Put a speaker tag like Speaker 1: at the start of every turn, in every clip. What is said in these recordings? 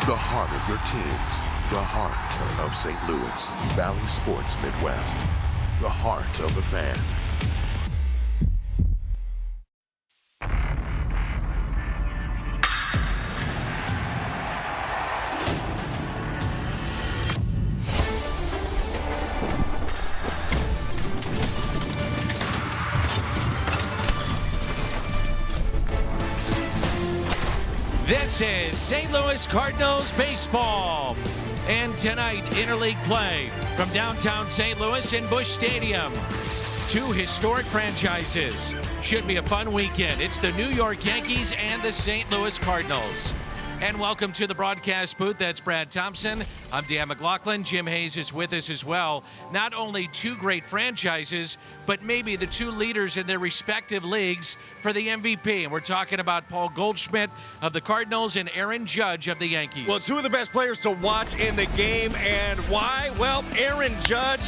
Speaker 1: The heart of your teams. The heart of St. Louis. Valley Sports Midwest. The heart of the fan.
Speaker 2: This is St. Louis Cardinals baseball. And tonight, interleague play from downtown St. Louis in Busch Stadium. Two historic franchises. Should be a fun weekend. It's the New York Yankees and the St. Louis Cardinals. And welcome to the broadcast booth. That's Brad Thompson. I'm Dan McLaughlin. Jim Hayes is with us as well. Not only two great franchises, but maybe the two leaders in their respective leagues for the MVP. And we're talking about Paul Goldschmidt of the Cardinals and Aaron Judge of the Yankees.
Speaker 3: Well, two of the best players to watch in the game. And why? Well, Aaron Judge,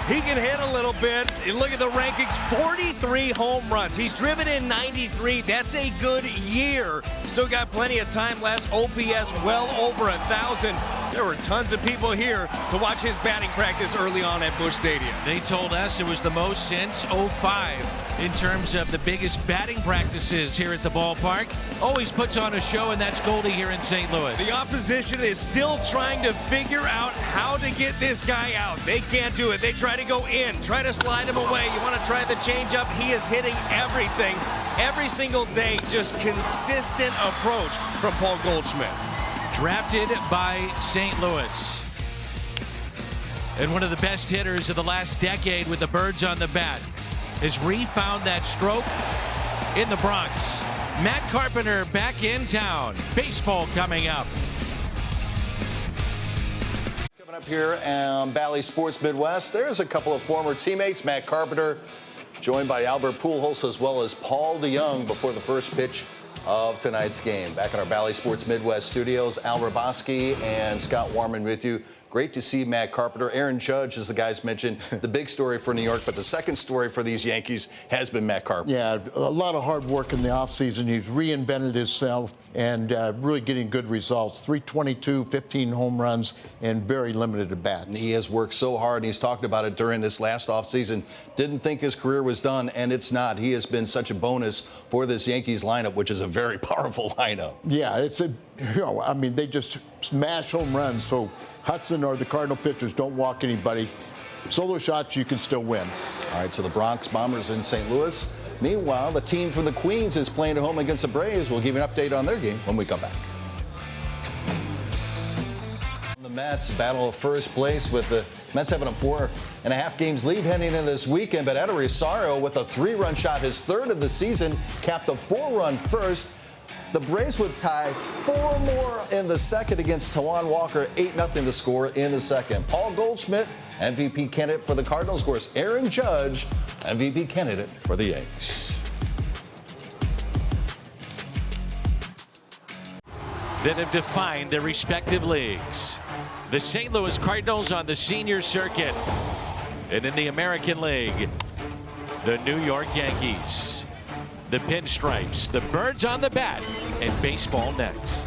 Speaker 3: he can hit a little bit. Look at the rankings, 43 home runs. He's driven in 93. That's a good year. Still got plenty of time left. OPS well over 1,000. There were tons of people here to watch his batting practice early on at Busch Stadium.
Speaker 2: They told us it was the most since '05 in terms of the biggest batting practices here at the ballpark. Always puts on a show, and that's Goldie here in St. Louis.
Speaker 3: The opposition is still trying to figure out how to get this guy out. They can't do it. They try to go in, try to slide him away. You want to try the changeup? He is hitting everything every single day. Just consistent approach from Paul Goldschmidt.
Speaker 2: Drafted by St. Louis. And one of the best hitters of the last decade with the birds on the bat has refound that stroke in the Bronx. Matt Carpenter back in town. Baseball coming up.
Speaker 4: Coming up here on Valley Sports Midwest, there's a couple of former teammates. Matt Carpenter joined by Albert Pujols as well as Paul DeJong before the first pitch of tonight's game. Back in our Valley Sports Midwest studios, Al Raboski and Scott Warman with you. Great to see Matt Carpenter. Aaron Judge, as the guys mentioned, the big story for New York, but the second story for these Yankees has been Matt Carpenter.
Speaker 5: Yeah, a lot of hard work in the offseason. He's reinvented himself and really getting good results. 322, 15 home runs, and very limited at bats.
Speaker 4: He has worked so hard, and he's talked about it during this last offseason. Didn't think his career was done, and it's not. He has been such a bonus for this Yankees lineup, which is a very powerful lineup.
Speaker 5: Yeah, I mean, they just smash home runs, so Hudson or the Cardinal pitchers don't walk anybody. Solo shots, you can still win.
Speaker 4: All right, so the Bronx Bombers in St. Louis. Meanwhile, the team from the Queens is playing at home against the Braves. We'll give you an update on their game when we come back. The Mets battle first place with the Mets having a 4.5 games lead heading into this weekend, but Eddie Rosario with a 3-run shot, his third of the season, capped a 4-run first. The Braves would tie 4 more in the second against Tawan Walker, 8-0 to score in the second. Paul Goldschmidt, MVP candidate for the Cardinals. Of course, Aaron Judge, MVP candidate for the Yankees.
Speaker 2: That have defined their respective leagues. The St. Louis Cardinals on the senior circuit. And in the American League, the New York Yankees. The pinstripes, the birds on the bat, and baseball next.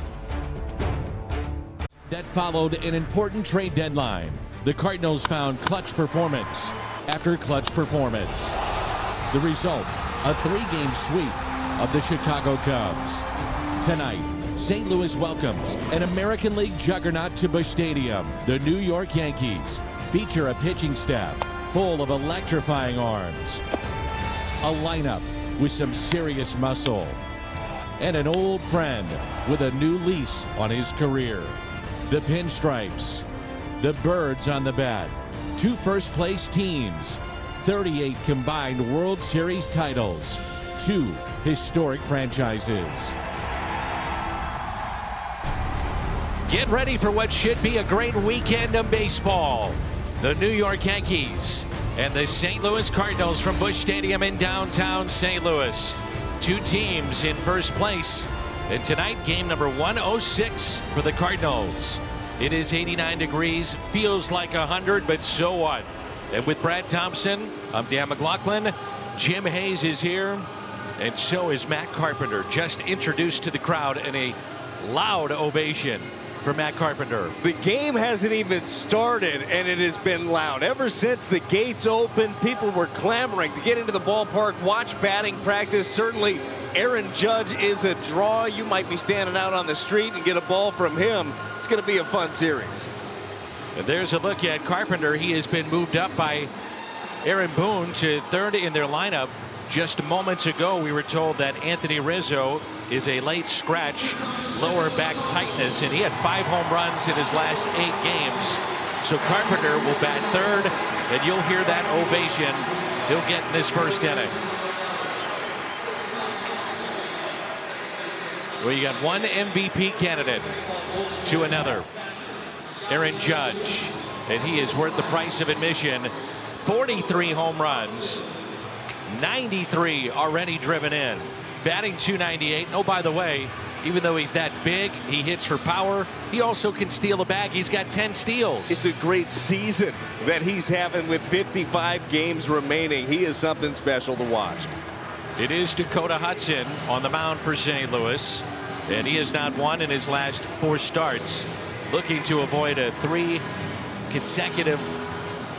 Speaker 2: That followed an important trade deadline. The Cardinals found clutch performance after clutch performance. The result, a 3-game sweep of the Chicago Cubs. Tonight, St. Louis welcomes an American League juggernaut to Busch Stadium. The New York Yankees feature a pitching staff full of electrifying arms. A lineup with some serious muscle, and an old friend with a new lease on his career. The pinstripes, the birds on the bat, 2 first-place teams, 38 combined World Series titles, 2 historic franchises. Get ready for what should be a great weekend of baseball. The New York Yankees and the St. Louis Cardinals from Busch Stadium in downtown St. Louis. 2 teams in first place. And tonight, game number 106 for the Cardinals. It is 89 degrees, feels like 100, but so what? And with Brad Thompson, I'm Dan McLaughlin. Jim Hayes is here, and so is Matt Carpenter, just introduced to the crowd in a loud ovation for Matt Carpenter.
Speaker 3: The game hasn't even started, and it has been loud. Ever since the gates opened, people were clamoring to get into the ballpark, watch batting practice. Certainly, Aaron Judge is a draw. You might be standing out on the street and get a ball from him. It's going to be a fun series.
Speaker 2: And there's a look at Carpenter. He has been moved up by Aaron Boone to third in their lineup. Just moments ago, we were told that Anthony Rizzo is a late scratch, lower back tightness, and he had 5 home runs in his last 8 games. So Carpenter will bat third, and you'll hear that ovation he'll get in this first inning. Well, you got one MVP candidate to another, Aaron Judge, and he is worth the price of admission. 43 home runs, 93 already driven in, batting .298. Oh, by the way, even though he's that big, he hits for power. He also can steal a bag. He's got 10 steals.
Speaker 3: It's a great season that he's having with 55 games remaining. He is something special to watch.
Speaker 2: It is Dakota Hudson on the mound for St. Louis, and he has not won in his last 4 starts, looking to avoid 3 consecutive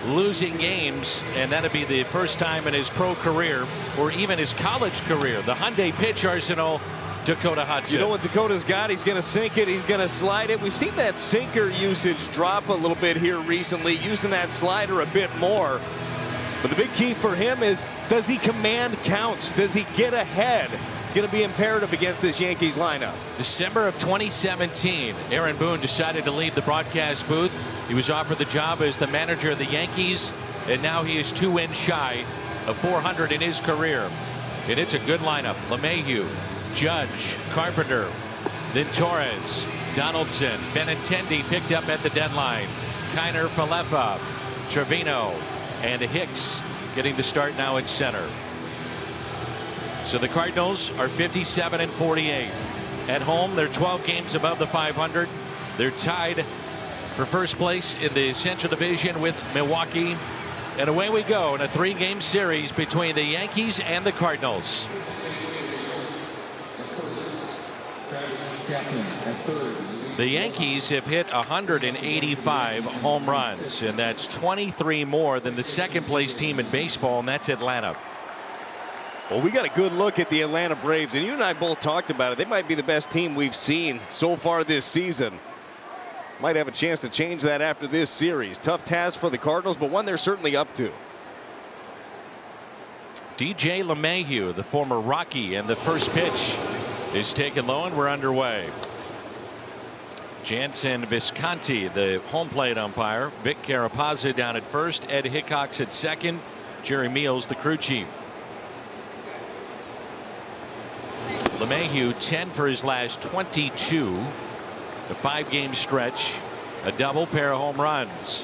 Speaker 2: losing games, and that'll be the first time in his pro career or even his college career. The Hyundai pitch arsenal, Dakota Hudson.
Speaker 3: You know what Dakota's got? He's going to sink it. He's going to slide it. We've seen that sinker usage drop a little bit here recently, using that slider a bit more. But the big key for him is, does he command counts? Does he get ahead? It's going to be imperative against this Yankees lineup.
Speaker 2: December of 2017, Aaron Boone decided to leave the broadcast booth. He was offered the job as the manager of the Yankees, and now he is 2 wins shy of 400 in his career. And it's a good lineup. LeMahieu, Judge, Carpenter, then Torres, Donaldson, Benintendi picked up at the deadline, Kiner, Falefa, Trevino, and Hicks getting the start now in center. So the Cardinals are 57-48. At home, they're 12 games above the 500. They're tied for first place in the Central Division with Milwaukee. And away we go in a 3-game series between the Yankees and the Cardinals. The Yankees have hit 185 home runs, and that's 23 more than the second place team in baseball, and that's Atlanta.
Speaker 3: Well, we got a good look at the Atlanta Braves, and you and I both talked about it. They might be the best team we've seen so far this season. Might have a chance to change that after this series. Tough task for the Cardinals, but one they're certainly up to.
Speaker 2: DJ LeMahieu, the former Rocky, and the first pitch is taken low, and we're underway. Jansen Visconti, the home plate umpire. Vic Carapazza down at first. Ed Hickox at second. Jerry Meals, the crew chief. LeMahieu 10 for his last 22. A 5-game stretch, a double, pair of home runs.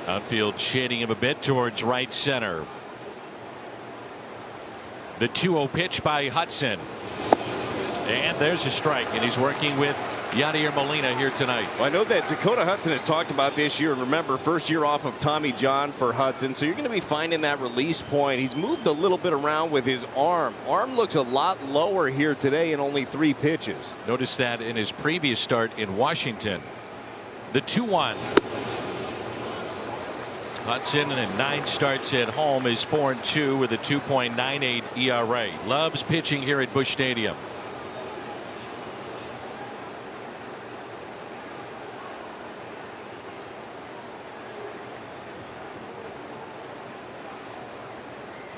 Speaker 2: Outfield shading him a bit towards right center. The 2-0 pitch by Hudson. And there's a strike, and he's working with Yadier Molina here tonight.
Speaker 3: Well, I know that Dakota Hudson has talked about this year, and remember, first year off of Tommy John for Hudson, so you're going to be finding that release point. He's moved a little bit around with his arm. Arm looks a lot lower here today in only 3 pitches.
Speaker 2: Notice that in his previous start in Washington. The 2-1. Hudson, in 9 starts at home, is 4-2 with a 2.98 ERA. Loves pitching here at Busch Stadium.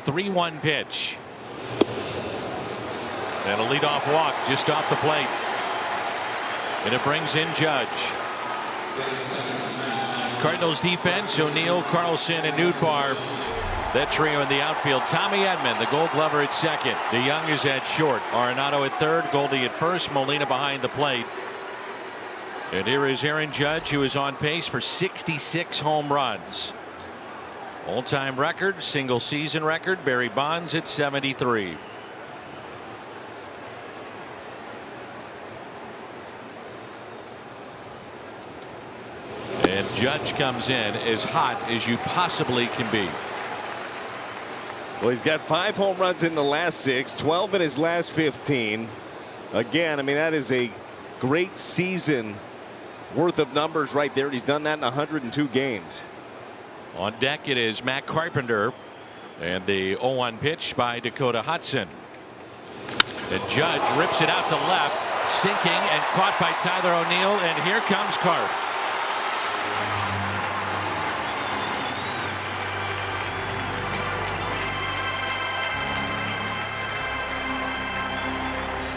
Speaker 2: .31 pitch. And a leadoff walk just off the plate. And it brings in Judge. Cardinals defense, O'Neill, Carlson, and Nootbaar. That trio in the outfield. Tommy Edman, the Gold Glover, at second. DeYoung is at short. Arenado at third. Goldie at first. Molina behind the plate. And here is Aaron Judge, who is on pace for 66 home runs. All-time record, single season record. Barry Bonds at 73. And Judge comes in as hot as you possibly can be.
Speaker 3: Well, he's got 5 home runs in the last 6, 12 in his last 15. Again, I mean, that is a great season worth of numbers right there. He's done that in 102 games.
Speaker 2: On deck it is Matt Carpenter, and the 0-1 pitch by Dakota Hudson. The Judge rips it out to left, sinking and caught by Tyler O'Neill, and here comes Carp.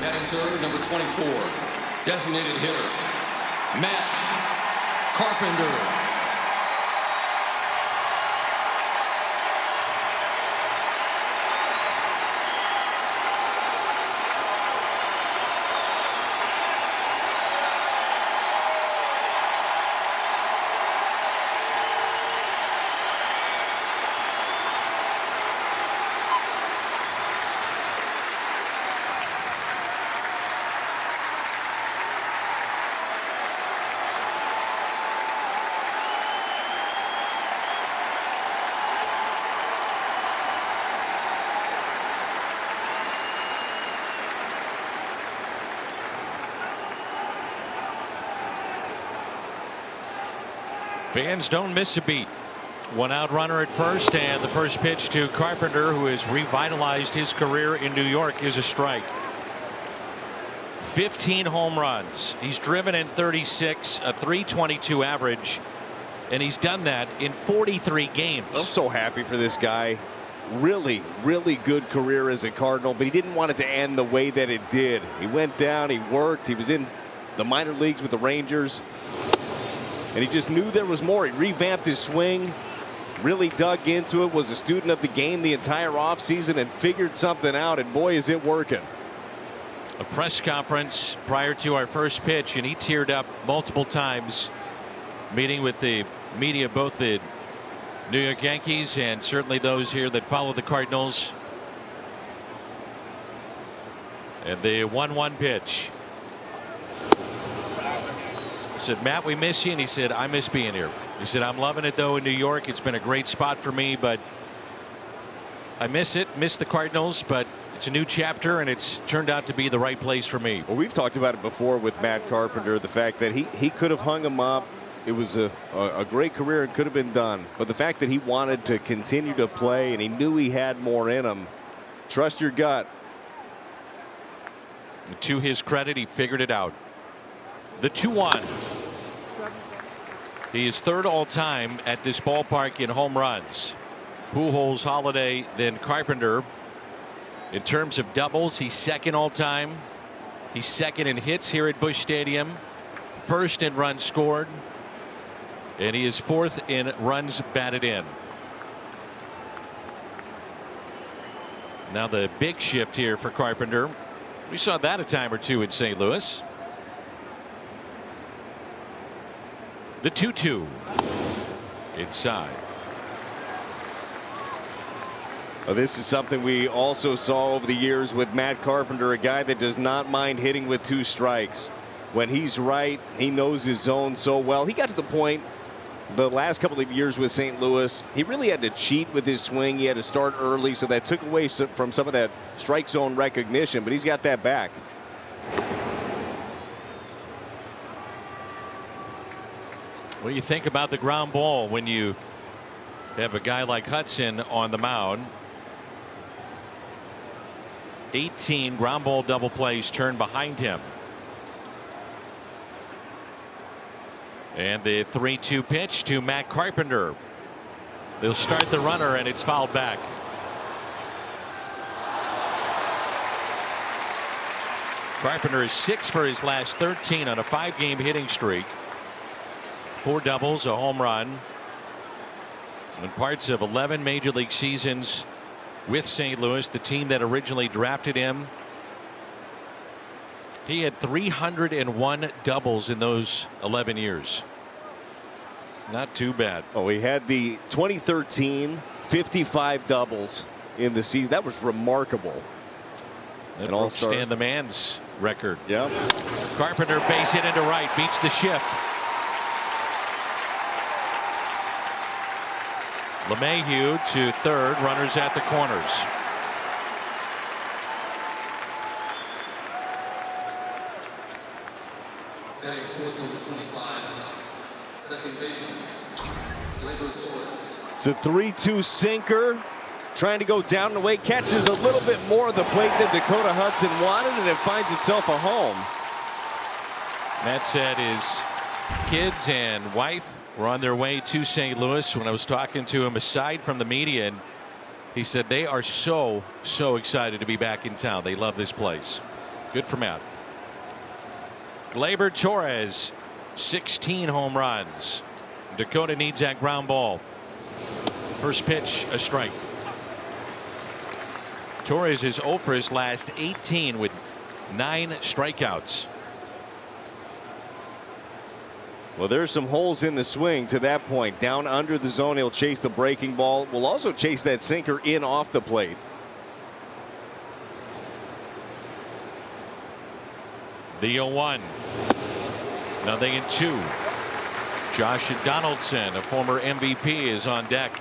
Speaker 6: Batting third, number 24, designated hitter, Matt Carpenter.
Speaker 2: Fans don't miss a beat. One out runner at first, and the first pitch to Carpenter, who has revitalized his career in New York, is a strike. 15 home runs. He's driven in 36, a .322 average, and he's done that in 43 games.
Speaker 3: I'm so happy for this guy. Really, really good career as a Cardinal, but he didn't want it to end the way that it did. He went down, he worked, he was in the minor leagues with the Rangers. And he just knew there was more. He revamped his swing, really dug into it, was a student of the game the entire offseason, and figured something out, and boy, is it working.
Speaker 2: A press conference prior to our first pitch, and he teared up multiple times, meeting with the media, both the New York Yankees and certainly those here that follow the Cardinals. And the 1-1 pitch. I said, Matt, we miss you, and he said, I miss being here. He said, I'm loving it though in New York. It's been a great spot for me, but I miss it, miss the Cardinals, but it's a new chapter, and it's turned out to be the right place for me.
Speaker 3: Well, we've talked about it before with Matt Carpenter, the fact that he could have hung him up. It was a great career and could have been done, but the fact that he wanted to continue to play and he knew he had more in him. Trust your gut.
Speaker 2: To his credit, he figured it out. The 2-1. He is third all time at this ballpark in home runs. Pujols, Holiday, then Carpenter. In terms of doubles, he's second all time. He's second in hits here at Busch Stadium. First in runs scored. And he is fourth in runs batted in. Now the big shift here for Carpenter. We saw that a time or two in St. Louis. The 2-2 inside.
Speaker 3: Well, this is something we also saw over the years with Matt Carpenter, a guy that does not mind hitting with 2 strikes. When he's right, he knows his zone so well. He got to the point the last couple of years with St. Louis, he really had to cheat with his swing. He had to start early, so that took away from some of that strike zone recognition, but he's got that back.
Speaker 2: Well, you think about the ground ball when you have a guy like Hudson on the mound. 18 ground ball double plays turned behind him. And the 3-2 pitch to Matt Carpenter. They'll start the runner, and it's fouled back. Carpenter is 6 for his last 13 on a 5-game hitting streak. 4 doubles, a home run, and parts of 11 major league seasons with St. Louis, the team that originally drafted him. He had 301 doubles in those 11 years. Not too bad.
Speaker 3: Oh, he had the 2013 55 doubles in the season. That was remarkable.
Speaker 2: That broke Stan the Man's record.
Speaker 3: Yeah.
Speaker 2: Carpenter base hit into right, beats the shift. LeMahieu to third, runners at the corners.
Speaker 6: Batting fourth, number 25. Second baseman, Gleyber Torres.
Speaker 3: It's a 3-2 sinker. Trying to go down and away. Catches a little bit more of the plate than Dakota Hudson wanted, and it finds itself a home.
Speaker 2: Matt said his kids and wife were on their way to St. Louis when I was talking to him aside from the media, and he said they are so excited to be back in town. They love this place. Good for Matt. Gleyber Torres, 16 home runs. Dakota needs that ground ball. First pitch, a strike. Torres is 0 for his last 18 with 9 strikeouts.
Speaker 3: Well, there's some holes in the swing to that point. Down under the zone, he'll chase the breaking ball. Will also chase that sinker in off the plate.
Speaker 2: The 0-1. 0-2. Josh Donaldson, a former MVP, is on deck.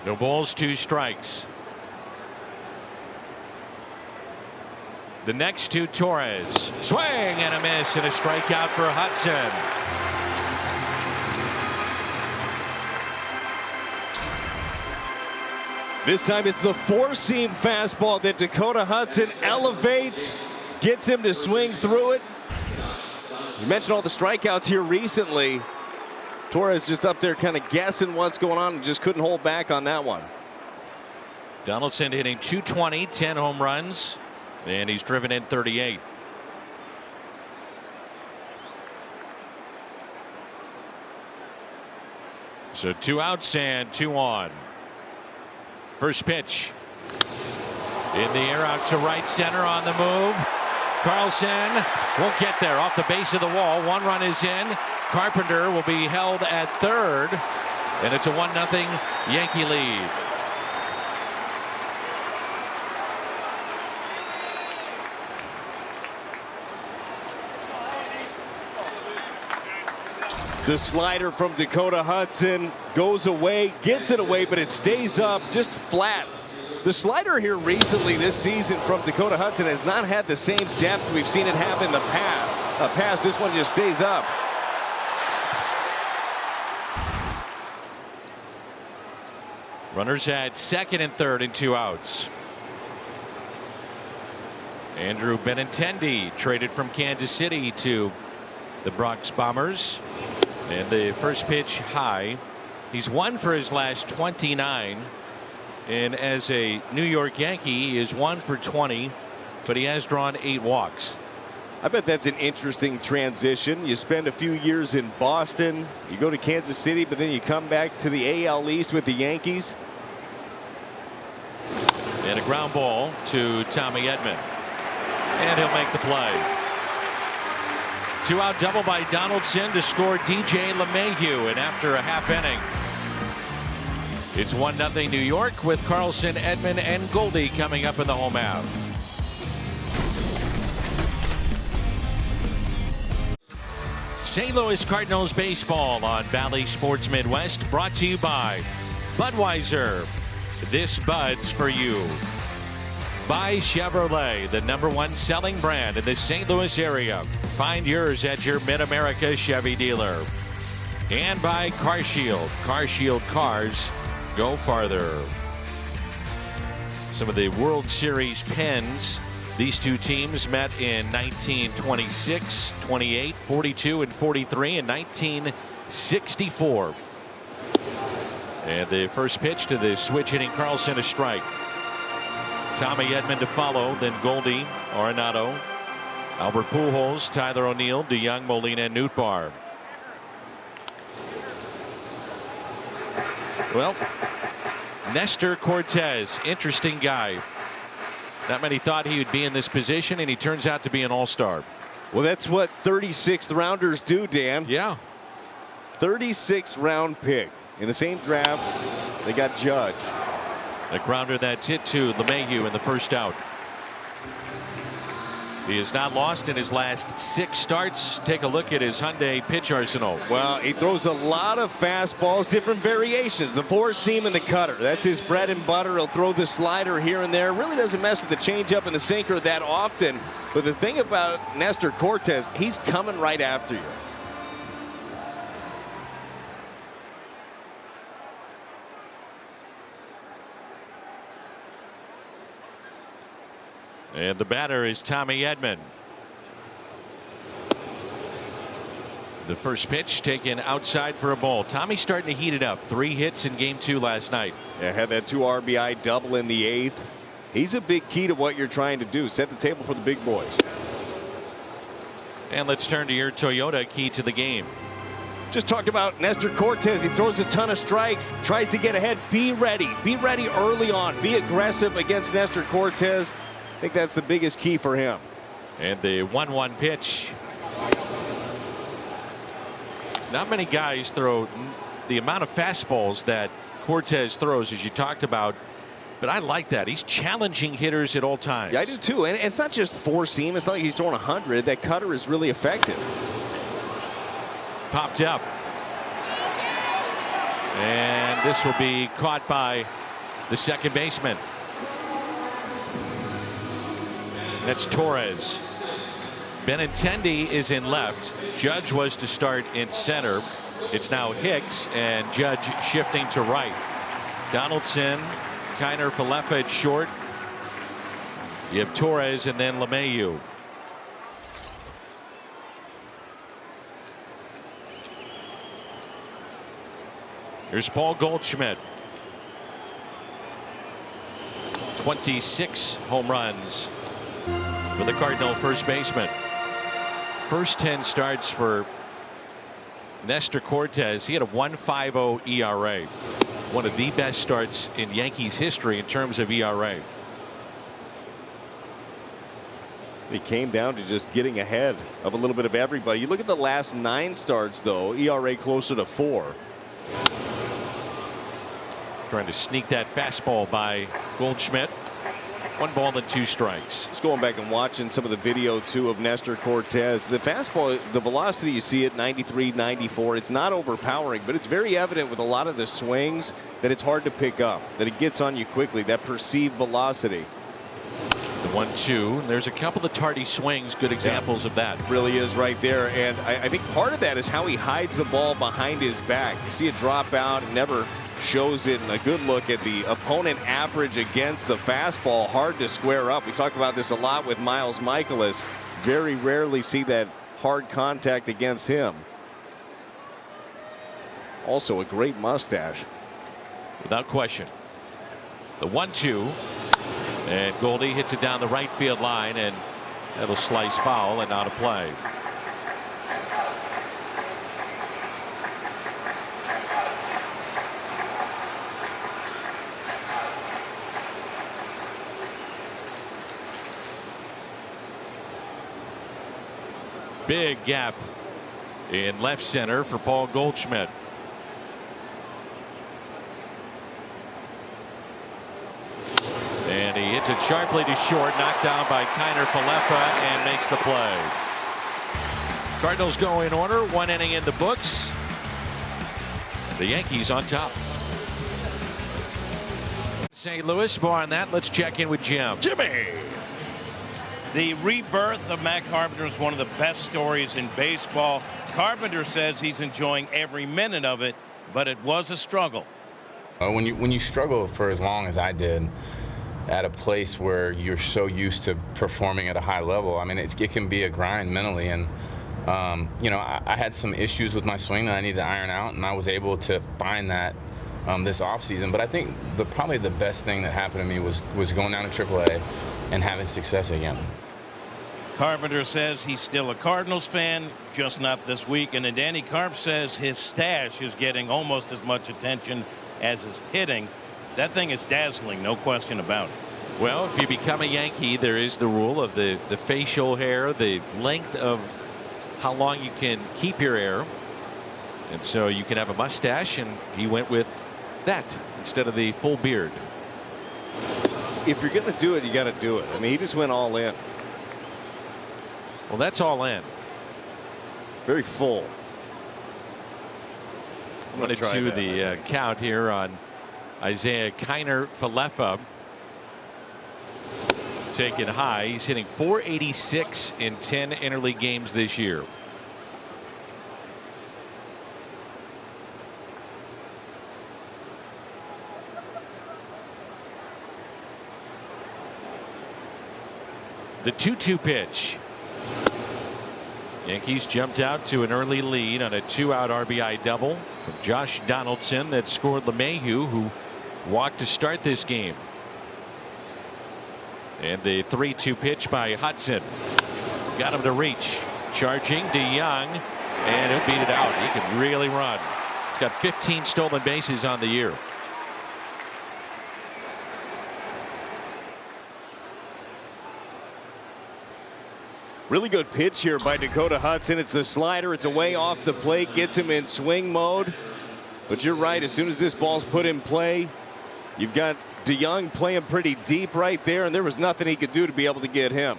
Speaker 2: No balls, 2 strikes. The next to Torres. Swing and a miss and a strikeout for Hudson.
Speaker 3: This time it's the 4-seam fastball that Dakota Hudson elevates. Gets him to swing through it. You mentioned all the strikeouts here recently. Torres just up there kind of guessing what's going on and just couldn't hold back on that one.
Speaker 2: Donaldson hitting .220, 10 home runs, and he's driven in 38. So 2 outs and 2 on. First pitch. In the air out to right center on the move. Carlson won't get there, off the base of the wall. 1 run is in. Carpenter will be held at third, and it's a 1-0 Yankee lead.
Speaker 3: The slider from Dakota Hudson goes away, gets it away, but it stays up just flat. The slider here recently this season from Dakota Hudson has not had the same depth we've seen it have in the past. This one just stays up.
Speaker 2: Runners at second and third and 2 outs. Andrew Benintendi traded from Kansas City to the Bronx Bombers. And the first pitch high. He's 1 for his last 29. And as a New York Yankee, he is 1 for 20, but he has drawn 8 walks.
Speaker 3: I bet that's an interesting transition. You spend a few years in Boston, you go to Kansas City, but then you come back to the AL East with the Yankees.
Speaker 2: And a ground ball to Tommy Edman. And he'll make the play. 2-out double by Donaldson to score DJ LeMahieu, and after a half inning, it's 1-0 New York with Carlson, Edman, and Goldie coming up in the home half. St. Louis Cardinals baseball on Valley Sports Midwest, brought to you by Budweiser. This Bud's for you. By Chevrolet, the #1 selling brand in the St. Louis area. Find yours at your Mid-America Chevy dealer. And by CarShield. CarShield cars go farther. Some of the World Series pens. These two teams met in 1926, 28, 42, and 43 in 1964. And the first pitch to the switch hitting Carlson, a strike. Tommy Edman to follow, then Goldie, Arenado, Albert Pujols, Tyler O'Neill, DeYoung, Molina, and Nootbaar. Well, Nestor Cortez, interesting guy. Not many thought he would be in this position, and he turns out to be an all-star.
Speaker 3: Well, that's what 36th rounders do, Dan.
Speaker 2: Yeah.
Speaker 3: 36th round pick. In the same draft, they got Judge.
Speaker 2: A grounder that's hit to LeMahieu in the first out. He has not lost in his last 6 starts. Take a look at his Hyundai pitch arsenal.
Speaker 3: Well, he throws a lot of fastballs, different variations. The 4-seam and the cutter. That's his bread and butter. He'll throw the slider here and there. Really doesn't mess with the changeup and the sinker that often. But the thing about Nestor Cortes, he's coming right after you.
Speaker 2: And the batter is Tommy Edman. The first pitch taken outside for a ball. Tommy's starting to heat it up. 3 hits in game 2 last night.
Speaker 3: Yeah, had that 2 RBI double in the 8th. He's a big key to what you're trying to do. Set the table for the big boys.
Speaker 2: And let's turn to your Toyota key to the game.
Speaker 3: Just talked about Nestor Cortes. He throws a ton of strikes, tries to get ahead. Be ready. Be ready early on. Be aggressive against Nestor Cortes. I think that's the biggest key for him.
Speaker 2: And the 1-1 pitch. Not many guys throw the amount of fastballs that Cortes throws, as you talked about. But I like that. He's challenging hitters at all times.
Speaker 3: Yeah, I do too. And it's not just 4-seam. It's not like he's throwing 100. That cutter is really effective.
Speaker 2: Popped up. And this will be caught by the second baseman. That's Torres. Benintendi is in left. Judge was to start in center. It's now Hicks and Judge shifting to right. Donaldson, Kiner Falefa at short. You have Torres and then LeMahieu. Here's Paul Goldschmidt. 26 home runs for the Cardinal first baseman. First 10 starts for Nestor Cortes. He had a 1.50 ERA. One of the best starts in Yankees history in terms of ERA.
Speaker 3: He came down to just getting ahead of a little bit of everybody. You look at the last 9 starts, though, ERA closer to 4.
Speaker 2: Trying to sneak that fastball by Goldschmidt. 1 ball and 2 strikes.
Speaker 3: Just going back and watching some of the video too of Nestor Cortes. The fastball, the velocity you see at 93, 94, it's not overpowering, but it's very evident with a lot of the swings that it's hard to pick up, that it gets on you quickly, that perceived velocity.
Speaker 2: The 1-2. There's a couple of tardy swings, good examples of that.
Speaker 3: It really is right there. And I think part of that is how he hides the ball behind his back. You see it drop out and never shows it, and a good look at the opponent average against the fastball. Hard to square up. We talk about this a lot with Miles Michaelis. Very rarely see that hard contact against him. Also a great mustache.
Speaker 2: Without question. The 1-2. And Goldie hits it down the right field line, and that'll slice foul and out of play. Big gap in left center for Paul Goldschmidt. And he hits it sharply to short, knocked down by Kiner Falefa, and makes the play. Cardinals go in order, 1 inning in the books. The Yankees on top. St. Louis, more on that. Let's check in with Jim.
Speaker 3: Jimmy.
Speaker 7: The rebirth of Matt Carpenter is one of the best stories in baseball. Carpenter says he's enjoying every minute of it, but it was a struggle.
Speaker 8: When you struggle for as long as I did at a place where you're so used to performing at a high level, I mean, it can be a grind mentally. And, you know, I had some issues with my swing that I needed to iron out, and I was able to find that this offseason. But I think probably the best thing that happened to me was going down to AAA and having success again.
Speaker 7: Carpenter says he's still a Cardinals fan, just not this week. And then Danny Carp says his stash is getting almost as much attention as his hitting. That thing is dazzling, no question about it.
Speaker 2: Well, if you become a Yankee, there is the rule of the facial hair, the length of how long you can keep your hair. And so you can have a mustache, and he went with that instead of the full beard.
Speaker 3: If you're going to do it, you got to do it. I mean, he just went all in.
Speaker 2: Well, that's all in.
Speaker 3: Very full.
Speaker 2: I'm going to do the count here on Isaiah Kiner-Falefa. Taken high. He's hitting .486 in 10 interleague games this year. The 2-2 pitch. Yankees jumped out to an early lead on a 2-out RBI double from Josh Donaldson that scored LeMahieu, who walked to start this game. And the 3-2 pitch by Hudson got him to reach. Charging DeYoung, and he'll beat it out. He can really run. He's got 15 stolen bases on the year.
Speaker 3: Really good pitch here by Dakota Hudson. It's the slider. It's away off the plate. Gets him in swing mode. But you're right. As soon as this ball's put in play, you've got DeYoung playing pretty deep right there, and there was nothing he could do to be able to get him.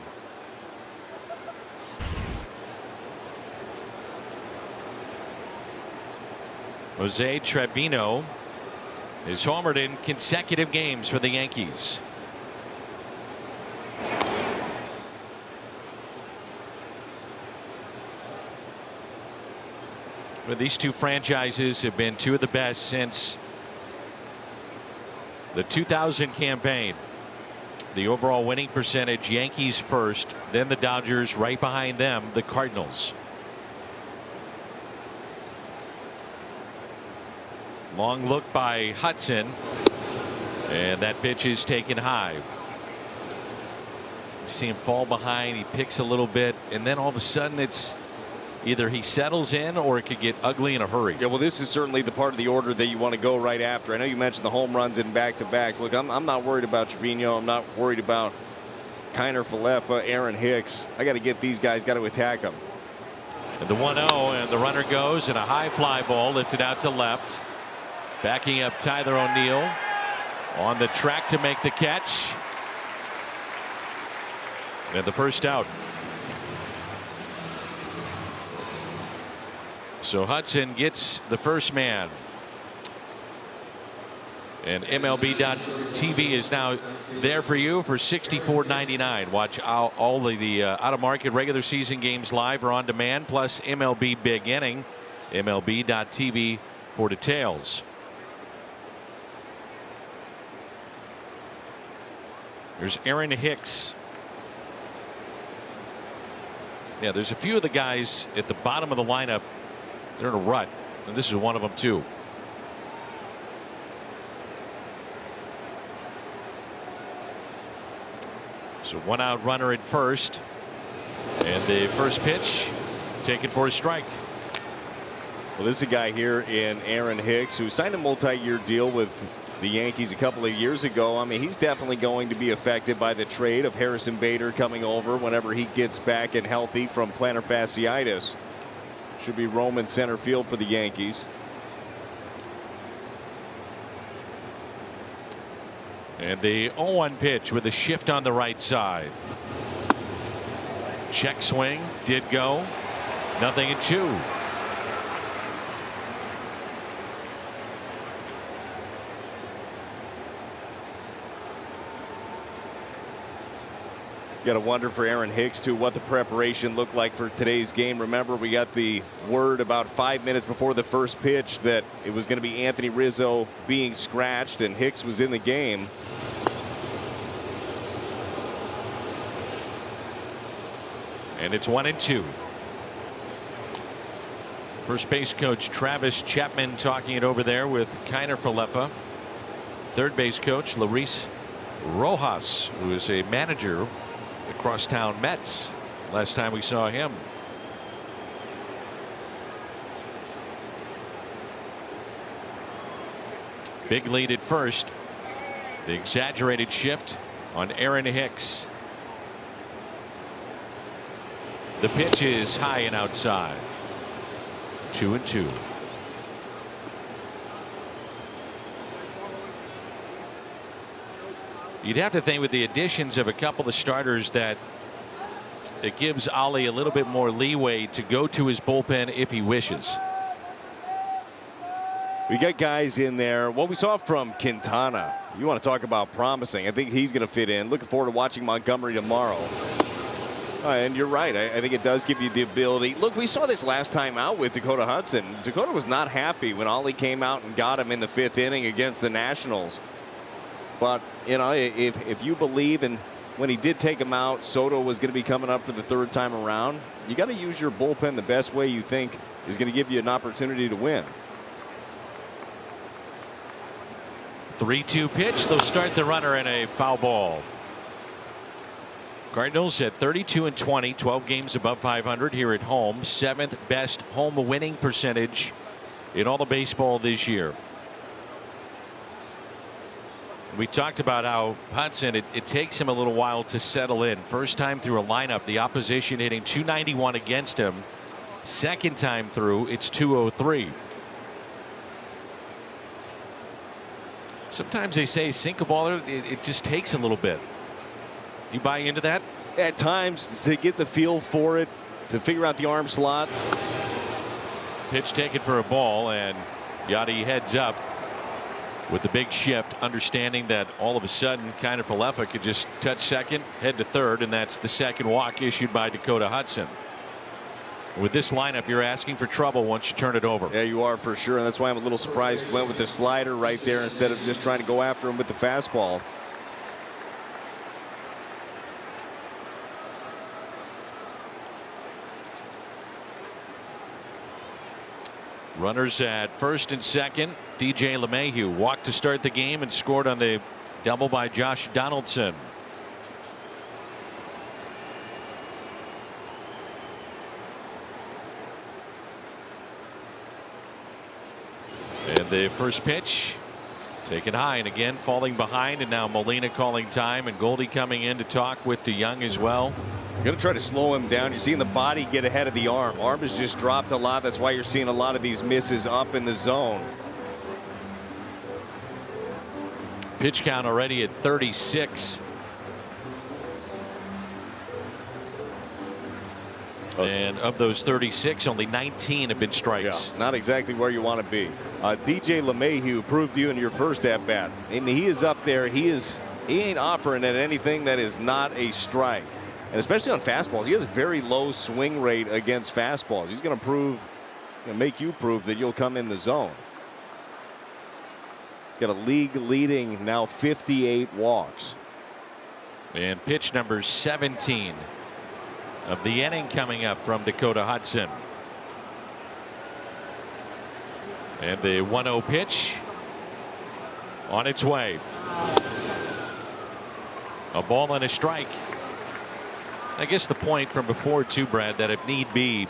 Speaker 2: Jose Trevino is homered in consecutive games for the Yankees. But these two franchises have been two of the best since the 2000 campaign. The overall winning percentage, Yankees first, then the Dodgers, right behind them, the Cardinals. Long look by Hudson, and that pitch is taken high. You see him fall behind, he picks a little bit, and then all of a sudden it's either he settles in or it could get ugly in a hurry.
Speaker 3: Yeah, well, this is certainly the part of the order that you want to go right after. I know you mentioned the home runs in back-to-backs. Look, I'm not worried about Trevino. I'm not worried about Kiner-Falefa, Aaron Hicks. I got to get these guys, got to attack them.
Speaker 2: And the 1-0, and the runner goes, and a high fly ball lifted out to left. Backing up Tyler O'Neill on the track to make the catch. And the first out. So Hudson gets the first man. And MLB.TV is now there for you for $64.99. Watch all of the out-of-market regular season games live or on demand, plus MLB Big Inning. MLB.TV for details. There's Aaron Hicks. Yeah, there's a few of the guys at the bottom of the lineup. They're in a rut, and this is one of them too. So 1-out runner at first, and the first pitch taken for a strike.
Speaker 3: Well, this is a guy here in Aaron Hicks who signed a multi-year deal with the Yankees a couple of years ago. I mean, he's definitely going to be affected by the trade of Harrison Bader coming over whenever he gets back and healthy from plantar fasciitis. Should be roaming center field for the Yankees.
Speaker 2: And the 0-1 pitch with a shift on the right side. Check swing did go. 0-2.
Speaker 3: Got to wonder for Aaron Hicks too what the preparation looked like for today's game. Remember, we got the word about 5 minutes before the first pitch that it was going to be Anthony Rizzo being scratched, and Hicks was in the game.
Speaker 2: And it's 1-2. First base coach Travis Chapman talking it over there with Kiner-Falefa. Third base coach Luis Rojas, who is a manager the Crosstown Mets last time we saw him. Big lead at first. The exaggerated shift on Aaron Hicks. The pitch is high and outside. 2-2. You'd have to think with the additions of a couple of starters that it gives Ollie a little bit more leeway to go to his bullpen if he wishes.
Speaker 3: We got guys in there. What we saw from Quintana, you want to talk about promising. I think he's going to fit in. Looking forward to watching Montgomery tomorrow. And you're right. I think it does give you the ability. Look, we saw this last time out with Dakota Hudson. Dakota was not happy when Ollie came out and got him in the 5th inning against the Nationals. But, you know, if you believe in when he did take him out, Soto was going to be coming up for the 3rd time around, you got to use your bullpen the best way you think is going to give you an opportunity to win.
Speaker 2: 3-2 pitch. They'll start the runner in a foul ball. Cardinals at 32-20, 12 games above 500 here at home. 7th best home winning percentage in all of baseball this year. We talked about how Hudson, it takes him a little while to settle in. First time through a lineup, the opposition hitting .291 against him. Second time through, it's .203. Sometimes they say sink a baller, it just takes a little bit. Do you buy into that?
Speaker 3: At times, to get the feel for it, to figure out the arm slot.
Speaker 2: Pitch taken for a ball, and Yadi heads up with the big shift, understanding that all of a sudden Kiner Falefa could just touch second, head to third, and that's the second walk issued by Dakota Hudson. With this lineup, you're asking for trouble once you turn it over.
Speaker 3: Yeah, you are for sure, and that's why I'm a little surprised he went with the slider right there instead of just trying to go after him with the fastball.
Speaker 2: Runners at first and second. DJ LeMahieu walked to start the game and scored on the double by Josh Donaldson. And the first pitch taken high, and again falling behind, and now Molina calling time and Goldie coming in to talk with DeYoung as well.
Speaker 3: Going to try to slow him down. You're seeing the body get ahead of the arm. Arm has just dropped a lot. That's why you're seeing a lot of these misses up in the zone.
Speaker 2: Pitch count already at 36. And of those 36, only 19 have been strikes.
Speaker 3: Yeah, not exactly where you want to be. DJ LeMahieu proved you in your first at bat. I mean, he is up there. He ain't offering at anything that is not a strike. And especially on fastballs, he has a very low swing rate against fastballs. He's going to make you prove that you'll come in the zone. He's got a league leading now 58 walks.
Speaker 2: And pitch number 17 of the inning coming up from Dakota Hudson. And the 1-0 pitch on its way. A ball and a strike. I guess the point from before too, Brad, that if need be,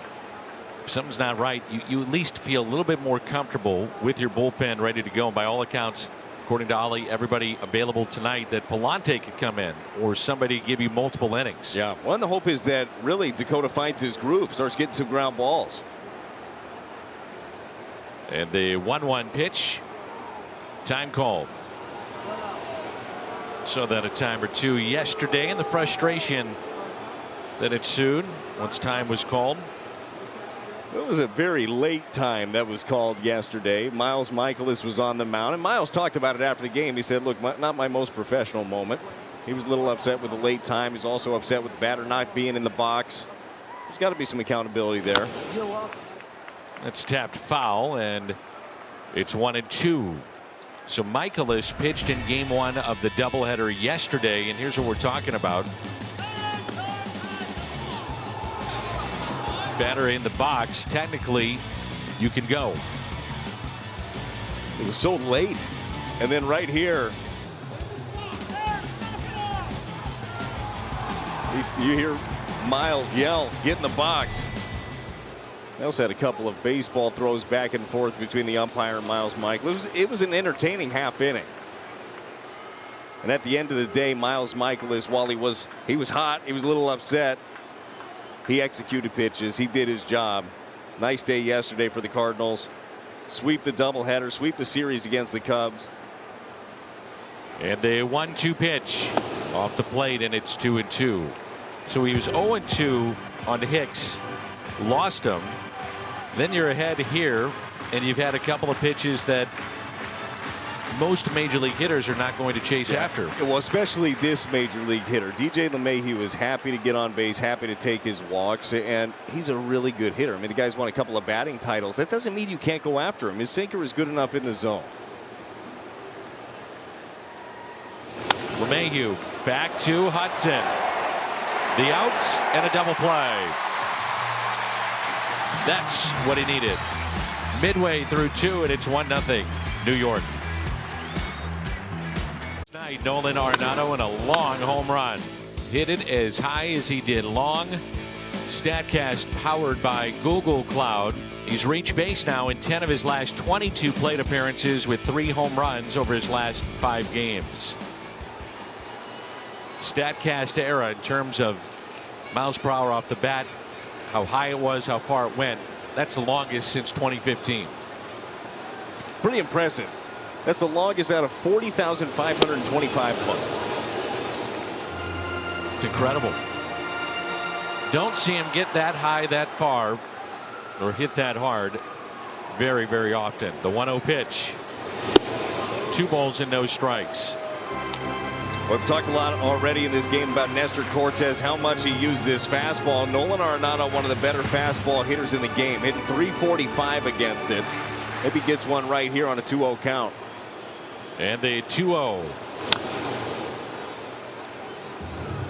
Speaker 2: if something's not right, you at least feel a little bit more comfortable with your bullpen ready to go. And by all accounts, according to Ollie, everybody available tonight, that Palante could come in or somebody give you multiple innings.
Speaker 3: Yeah, well, and the hope is that really Dakota finds his groove, starts getting some ground balls.
Speaker 2: And the 1-1 pitch, time called. Saw that a time or two yesterday, and the frustration that ensued once time was called.
Speaker 3: It was a very late time that was called yesterday. Miles Michaelis was on the mound, and Miles talked about it after the game. He said, look, not my most professional moment. He was a little upset with the late time. He's also upset with the batter not being in the box. There's got to be some accountability there.
Speaker 2: That's tapped foul, and it's 1-2. So Michaelis pitched in game 1 of the doubleheader yesterday, and here's what we're talking about. Batter in the box, technically you can go.
Speaker 3: It was so late, and then right here you hear Miles yell, get in the box. They also had a couple of baseball throws back and forth between the umpire and Miles Michaelis. It was an entertaining half inning. And at the end of the day, Miles Michaelis, while he was hot, he was a little upset. He executed pitches. He did his job. Nice day yesterday for the Cardinals. Sweep the doubleheader, sweep the series against the Cubs.
Speaker 2: And a 1-2 pitch off the plate, and it's 2-2.
Speaker 9: So he was 0-2 on Hicks, lost him. Then you're ahead here, and you've had a couple of pitches that most major league hitters are not going to chase after.
Speaker 3: Well, especially this major league hitter. DJ LeMahieu was happy to get on base, happy to take his walks, and he's a really good hitter. I mean, the guy's won a couple of batting titles. That doesn't mean you can't go after him. His sinker is good enough in the zone.
Speaker 9: LeMahieu back to Hudson. The outs and a double play. That's what he needed. Midway through 2, and it's 1-0 New York. Tonight, Nolan Arenado in a long home run. Hit it as high as he did long. StatCast powered by Google Cloud. He's reached base now in 10 of his last 22 plate appearances with 3 home runs over his last 5 games. StatCast era in terms of miles per hour off the bat, how high it was, how far it went. That's the longest since 2015.
Speaker 3: Pretty impressive. That's the longest out of 40,525 foot.
Speaker 9: It's incredible. Don't see him get that high that far or hit that hard very, very often. The 1-0 pitch. 2 balls and no strikes.
Speaker 3: We've talked a lot already in this game about Nestor Cortes, how much he uses his fastball. Nolan Arenado, one of the better fastball hitters in the game, hitting .345 against it. Maybe gets one right here on a 2-0 count.
Speaker 9: And the 2-0.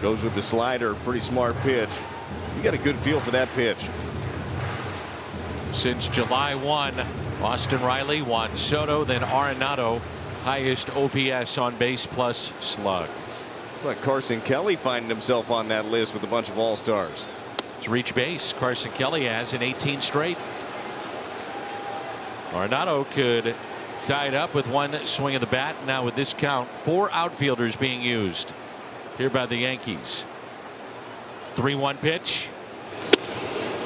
Speaker 3: Goes with the slider. Pretty smart pitch. You got a good feel for that pitch.
Speaker 9: Since July 1, Austin Riley, Juan Soto, then Arenado. Highest OPS on base plus slug.
Speaker 3: Like Carson Kelly finding himself on that list with a bunch of all-stars.
Speaker 9: To reach base, Carson Kelly has in 18 straight. Arenado could tie it up with one swing of the bat. Now with this count, 4 outfielders being used here by the Yankees. 3-1 pitch.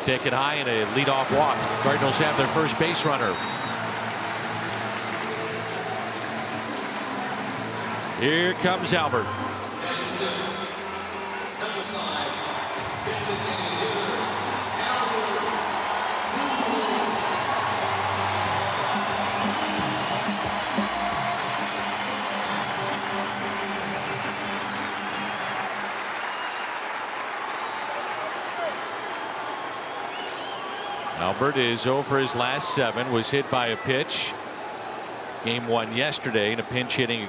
Speaker 9: Take it high and a leadoff walk. Cardinals have their first base runner. Here comes Albert. Albert is 0 for his last 7. Was hit by a pitch. Game 1 yesterday in a pinch hitting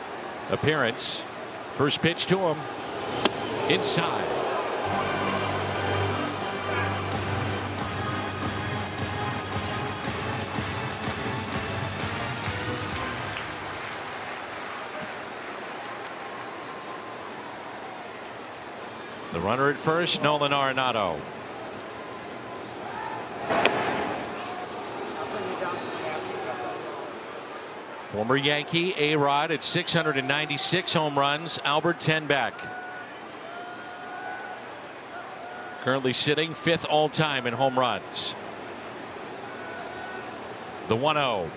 Speaker 9: appearance. First pitch to him. Inside. The runner at first, Nolan Arenado. Former Yankee A-Rod at 696 home runs. Albert 10 back. Currently sitting 5th all time in home runs. The 1-0.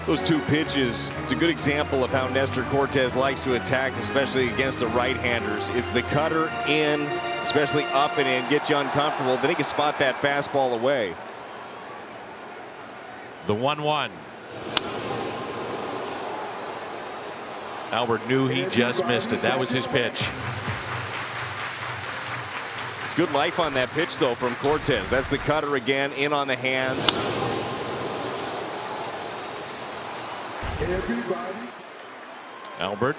Speaker 3: Those 2 pitches, it's a good example of how Nestor Cortes likes to attack, especially against the right-handers. It's the cutter in, especially up and in, get you uncomfortable. Then he can spot that fastball away.
Speaker 9: The 1-1. Albert knew he just missed it. That was his pitch.
Speaker 3: It's good life on that pitch, though, from Cortes. That's the cutter again, in on the hands.
Speaker 9: Albert,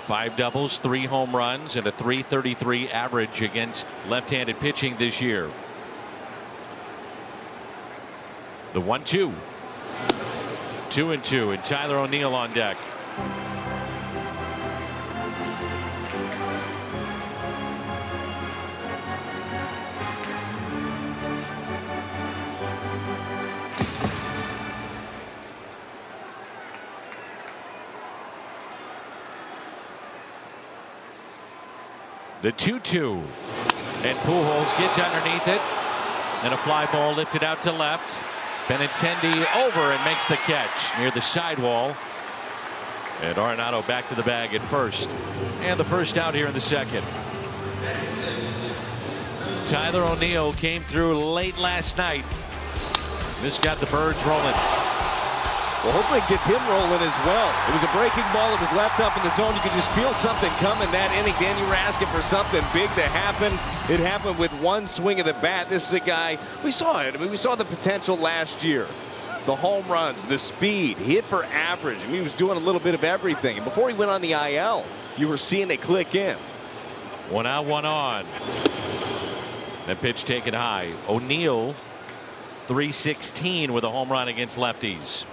Speaker 9: 5 doubles, 3 home runs, and a .333 average against left-handed pitching this year. The 1-2. 2-2, and Tyler O'Neill on deck. The 2-2, and Pujols gets underneath it, and a fly ball lifted out to left. Benintendi over and makes the catch near the sidewall. And Arenado back to the bag at first. And the first out here in the second. Tyler O'Neill came through late last night. This got the Birds rolling.
Speaker 3: Well, hopefully it gets him rolling as well. It was a breaking ball. It was left up in the zone. You could just feel something coming that inning. Dan, you were asking for something big to happen. It happened with one swing of the bat. This is a guy, we saw it. I mean, we saw the potential last year. The home runs, the speed, he hit for average. I mean, he was doing a little bit of everything. And before he went on the IL, you were seeing it click in.
Speaker 9: 1 out, 1 on. That pitch taken high. O'Neill, 316 with a home run against lefties.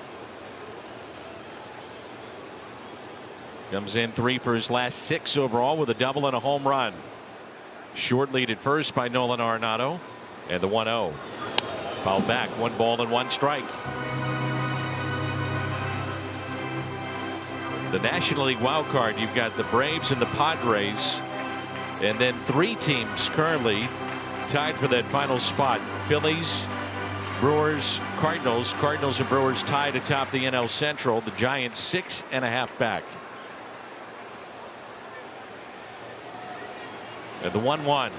Speaker 9: Comes in 3 for his last 6 overall with a double and a home run. Short lead at first by Nolan Arenado. And the 1-0. Fouled back, 1 ball and 1 strike. The National League wild card, you've got the Braves and the Padres. And then 3 teams currently tied for that final spot. Phillies, Brewers, Cardinals. Cardinals and Brewers tied atop the NL Central. The Giants 6.5 back. And the 1-1.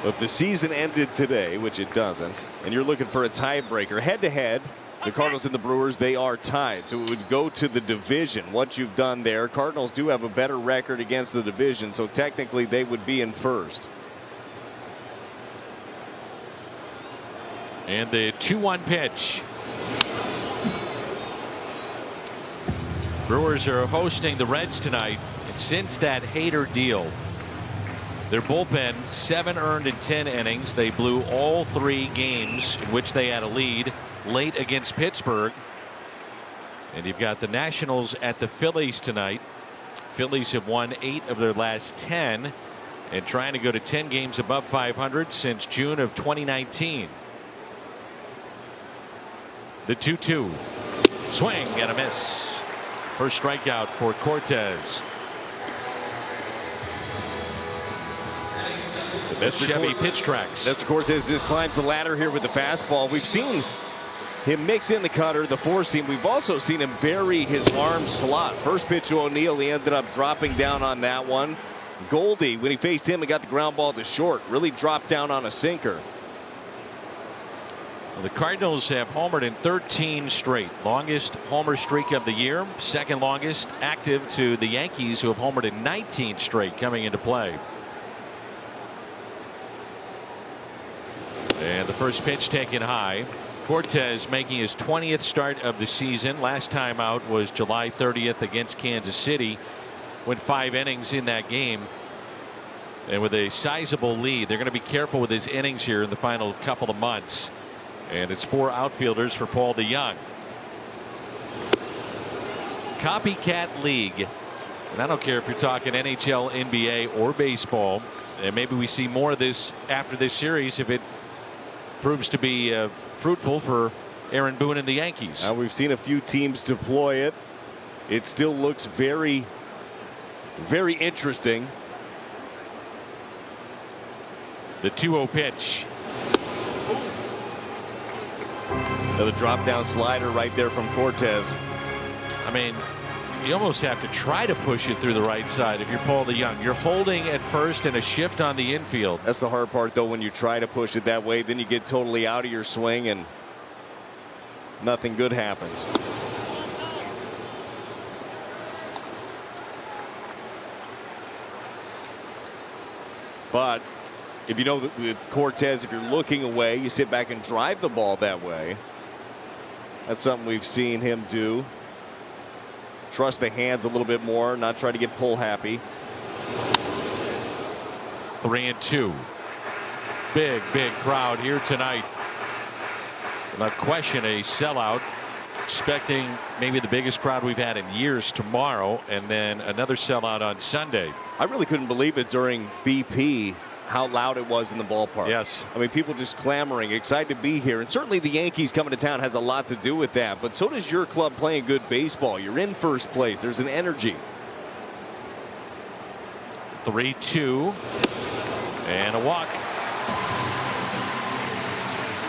Speaker 3: If the season ended today, which it doesn't, and you're looking for a tiebreaker, head-to-head, the Cardinals and the Brewers, they are tied. So it would go to the division. What you've done there, Cardinals do have a better record against the division, so technically they would be in first.
Speaker 9: And the 2-1 pitch. Brewers are hosting the Reds tonight. And since that Hader deal, their bullpen 7 earned in 10 innings. They blew all 3 games in which they had a lead late against Pittsburgh. And you've got the Nationals at the Phillies tonight. Phillies have won 8 of their last 10 and trying to go to 10 games above 500 since June of 2019. The 2-2 swing and a miss. First strikeout for Cortez. That's Chevy pitch tracks.
Speaker 3: That's Cortez climbs the ladder here with the fastball. We've seen him mix in the cutter, the 4-seam. We've also seen him bury his arm slot. First pitch to O'Neill, he ended up dropping down on that one. Goldie, when he faced him and got the ground ball to short, really dropped down on a sinker.
Speaker 9: Well, the Cardinals have homered in 13 straight. Longest homer streak of the year. Second longest active to the Yankees, who have homered in 19 straight coming into play. And the first pitch taken high. Cortez making his 20th start of the season. Last time out was July 30th against Kansas City. Went 5 innings in that game. And with a sizable lead, they're going to be careful with his innings here in the final couple of months. And it's 4 outfielders for Paul DeJong. Copycat league. And I don't care if you're talking NHL, NBA, or baseball. And maybe we see more of this after this series if it proves to be fruitful for Aaron Boone and the Yankees.
Speaker 3: Now we've seen a few teams deploy it. It still looks very, very interesting.
Speaker 9: The 2-0 pitch.
Speaker 3: Another drop down slider right there from Cortez.
Speaker 9: I mean, you almost have to try to push it through the right side if you're Paul DeJong. You're holding at first and a shift on the infield.
Speaker 3: That's the hard part, though, when you try to push it that way. Then you get totally out of your swing and nothing good happens. But if you know that with Cortez, if you're looking away, you sit back and drive the ball that way. That's something we've seen him do. Trust the hands a little bit more, not try to get pull happy.
Speaker 9: 3-2. Big crowd here tonight. Without question, a sellout. Expecting maybe the biggest crowd we've had in years tomorrow, and then another sellout on Sunday.
Speaker 3: I really couldn't believe it during BP how loud it was in the ballpark.
Speaker 9: Yes.
Speaker 3: I mean, people just clamoring, excited to be here. And certainly the Yankees coming to town has a lot to do with that. But so does your club playing good baseball. You're in first place. There's an energy.
Speaker 9: 3-2. And a walk.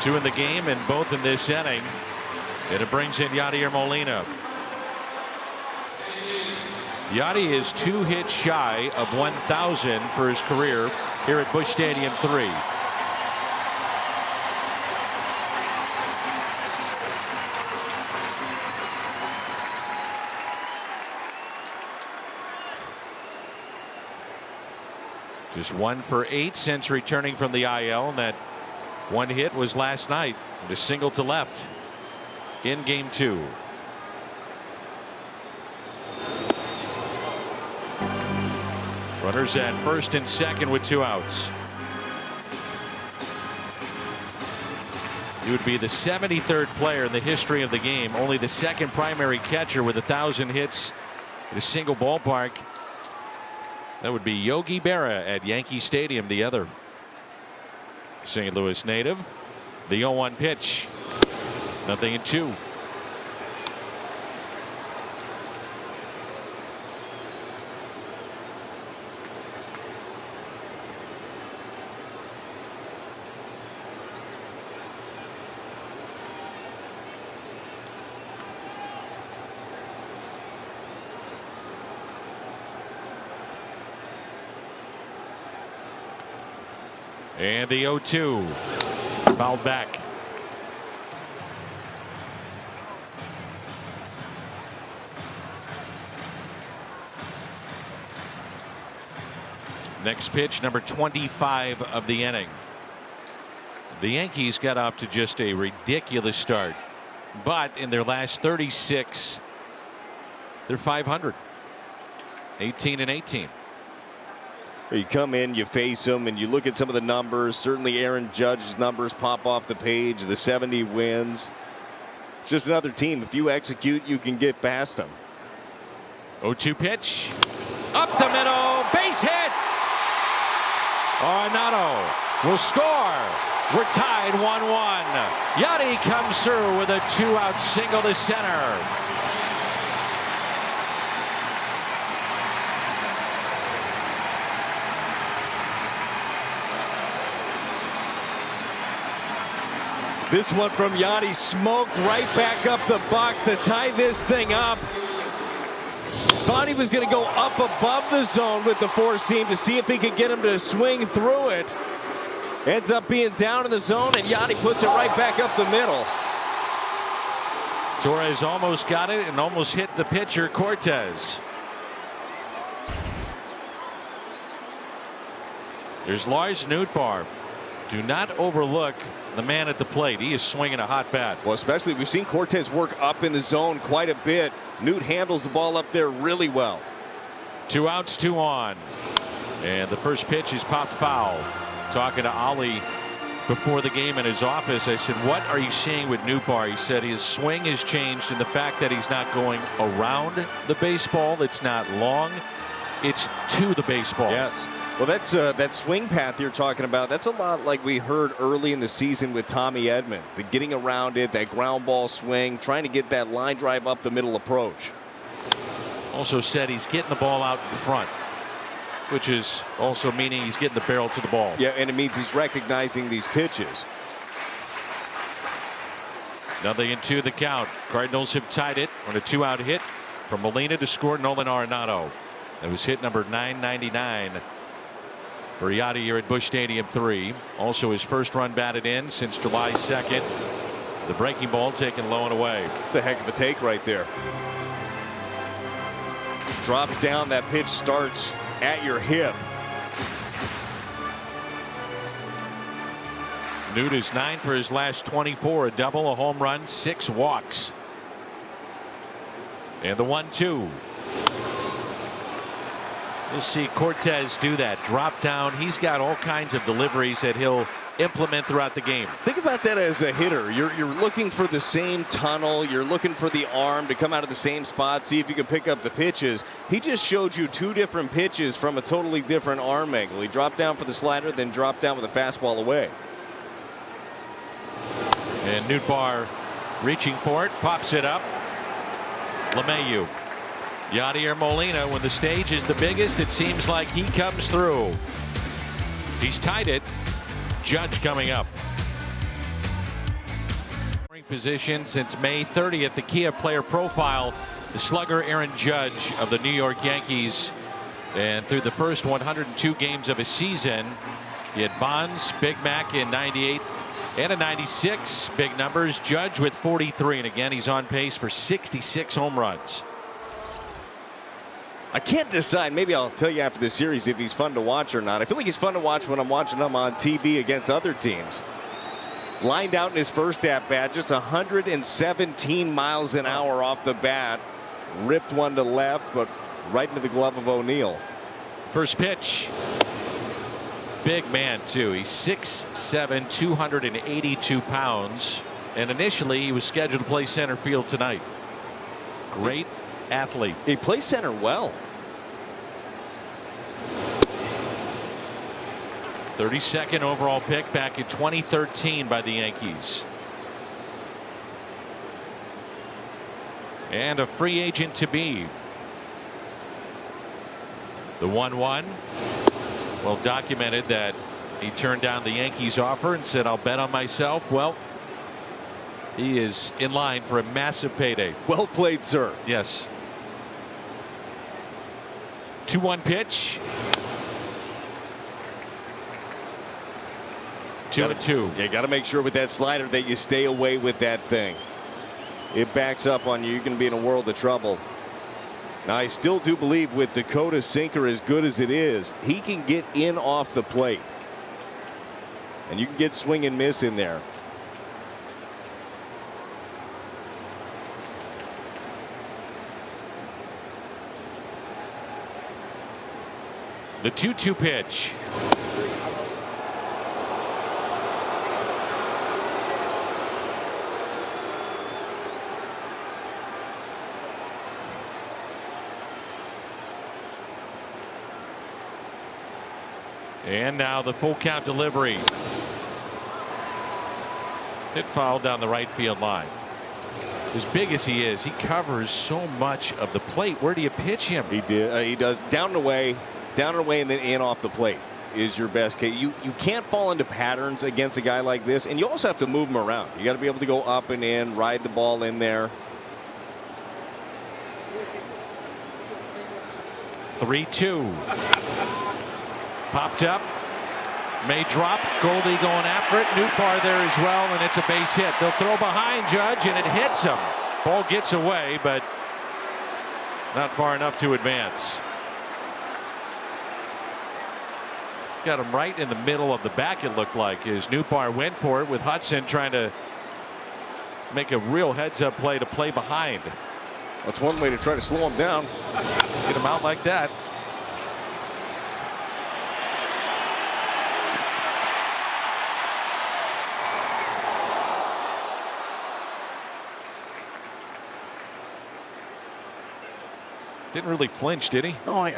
Speaker 9: 2 in the game and both in this inning. And it brings in Yadier Molina. Yadi is 2 hits shy of 1,000 for his career here at Busch Stadium 3. Just 1 for 8 since returning from the IL, and that 1 hit was last night and a single to left in game 2. Runners at first and second with 2 outs. He would be the 73rd player in the history of the game, only the 2nd primary catcher with 1,000 hits in a single ballpark. That would be Yogi Berra at Yankee Stadium, the other St. Louis native. The 0-1 pitch. 0-2. And the 0-2 fouled back. Next pitch, number 25 of the inning. The Yankees got off to just a ridiculous start, but in their last 36, they're .500, 18-18.
Speaker 3: You come in, you face them, and you look at some of the numbers. Certainly Aaron Judge's numbers pop off the page, the 70 wins. It's just another team. If you execute, you can get past them.
Speaker 9: 0-2 pitch. Up the middle. Base hit. Arenado will score. We're tied 1-1. Yadi comes through with a 2-out single to center.
Speaker 3: This one from Yadi smoked right back up the box to tie this thing up. Thought he was going to go up above the zone with the 4-seam to see if he could get him to swing through it. Ends up being down in the zone, and Yadi puts it right back up the middle.
Speaker 9: Torres almost got it and almost hit the pitcher, Cortez. There's Lars Nootbaar. Do not overlook the man at the plate. He is swinging a hot bat.
Speaker 3: Well, especially we've seen Cortez work up in the zone quite a bit. Newt handles the ball up there really well.
Speaker 9: 2 outs, 2 on. And the first pitch is popped foul. Talking to Ali before the game in his office, I said, what are you seeing with Nootbaar? He said his swing has changed in the fact that he's not going around the baseball. It's not long. It's to the baseball.
Speaker 3: Yes. Well, that's that swing path you're talking about. That's a lot like we heard early in the season with Tommy Edman. The getting around it, that ground ball swing, trying to get that line drive up the middle approach.
Speaker 9: Also said he's getting the ball out in front, which is also meaning he's getting the barrel to the ball.
Speaker 3: Yeah, and it means he's recognizing these pitches.
Speaker 9: 0-2 the count. Cardinals have tied it on a 2-out hit from Molina to score Nolan Arenado. That was hit number 999 for Yadi here at Busch Stadium 3. Also his first run batted in since July 2nd. The breaking ball taken low and away.
Speaker 3: It's a heck of a take right there. Drops down, that pitch starts at your hip.
Speaker 9: Newt is 9 for his last 24, a double, a home run, 6 walks. And the 1-2. We'll see Cortez do that. Drop down. He's got all kinds of deliveries that he'll implement throughout the game.
Speaker 3: Think about that as a hitter. You're looking for the same tunnel. You're looking for the arm to come out of the same spot. See if you can pick up the pitches. He just showed you 2 different pitches from a totally different arm angle. He dropped down for the slider, then dropped down with a fastball away.
Speaker 9: And Nootbaar reaching for it, pops it up. LeMahieu. Yadier Molina, when the stage is the biggest, it seems like he comes through. He's tied it. Judge coming up. position since May 30th. The Kia player profile, the slugger Aaron Judge of the New York Yankees. And through the first 102 games of his season, he had Bonds, Big Mac in 98 and a 96. Big numbers. Judge with 43. And again, he's on pace for 66 home runs.
Speaker 3: I can't decide. Maybe I'll tell you after the series if he's fun to watch or not. I feel like he's fun to watch when I'm watching him on TV against other teams. Lined out in his first at-bat, just 117 miles an hour off the bat. Ripped one to left, but right into the glove of O'Neill.
Speaker 9: First pitch. Big man, too. He's 6'7", 282 pounds. And initially, he was scheduled to play center field tonight. Great athlete.
Speaker 3: He plays center well.
Speaker 9: 32nd overall pick back in 2013 by the Yankees. And a free agent to be. The 1-1. Well documented that he turned down the Yankees offer and said, I'll bet on myself. Well, he is in line for a massive payday.
Speaker 3: Well played, sir.
Speaker 9: Yes. 2-1 pitch. 2-2.
Speaker 3: You got to make sure with that slider that you stay away with that thing. It backs up on you. You're going to be in a world of trouble. Now, I still do believe with Dakota's sinker as good as it is, he can get in off the plate. And you can get swing and miss in there.
Speaker 9: The 2-2 pitch. And now the full count delivery. Hit foul down the right field line. As big as he is, he covers so much of the plate. Where do you pitch him?
Speaker 3: He does down and away, and then in off the plate is your best case. You can't fall into patterns against a guy like this, and you also have to move him around. You got to be able to go up and in, ride the ball in there.
Speaker 9: 3-2. Popped up. May drop. Goldie going after it. Newbar there as well, and it's a base hit. They'll throw behind Judge, and it hits him. Ball gets away, but not far enough to advance. Got him right in the middle of the back, it looked like, as Newbar went for it with Hudson trying to make a real heads-up play to play behind.
Speaker 3: That's one way to try to slow him down.
Speaker 9: Get him out like that. Didn't really flinch, did he?
Speaker 3: Oh, I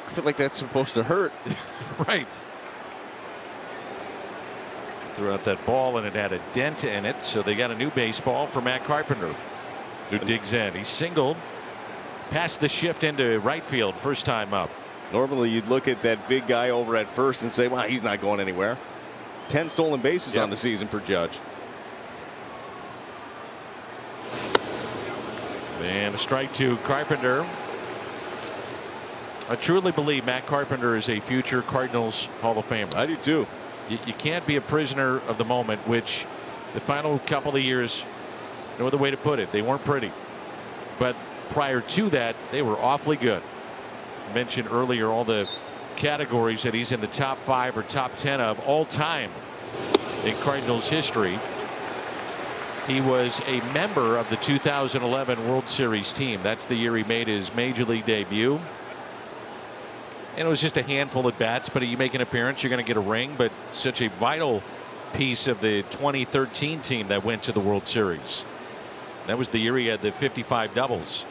Speaker 3: feel like that's supposed to hurt.
Speaker 9: Right. Threw out that ball and it had a dent in it, so they got a new baseball for Matt Carpenter, who digs in. He singled, passed the shift into right field first time up.
Speaker 3: Normally you'd look at that big guy over at first and say, well, he's not going anywhere. 10 stolen bases on the season for Judge.
Speaker 9: And a strike to Carpenter. I truly believe Matt Carpenter is a future Cardinals Hall of Famer.
Speaker 3: I do too.
Speaker 9: You can't be a prisoner of the moment, which the final couple of years, no other way to put it, they weren't pretty. But prior to that, they were awfully good. I mentioned earlier all the categories that he's in the top 5 or top 10 of all time in Cardinals history. He was a member of the 2011 World Series team. That's the year he made his major league debut. And it was just a handful at bats, but you make an appearance, you're going to get a ring. But such a vital piece of the 2013 team that went to the World Series. That was the year he had the 55 doubles.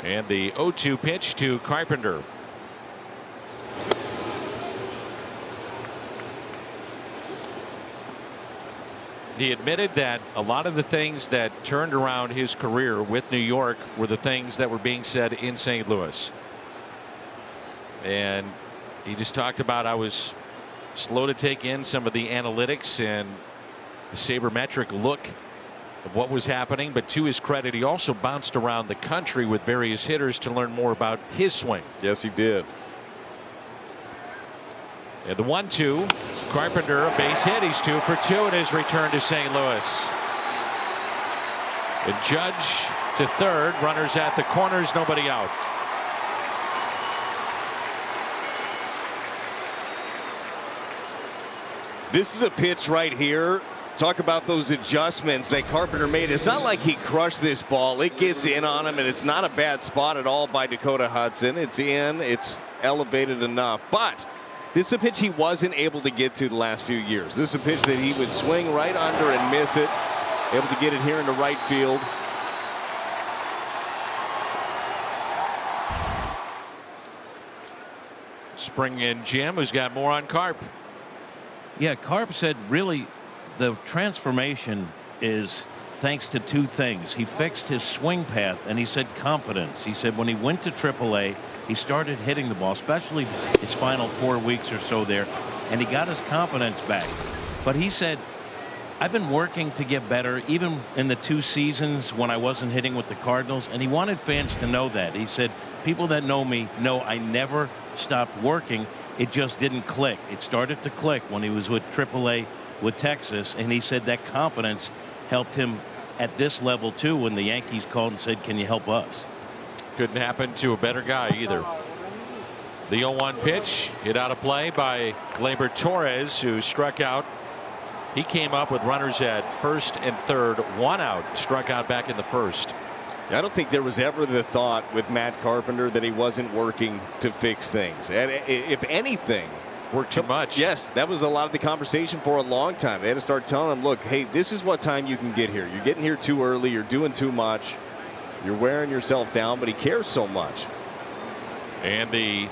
Speaker 9: And the 0-2 pitch to Carpenter. He admitted that a lot of the things that turned around his career with New York were the things that were being said in St. Louis. And He just talked about, I was slow to take in some of the analytics and the sabermetric look of what was happening, but to his credit, he also bounced around the country with various hitters to learn more about his swing.
Speaker 3: Yes, he did.
Speaker 9: And the 1-2, Carpenter, a base hit. He's 2 for 2 in his return to St. Louis. The Judge to third, runners at the corners, nobody out.
Speaker 3: This is a pitch right here. Talk about those adjustments that Carpenter made. It's not like he crushed this ball. It gets in on him, and it's not a bad spot at all by Dakota Hudson. It's in. It's elevated enough. But this is a pitch he wasn't able to get to the last few years. This is a pitch that he would swing right under and miss it. Able to get it here into right field.
Speaker 9: Spring in Jim, who's got more on Carp.
Speaker 7: Yeah, Carp said really the transformation is thanks to 2 things. He fixed his swing path, and he said confidence. He said when he went to AAA, he started hitting the ball, especially his final 4 weeks or so there, and he got his confidence back. But he said, I've been working to get better even in the 2 seasons when I wasn't hitting with the Cardinals, and he wanted fans to know that. He said, people that know me know I never stopped working. It just didn't click. It started to click when he was with AAA with Texas, and he said that confidence helped him at this level too when the Yankees called and said, can you help us?
Speaker 9: Couldn't happen to a better guy either. The 0-1 pitch hit out of play by Gleyber Torres, who struck out. He came up with runners at first and third, 1 out, struck out back in the first.
Speaker 3: I don't think there was ever the thought with Matt Carpenter that he wasn't working to fix things. And if anything,
Speaker 9: worked too much.
Speaker 3: Yes, that was a lot of the conversation for a long time. They had to start telling him, look, hey, this is what time you can get here. You're getting here too early. You're doing too much. You're wearing yourself down, but he cares so much.
Speaker 9: And the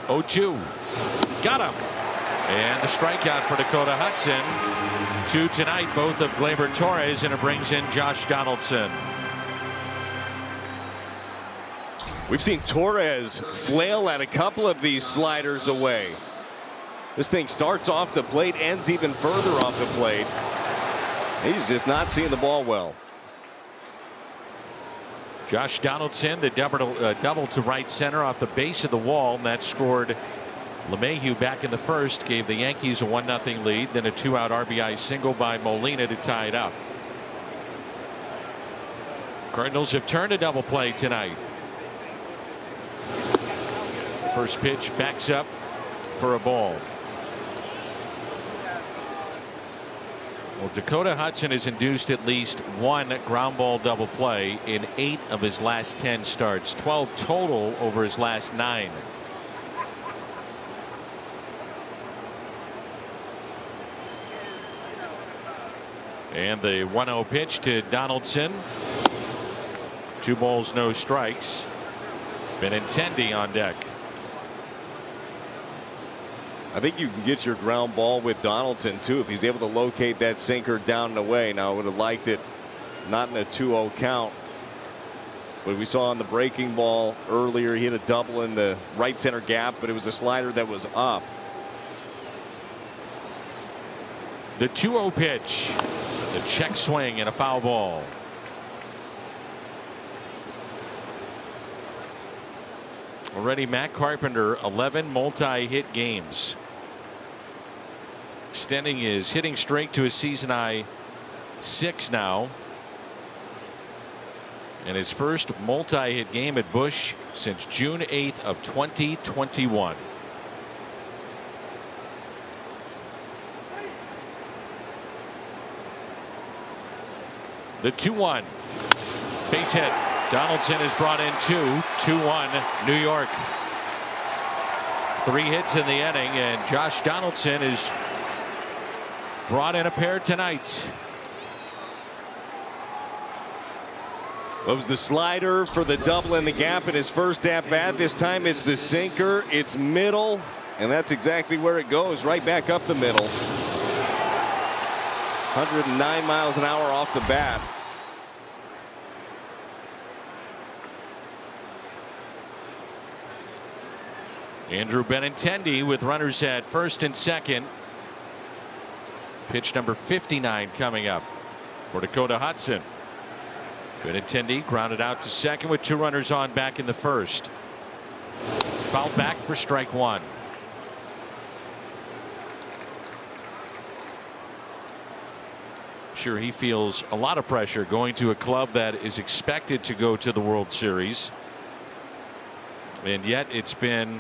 Speaker 9: 0-2 got him. And the strikeout for Dakota Hudson. 2 tonight, both of Gleyber Torres, and it brings in Josh Donaldson.
Speaker 3: We've seen Torres flail at a couple of these sliders away. This thing starts off the plate, ends even further off the plate. He's just not seeing the ball well.
Speaker 9: Josh Donaldson, the double to right center off the base of the wall, and that scored LeMahieu back in the first, gave the Yankees a 1-0 lead, then a 2-out RBI single by Molina to tie it up. Cardinals have turned a double play tonight. First pitch backs up for a ball. Well, Dakota Hudson has induced at least 1 ground ball double play in 8 of his last 10 starts, 12 total over his last 9. And the 1-0 pitch to Donaldson. 2 balls, no strikes. Benintendi on deck.
Speaker 3: I think you can get your ground ball with Donaldson too if he's able to locate that sinker down and away. Now I would have liked it not in a 2-0 count, but we saw on the breaking ball earlier he hit a double in the right center gap, but it was a slider that was up.
Speaker 9: The 2-0 pitch, the check swing and a foul ball. Already Matt Carpenter 11 multi-hit games, extending his hitting streak to a season high 6 now, and his first multi-hit game at Busch since June 8th of 2021. The 2-1 base hit. Donaldson is brought in 2-1 New York. 3 hits in the inning, and Josh Donaldson is brought in a pair tonight.
Speaker 3: That was the slider for the double in the gap in his first at bat. This time it's the sinker. It's middle, and that's exactly where it goes, right back up the middle. 109 miles an hour off the bat.
Speaker 9: Andrew Benintendi with runners at first and second. Pitch number 59 coming up for Dakota Hudson. Benintendi grounded out to second with 2 runners on back in the first. Fouled back for strike 1. Sure, he feels a lot of pressure going to a club that is expected to go to the World Series. And yet it's been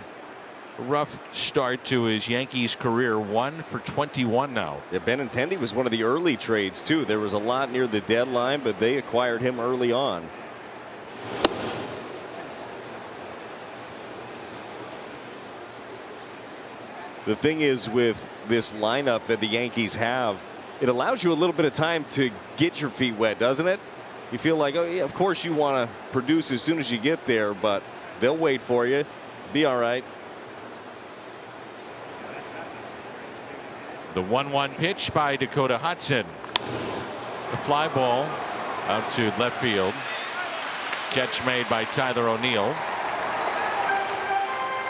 Speaker 9: a rough start to his Yankees career. 1 for 21 now.
Speaker 3: Yeah, Benintendi was one of the early trades too. There was a lot near the deadline, but they acquired him early on. The thing is with this lineup that the Yankees have, it allows you a little bit of time to get your feet wet, doesn't it? You feel like, oh yeah, of course you want to produce as soon as you get there, but they'll wait for you. Be all right.
Speaker 9: The 1-1 pitch by Dakota Hudson. The fly ball out to left field. Catch made by Tyler O'Neill.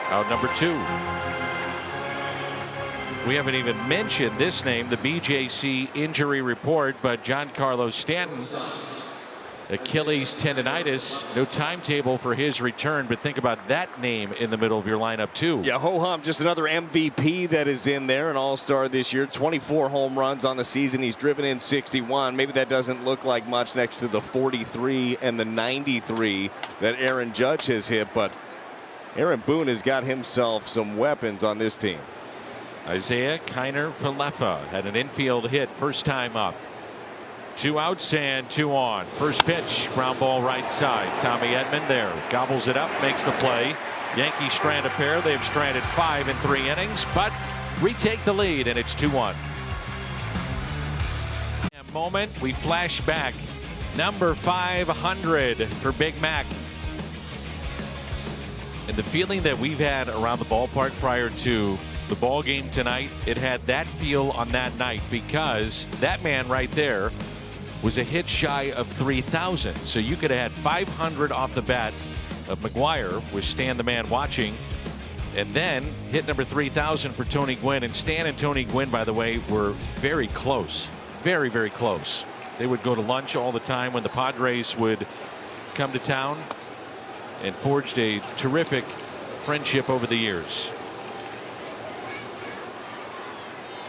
Speaker 9: Out number 2. We haven't even mentioned this name, the BJC injury report, but Giancarlo Stanton, Achilles tendonitis, no timetable for his return, but think about that name in the middle of your lineup too.
Speaker 3: Yeah, ho-hum, just another MVP that is in there, an all-star this year. 24 home runs on the season. He's driven in 61. Maybe that doesn't look like much next to the 43 and the 93 that Aaron Judge has hit, but Aaron Boone has got himself some weapons on this team.
Speaker 9: Isaiah Kiner-Falefa had an infield hit first time up. 2 outs and 2 on. First pitch, ground ball right side. Tommy Edman there, gobbles it up, makes the play. Yankees strand a pair. They've stranded 5 in 3 innings, but retake the lead, and it's 2-1. A moment, we flash back. Number 500 for Big Mac. And the feeling that we've had around the ballpark prior to the ball game tonight, it had that feel on that night because that man right there was a hit shy of 3,000. So you could have had 500 off the bat of McGuire with Stan the man watching, and then hit number 3,000 for Tony Gwynn. And Stan and Tony Gwynn, by the way, were very close, very, very close. They would go to lunch all the time when the Padres would come to town, and forged a terrific friendship over the years.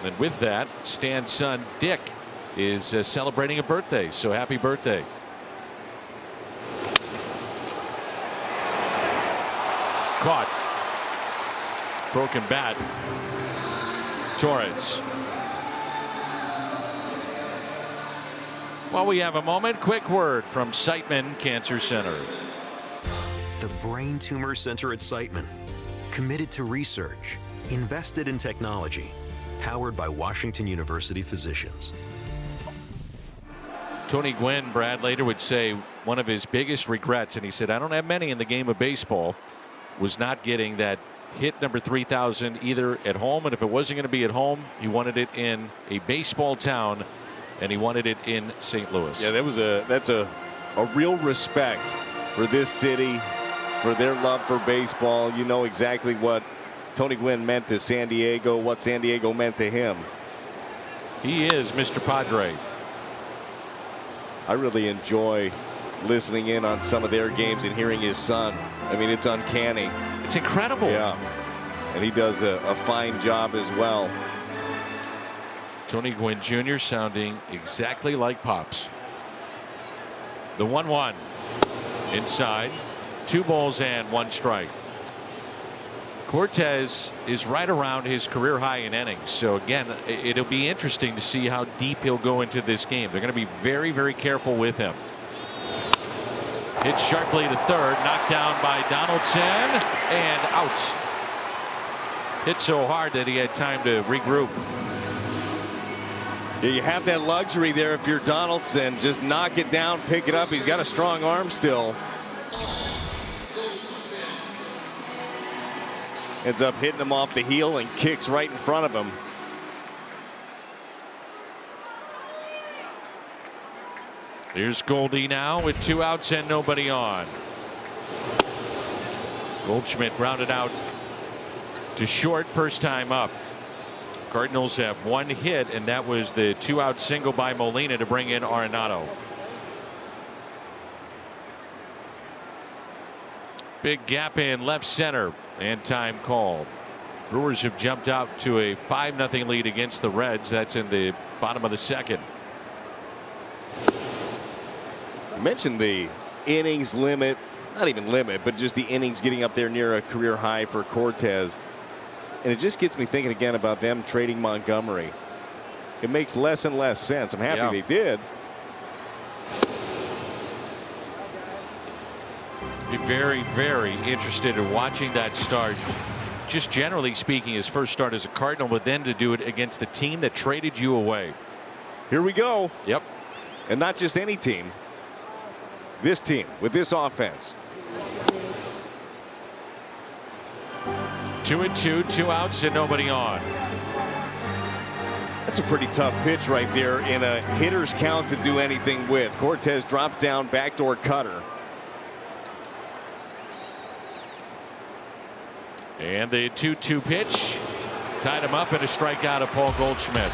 Speaker 9: And with that, Stan's son Dick is celebrating a birthday, so happy birthday. Caught. Broken bat. Torres. While we have a moment, quick word from Siteman Cancer Center.
Speaker 10: The Brain Tumor Center at Siteman, committed to research, invested in technology, powered by Washington University physicians.
Speaker 9: Tony Gwynn, Brad, later would say one of his biggest regrets, and he said, I don't have many in the game of baseball, was not getting that hit number 3,000 either at home, and if it wasn't going to be at home, he wanted it in a baseball town, and he wanted it in St. Louis.
Speaker 3: Yeah, that's a real respect for this city, for their love for baseball. You know exactly what Tony Gwynn meant to San Diego, what San Diego meant to him.
Speaker 9: He is Mr. Padre.
Speaker 3: I really enjoy listening in on some of their games and hearing his son. I mean, it's uncanny.
Speaker 9: It's incredible.
Speaker 3: Yeah. And he does a fine job as well.
Speaker 9: Tony Gwynn Jr. sounding exactly like Pops. The 1-1 inside, 2 balls and 1 strike. Cortez is right around his career high in innings. So again, it'll be interesting to see how deep he'll go into this game. They're going to be very, very careful with him. Hit sharply to third, knocked down by Donaldson, and out. Hit so hard that he had time to regroup.
Speaker 3: Yeah, you have that luxury there if you're Donaldson. Just knock it down, pick it up. He's got a strong arm still. Ends up hitting him off the heel and kicks right in front of him.
Speaker 9: Here's Goldie now with 2 outs and nobody on. Goldschmidt grounded out to short, first time up. Cardinals have one hit, and that was the 2-out single by Molina to bring in Arenado. Big gap in left center, and time called. Brewers have jumped out to a 5-0 lead against the Reds. That's in the bottom of the second.
Speaker 3: You mentioned the innings limit, not even limit, but just the innings getting up there near a career high for Cortes. And it just gets me thinking again about them trading Montgomery. It makes less and less sense. I'm happy they did.
Speaker 9: Be very, very interested in watching that start. Just generally speaking, his first start as a Cardinal, but then to do it against the team that traded you away.
Speaker 3: Here we go.
Speaker 9: Yep.
Speaker 3: And not just any team. This team with this offense.
Speaker 9: 2-2, 2 outs and nobody on.
Speaker 3: That's a pretty tough pitch right there in a hitter's count to do anything with. Cortes drops down, backdoor cutter.
Speaker 9: And the 2-2 pitch tied him up, and a strikeout of Paul Goldschmidt.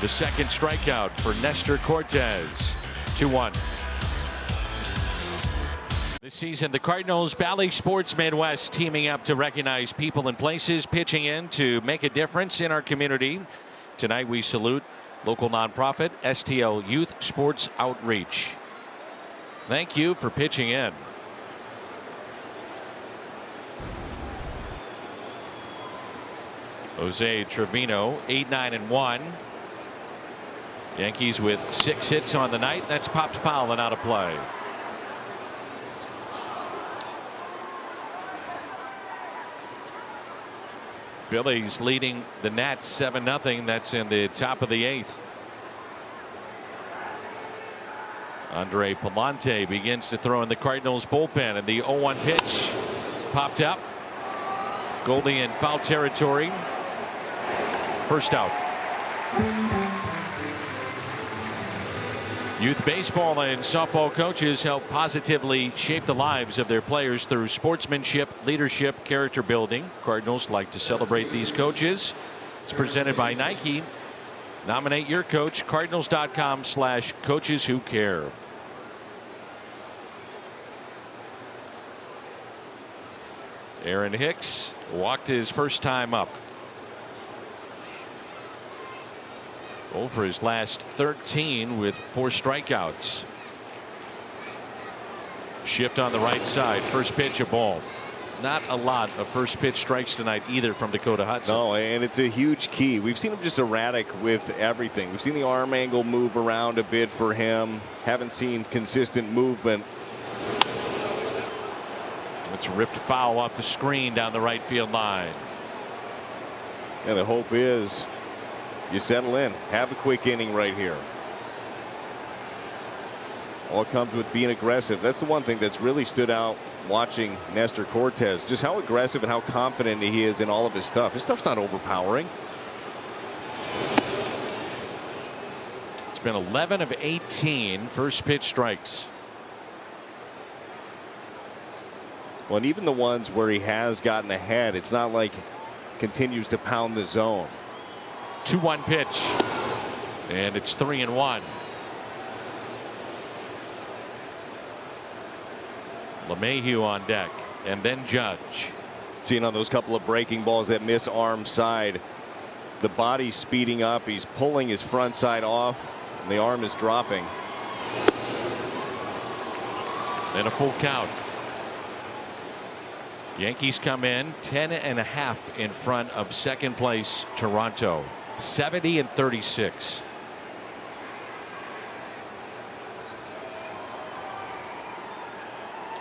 Speaker 9: The second strikeout for Nestor Cortes. 2-1. This season, the Cardinals, Bally Sports Midwest, teaming up to recognize people and places pitching in to make a difference in our community. Tonight, we salute local nonprofit STL Youth Sports Outreach. Thank you for pitching in. Jose Trevino, 8-9-1. Yankees with 6 hits on the night. That's popped foul and out of play. Phillies leading the Nats 7-0. That's in the top of the 8th. Andre Palante begins to throw in the Cardinals bullpen, and the 0-1 pitch popped up. Goldie in foul territory. First out. Youth baseball and softball coaches help positively shape the lives of their players through sportsmanship, leadership, character building. Cardinals like to celebrate these coaches. It's presented by Nike. Nominate your coach. Cardinals.com/coaches who care. Aaron Hicks walked his first time up. Over his last 13 with 4 strikeouts. Shift on the right side. First pitch, a ball. Not a lot of first pitch strikes tonight either from Dakota Hudson.
Speaker 3: No, and it's a huge key. We've seen him just erratic with everything. We've seen the arm angle move around a bit for him. Haven't seen consistent movement.
Speaker 9: It's ripped foul off the screen down the right field line.
Speaker 3: And the hope is you settle in, have a quick inning right here. All comes with being aggressive. That's the one thing that's really stood out watching Nestor Cortes, just how aggressive and how confident he is in all of his stuff. His stuff's not overpowering.
Speaker 9: It's been 11 of 18 first pitch strikes.
Speaker 3: Well, and even the ones where he has gotten ahead, it's not like continues to pound the zone.
Speaker 9: 2-1 pitch, and it's 3-1. LeMahieu on deck, and then Judge.
Speaker 3: Seeing on those couple of breaking balls that miss arm side, the body's speeding up. He's pulling his front side off, and the arm is dropping.
Speaker 9: And a full count. Yankees come in 10.5 in front of second place Toronto, 70-36.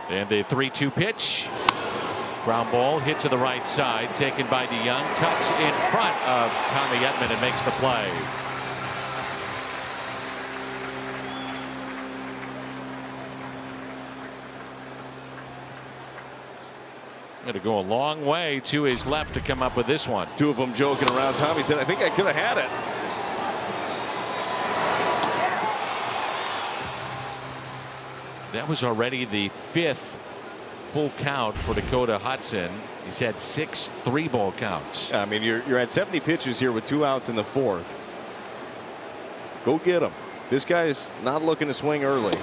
Speaker 9: And the 3-2 pitch. Ground ball hit to the right side, taken by DeYoung, cuts in front of Tommy Edman and makes the play. Going to go a long way to his left to come up with this one.
Speaker 3: Two of them joking around. Tommy said, I think I could have had it.
Speaker 9: That was already the 5th full count for Dakota Hudson. He's had 6 3-ball counts.
Speaker 3: I mean, you're at 70 pitches here with 2 outs in the 4th. Go get him. This guy is not looking to swing early.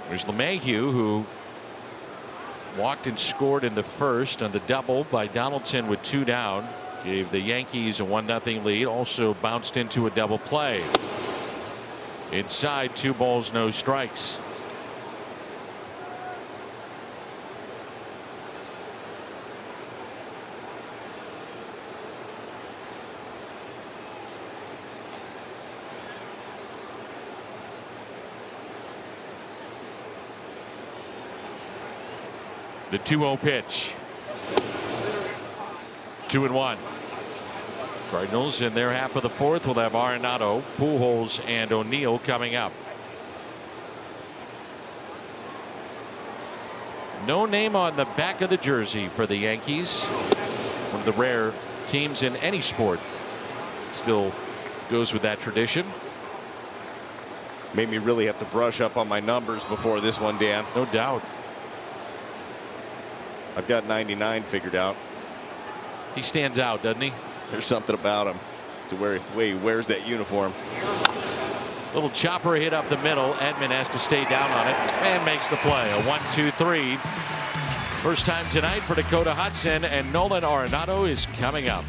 Speaker 9: There's LeMahieu, who walked and scored in the 1st on the double by Donaldson with 2 down. Gave the Yankees a 1-0 lead. Also bounced into a double play. Inside, 2 balls, no strikes. The 2-0 pitch. 2-1. Cardinals in their half of the 4th will have Arenado, Pujols, and O'Neill coming up. No name on the back of the jersey for the Yankees. One of the rare teams in any sport still goes with that tradition.
Speaker 3: Made me really have to brush up on my numbers before this one, Dan.
Speaker 9: No doubt.
Speaker 3: I've got 99 figured out.
Speaker 9: He stands out, doesn't he?
Speaker 3: There's something about him. So he wears that uniform.
Speaker 9: Little chopper hit up the middle. Edman has to stay down on it and makes the play. A 1-2-3. First time tonight for Dakota Hudson, and Nolan Arenado is coming up.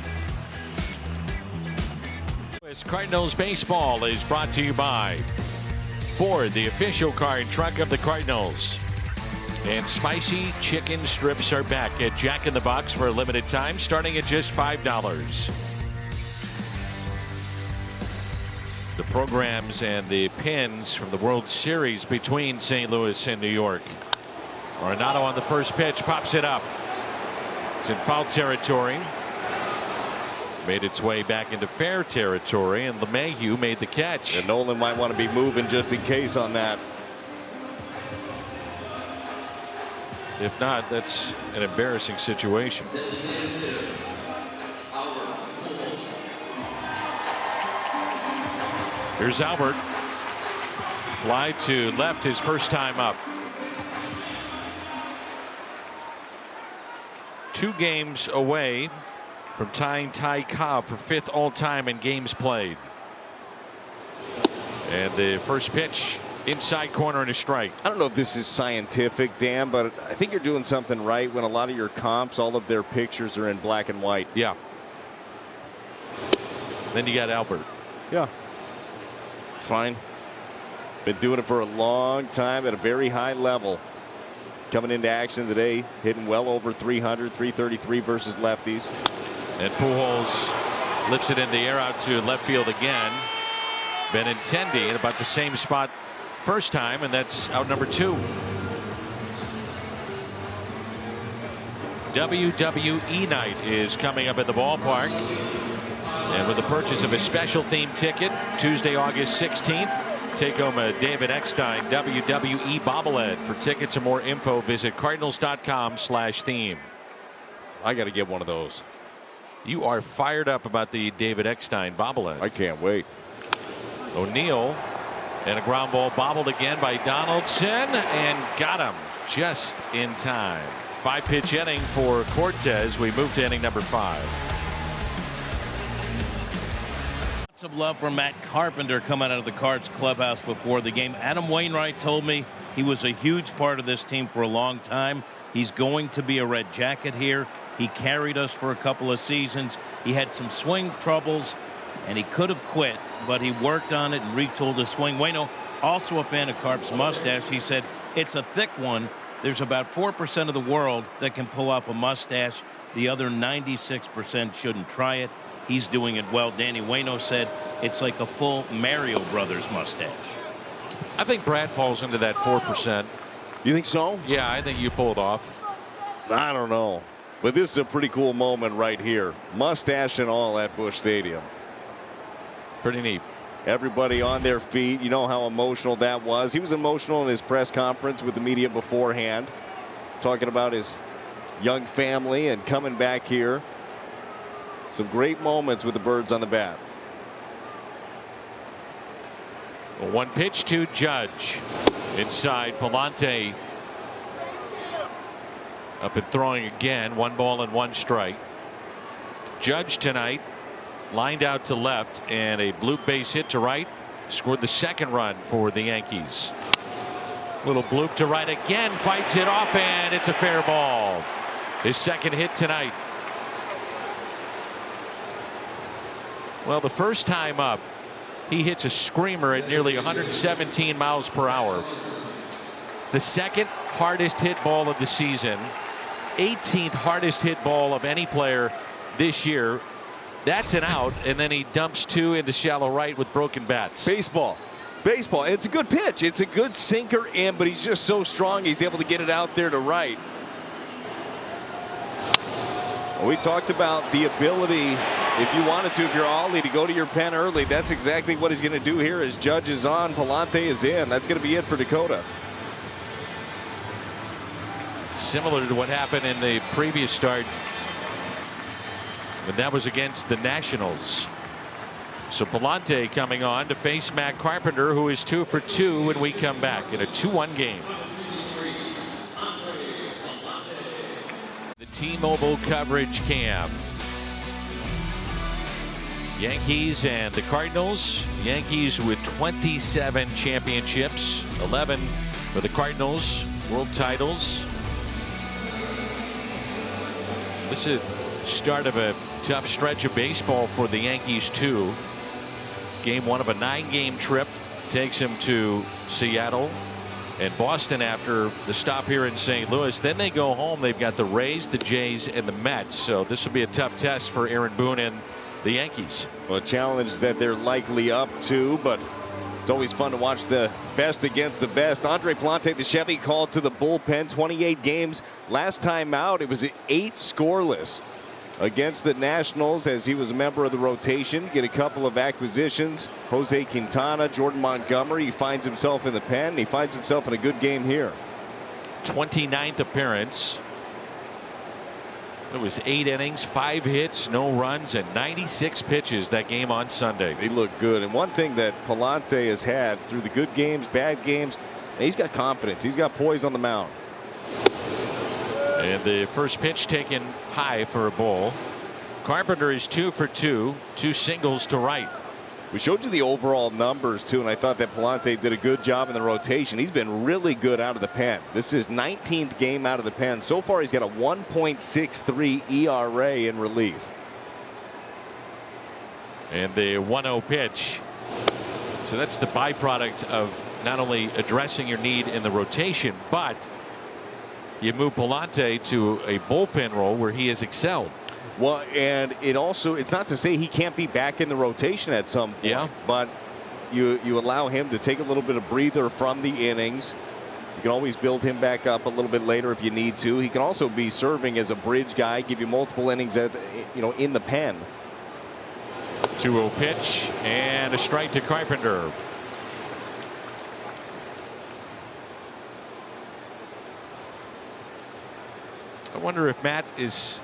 Speaker 9: Cardinals baseball is brought to you by Ford, the official car and truck of the Cardinals. And spicy chicken strips are back at Jack in the Box for a limited time, starting at just $5. The programs and the pins from the World Series between St. Louis and New York. Arenado on the first pitch, pops it up. It's in foul territory. Made its way back into fair territory, and LeMahieu made the catch.
Speaker 3: And Nolan might want to be moving just in case on that.
Speaker 9: If not, that's an embarrassing situation. Here's Albert. Fly to left his first time up. 2 games away from tying Ty Cobb for 5th all-time in games played. And the first pitch, inside corner and a strike.
Speaker 3: I don't know if this is scientific, Dan, but I think you're doing something right when a lot of your comps, all of their pictures are in black and white.
Speaker 9: Yeah. Then you got Albert.
Speaker 3: Yeah. Fine. Been doing it for a long time at a very high level. Coming into action today, hitting well over 300, 333 versus lefties.
Speaker 9: And Pujols lifts it in the air out to left field again. Benintendi in about the same spot first time, and that's out number 2. WWE night is coming up at the ballpark. And with the purchase of a special themed ticket, Tuesday, August 16th, take home a David Eckstein WWE bobblehead. For tickets or more info, visit cardinals.com/theme.
Speaker 3: I got to get one of those.
Speaker 9: You are fired up about the David Eckstein bobblehead.
Speaker 3: I can't wait.
Speaker 9: O'Neill, and a ground ball bobbled again by Donaldson, and got him just in time. 5-pitch inning for Cortez. We move to inning number 5.
Speaker 7: Lots of love for Matt Carpenter coming out of the Cards clubhouse before the game. Adam Wainwright told me he was a huge part of this team for a long time. He's going to be a Red Jacket here. He carried us for a couple of seasons. He had some swing troubles, and he could have quit, but he worked on it and retooled his swing. Waino, also a fan of Carp's mustache, he said it's a thick one. There's about 4% of the world that can pull off a mustache. The other 96% shouldn't try it. He's doing it well. Danny Waino said it's like a full Mario Brothers mustache.
Speaker 9: I think Brad falls into that 4%.
Speaker 3: You think so?
Speaker 9: Yeah, I think you pulled off.
Speaker 3: I don't know. But this is a pretty cool moment right here. Mustache and all at Busch Stadium.
Speaker 9: Pretty neat.
Speaker 3: Everybody on their feet. You know how emotional that was. He was emotional in his press conference with the media beforehand, talking about his young family and coming back here. Some great moments with the birds on the bat.
Speaker 9: One pitch to Judge. Inside, Palante up and throwing again. 1 ball and 1 strike. Judge tonight lined out to left and a bloop base hit to right. Scored the 2nd run for the Yankees. Little bloop to right again. Fights it off and it's a fair ball. His 2nd hit tonight. Well, the first time up, he hits a screamer at nearly 117 miles per hour. It's the 2nd hardest hit ball of the season. 18th hardest hit ball of any player this year. That's an out, and then he dumps 2 into shallow right with broken bats.
Speaker 3: Baseball. It's a good pitch. It's a good sinker in, but he's just so strong he's able to get it out there to right. We talked about the ability, if you wanted to, if you're Ollie, to go to your pen early. That's exactly what he's going to do here as Judge is on, Palante is in. That's going to be it for Dakota.
Speaker 9: Similar to what happened in the previous start, but that was against the Nationals. So Palante coming on to face Matt Carpenter, who is 2 for 2 when we come back in a 2-1 game. The T-Mobile coverage cam. Yankees and the Cardinals. Yankees with 27 championships, 11 for the Cardinals, world titles. This is the start of a tough stretch of baseball for the Yankees too. Game 1 of a 9-game trip takes him to Seattle and Boston after the stop here in St. Louis. Then they go home. They've got the Rays, the Jays, and the Mets. So this will be a tough test for Aaron Boone and the Yankees.
Speaker 3: Well, a challenge that they're likely up to, but it's always fun to watch the best against the best. Andre Palante, the Chevy, called to the bullpen. 28 games. Last time out, it was 8 scoreless against the Nationals as he was a member of the rotation. Get a couple of acquisitions. Jose Quintana, Jordan Montgomery. He finds himself in the pen. He finds himself in a good game here.
Speaker 9: 29th appearance. It was 8 innings, 5 hits, no runs, and 96 pitches that game on Sunday.
Speaker 3: He looked good. And one thing that Palante has had through the good games, bad games, he's got confidence. He's got poise on the mound.
Speaker 9: And the first pitch taken high for a ball. Carpenter is 2 for 2, 2 singles to right.
Speaker 3: We showed you the overall numbers too, and I thought that Palante did a good job in the rotation. He's been really good out of the pen. This is his 19th game out of the pen. So far he's got a 1.63 ERA in relief.
Speaker 9: And the 1-0 pitch. So that's the byproduct of not only addressing your need in the rotation, but you move Palante to a bullpen role where he has excelled.
Speaker 3: Well, and it's not to say he can't be back in the rotation at some point.
Speaker 9: Yeah.
Speaker 3: But you allow him to take a little bit of breather from the innings. You can always build him back up a little bit later if you need to. He can also be serving as a bridge guy, give you multiple innings in the pen.
Speaker 9: 2-0 pitch and a strike to Carpenter. I wonder if Matt is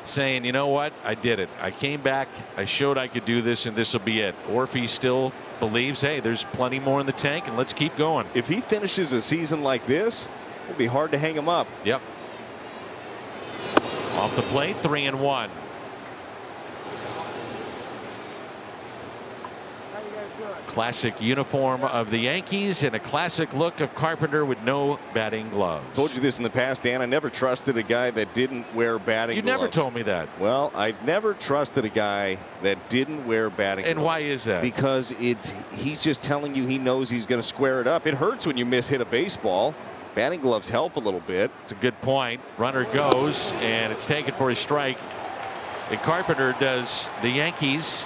Speaker 9: saying, you know what, I did it. I came back. I showed I could do this, and this will be it. Or if he still believes, hey, there's plenty more in the tank, and let's keep going.
Speaker 3: If he finishes a season like this, it'll be hard to hang him up.
Speaker 9: Yep. Off the plate, 3-1. Classic uniform of the Yankees and a classic look of Carpenter with no batting gloves.
Speaker 3: Told you this in the past, Dan. I never trusted a guy that didn't wear batting gloves.
Speaker 9: You never told me that.
Speaker 3: Well, I never trusted a guy that didn't wear batting gloves.
Speaker 9: And why is that?
Speaker 3: Because he's just telling you he knows he's going to square it up. It hurts when you mishit a baseball. Batting gloves help a little bit.
Speaker 9: It's a good point. Runner goes, and it's taken for a strike. And Carpenter does the Yankees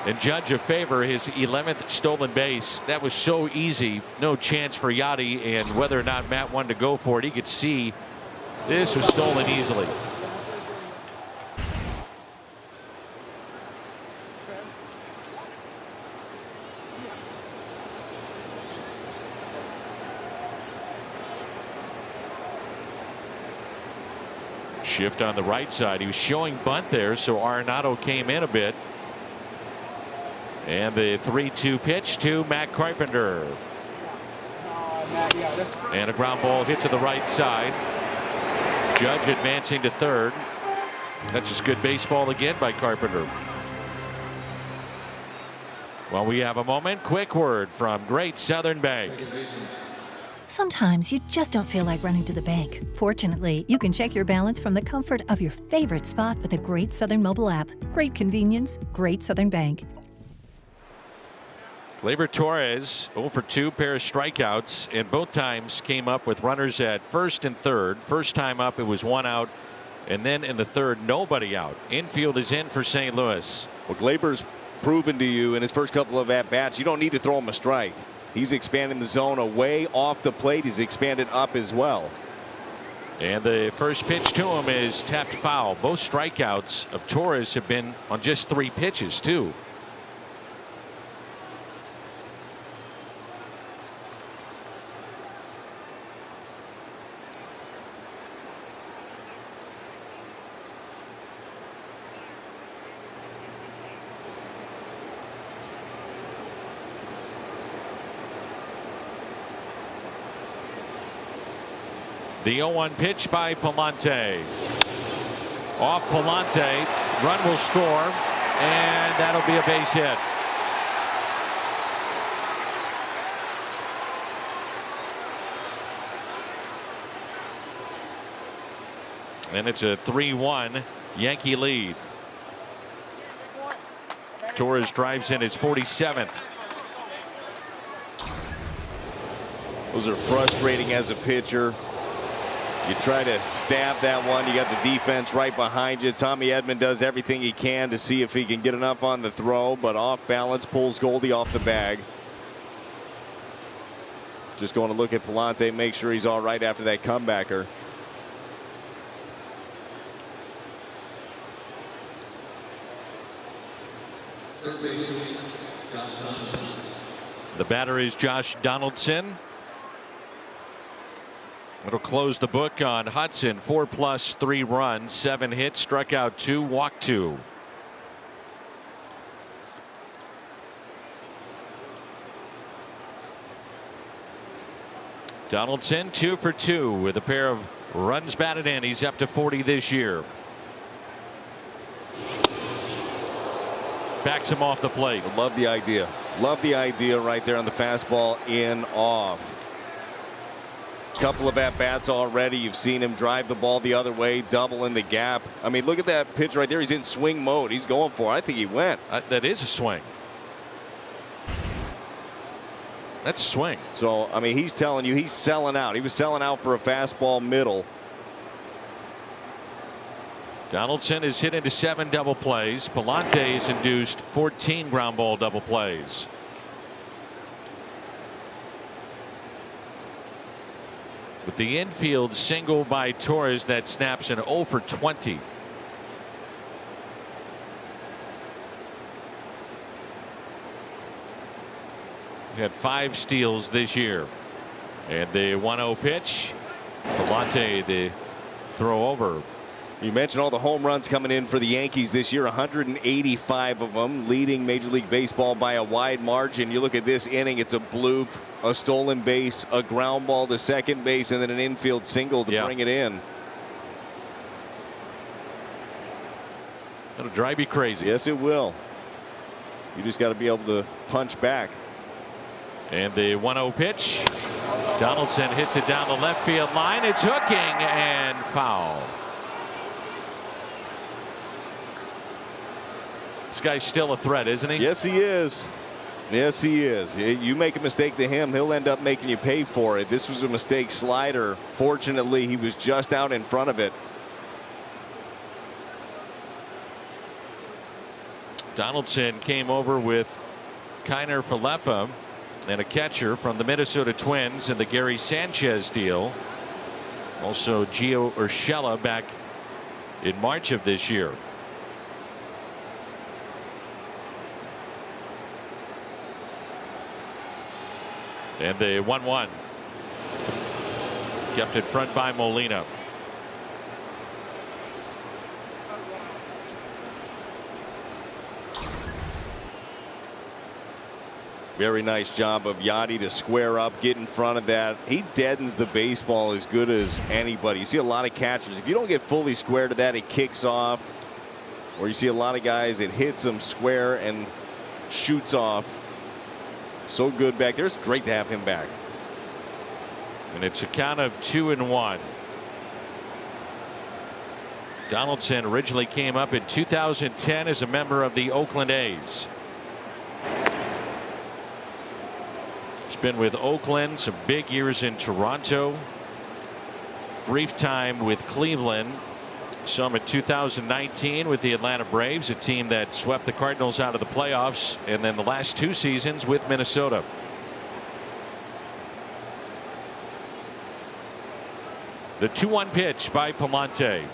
Speaker 9: and Judge a favor, his 11th stolen base. That was so easy. No chance for Yachty, and whether or not Matt wanted to go for it, he could see this was stolen easily. Shift on the right side. He was showing bunt there, so Arenado came in a bit. And the 3-2 pitch to Matt Carpenter. And a ground ball hit to the right side. Judge advancing to third. That's just good baseball again by Carpenter. Well, we have a moment. Quick word from Great Southern Bank.
Speaker 11: Sometimes you just don't feel like running to the bank. Fortunately, you can check your balance from the comfort of your favorite spot with the Great Southern mobile app. Great convenience, Great Southern Bank.
Speaker 9: Gleyber Torres 0 for 2, pair of strikeouts, and both times came up with runners at first and third. First time up, it was 1 out, and then in the third, nobody out. Infield is in for St. Louis.
Speaker 3: Well, Gleyber's proven to you in his first couple of at-bats, you don't need to throw him a strike. He's expanding the zone away off the plate. He's expanded up as well.
Speaker 9: And the first pitch to him is tapped foul. Both strikeouts of Torres have been on just 3 pitches, too. The 0-1 pitch by Palante. Off Palante. Run will score, and that'll be a base hit. And it's a 3-1 Yankee lead. Torres drives in his 47th.
Speaker 3: Those are frustrating as a pitcher. You try to stab that one. You got the defense right behind you. Tommy Edman does everything he can to see if he can get enough on the throw, but off balance, pulls Goldie off the bag. Just going to look at Palante, make sure he's all right after that comebacker.
Speaker 9: The batter is Josh Donaldson. It'll close the book on Hudson. 4+, 3 runs, 7 hits, struck out 2, walked 2. Donaldson 2 for 2 with a pair of runs batted in. He's up to 40 this year. Backs him off the plate.
Speaker 3: Love the idea. Love the idea right there on the fastball in off. Couple of at-bats already. You've seen him drive the ball the other way, double in the gap. I mean, look at that pitch right there. He's in swing mode. He's going for it. I think he went.
Speaker 9: That is a swing. That's a swing.
Speaker 3: So, I mean, he's telling you he's selling out. He was selling out for a fastball middle.
Speaker 9: Donaldson is hit into 7 double plays. Palante has induced 14 ground ball double plays. With the infield single by Torres that snaps an 0 for 20. He's had 5 steals this year. And the 1-0 pitch. Palante, the throw over.
Speaker 3: You mentioned all the home runs coming in for the Yankees this year, 185 of them, leading Major League Baseball by a wide margin. You look at this inning, it's a bloop, a stolen base, a ground ball to second base, and then an infield single to bring it in.
Speaker 9: That'll drive you crazy.
Speaker 3: Yes, it will. You just got to be able to punch back.
Speaker 9: And the 1-0 pitch. Donaldson hits it down the left field line. It's hooking and foul. This guy's still a threat, isn't he?
Speaker 3: Yes, he is. Yes, he is. You make a mistake to him, he'll end up making you pay for it. This was a mistake slider. Fortunately, he was just out in front of it.
Speaker 9: Donaldson came over with Kiner Falefa and a catcher from the Minnesota Twins in the Gary Sanchez deal. Also Gio Urshela back in March of this year. And the 1-1. Kept in front by Molina.
Speaker 3: Very nice job of Yadi to square up, get in front of that. He deadens the baseball as good as anybody. You see a lot of catchers. If you don't get fully square to that, it kicks off. Or you see a lot of guys, it hits them square and shoots off. So good back there. It's great to have him back.
Speaker 9: And it's a count of 2-1. Donaldson originally came up in 2010 as a member of the Oakland A's. He's been with Oakland, some big years in Toronto, brief time with Cleveland, some in 2019 with the Atlanta Braves, a team that swept the Cardinals out of the playoffs, and then the last 2 seasons with Minnesota. The 2-1 pitch by Palante.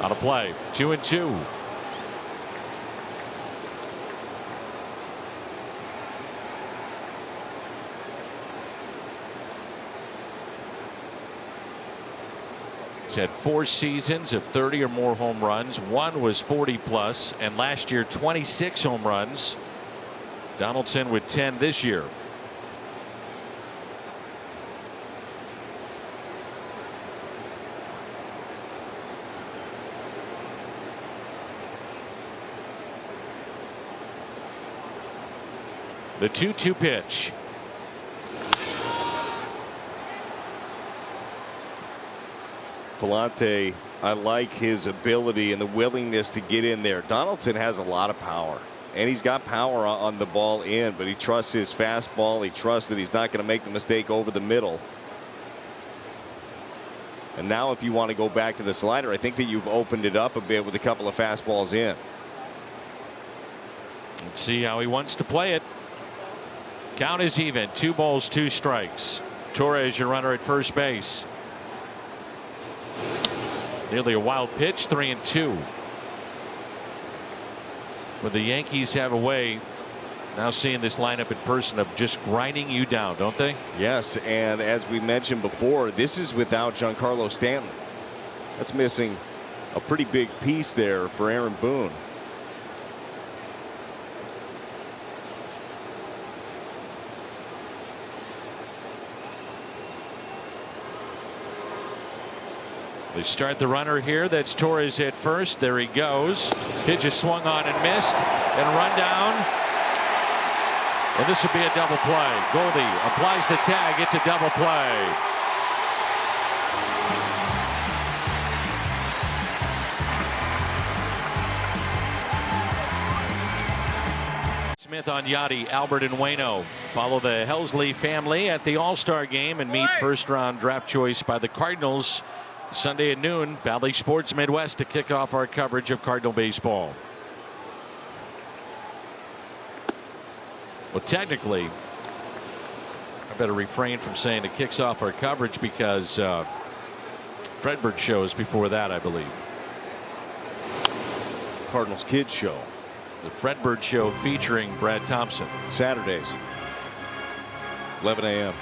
Speaker 9: On a play, 2-2. He's had 4 seasons of 30 or more home runs. 1 was 40 plus, and last year 26 home runs. Donaldson with 10 this year. The 2-2 pitch.
Speaker 3: Palante, I like his ability and the willingness to get in there. Donaldson has a lot of power, and he's got power on the ball in, but he trusts his fastball. He trusts that he's not going to make the mistake over the middle. And now if you want to go back to the slider, I think that you've opened it up a bit with a couple of fastballs in.
Speaker 9: Let's see how he wants to play it. Count is even. 2 balls, 2 strikes. Torres, your runner at first base. Nearly a wild pitch, 3-2. But the Yankees have a way, now seeing this lineup in person, of just grinding you down, don't they?
Speaker 3: Yes, and as we mentioned before, this is without Giancarlo Stanton. That's missing a pretty big piece there for Aaron Boone.
Speaker 9: They start the runner here. That's Torres at first. There he goes. Pitch is swung on and missed, and a run down. And this would be a double play. Goldie applies the tag. It's a double play. Smith on Yachty, Albert and Waino. Follow the Helsley family at the All-Star game and meet first-round draft choice by the Cardinals Sunday at noon. Bally Sports Midwest to kick off our coverage of Cardinal baseball. Well, technically, I better refrain from saying it kicks off our coverage because Fredbird shows before that, I believe.
Speaker 3: Cardinals Kids Show.
Speaker 9: The Fredbird Show featuring Brad Thompson.
Speaker 3: Saturdays, 11 a.m.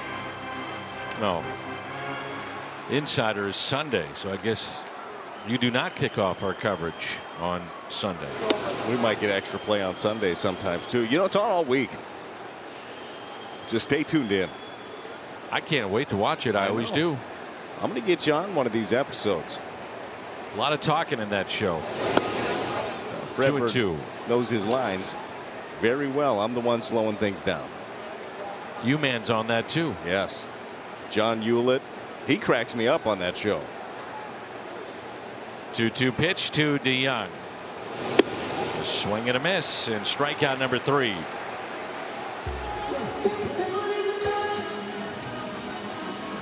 Speaker 9: No. Insider is Sunday, so I guess you do not kick off our coverage on Sunday.
Speaker 3: We might get extra play on Sunday sometimes too. You know, it's on all week. Just stay tuned in.
Speaker 9: I can't wait to watch it. I always do.
Speaker 3: I'm going to get you on one of these episodes.
Speaker 9: A lot of talking in that show.
Speaker 3: Fred
Speaker 9: 2-2.
Speaker 3: Knows his lines very well. I'm the one slowing things down.
Speaker 9: U-Man's on that too.
Speaker 3: Yes. John Hewlett. He cracks me up on that show.
Speaker 9: 2-2 pitch to DeYoung. A swing and a miss, and strikeout number 3.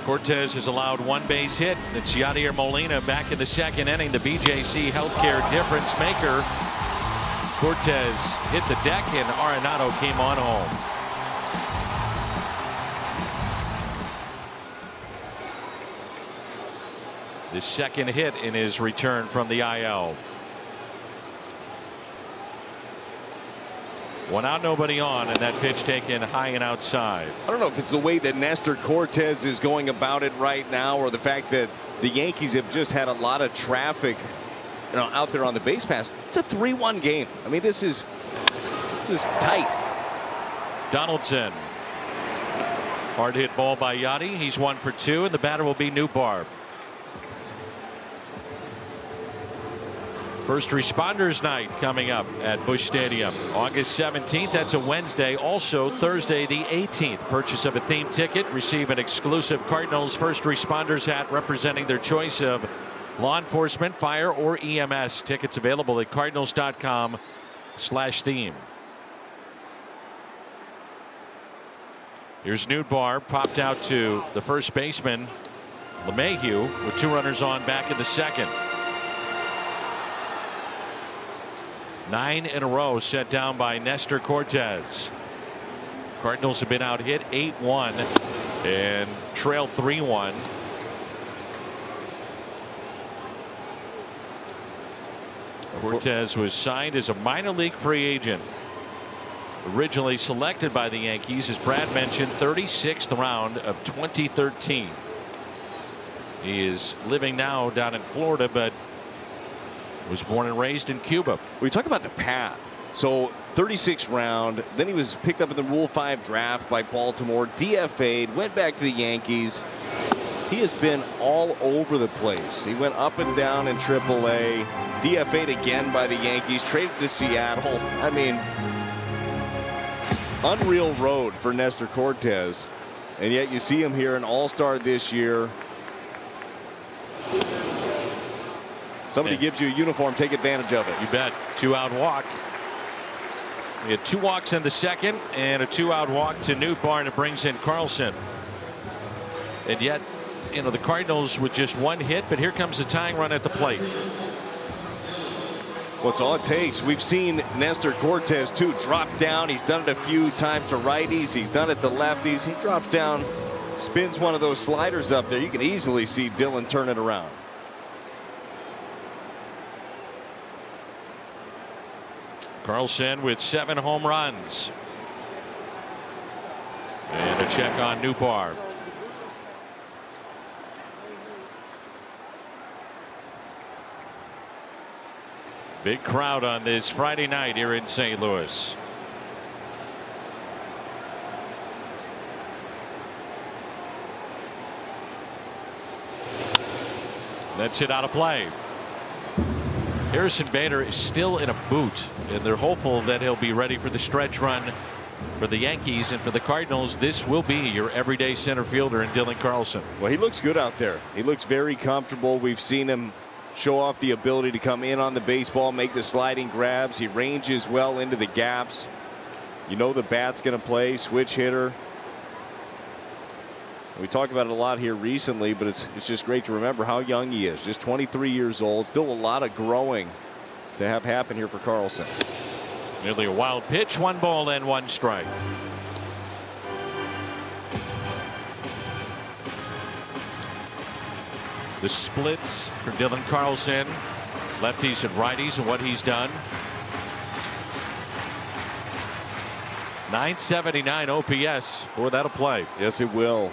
Speaker 9: Cortez has allowed 1 base hit. It's Yadier Molina back in the 2nd inning. The BJC Healthcare difference maker. Cortez hit the deck, and Arenado came on home. His 2nd hit in his return from the IL. 1 out, nobody on, and that pitch taken high and outside.
Speaker 3: I don't know if it's the way that Nestor Cortez is going about it right now, or the fact that the Yankees have just had a lot of traffic, you know, out there on the base pass. It's a 3-1 game. I mean, this is tight.
Speaker 9: Donaldson. Hard hit ball by Yachty. He's 1 for 2, and the batter will be Newbar. First Responders Night coming up at Busch Stadium August 17th. That's a Wednesday. Also Thursday the 18th. Purchase of a theme ticket, receive an exclusive Cardinals First Responders hat representing their choice of law enforcement, fire, or EMS. Tickets available at cardinals.com/theme. Here's Newbar, popped out to the first baseman LeMahieu with 2 runners on back in the second. 9 in a row set down by Nestor Cortes. Cardinals have been out hit 8-1 and trail 3-1. Cortes was signed as a minor league free agent. Originally selected by the Yankees, as Brad mentioned, 36th round of 2013. He is living now down in Florida, but was born and raised in Cuba.
Speaker 3: We talk about the path. So 36th round, then he was picked up in the Rule 5 draft by Baltimore, DFA'd, went back to the Yankees. He has been all over the place. He went up and down in AAA, DFA'd again by the Yankees, traded to Seattle. I mean, unreal road for Nestor Cortes, and yet you see him here, an all-star this year. Somebody gives you a uniform, take advantage of it.
Speaker 9: You bet. 2-out walk. We had 2 walks in the second and a 2-out walk to Newbar, and it brings in Carlson. And yet, you know, the Cardinals with just 1 hit, but here comes the tying run at the plate.
Speaker 3: Well, it's all it takes. We've seen Nestor Cortes too drop down. He's done it a few times to righties. He's done it to lefties. He drops down, spins one of those sliders up there. You can easily see Dylan turn it around.
Speaker 9: Carlson with 7 home runs. And a check on Newbar. Big crowd on this Friday night here in St. Louis. That's hit out of play. Harrison Bader is still in a boot, and they're hopeful that he'll be ready for the stretch run for the Yankees. And for the Cardinals, this will be your everyday center fielder in Dylan Carlson.
Speaker 3: Well, he looks good out there. He looks very comfortable. We've seen him show off the ability to come in on the baseball, make the sliding grabs. He ranges well into the gaps. You know the bat's going to play, switch hitter. We talk about it a lot here recently, but it's just great to remember how young he is. Just 23 years old. Still a lot of growing to have happen here for Carlson.
Speaker 9: Nearly a wild pitch. 1 ball and 1 strike. The splits for Dylan Carlson. Lefties and righties and what he's done. .979 OPS. Boy, that'll play.
Speaker 3: Yes, it will.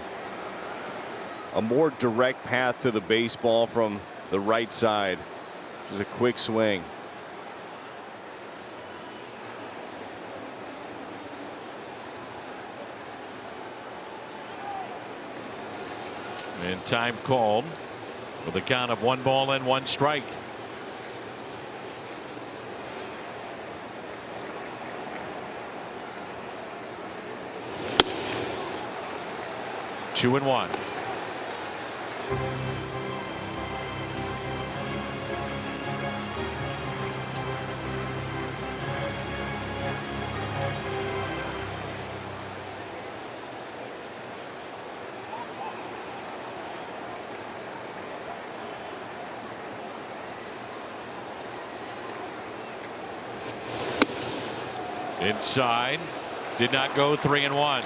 Speaker 3: A more direct path to the baseball from the right side. Just a quick swing.
Speaker 9: And time called with a count of 1 ball and 1 strike. Two and 1. Inside, did not go. 3 and 1.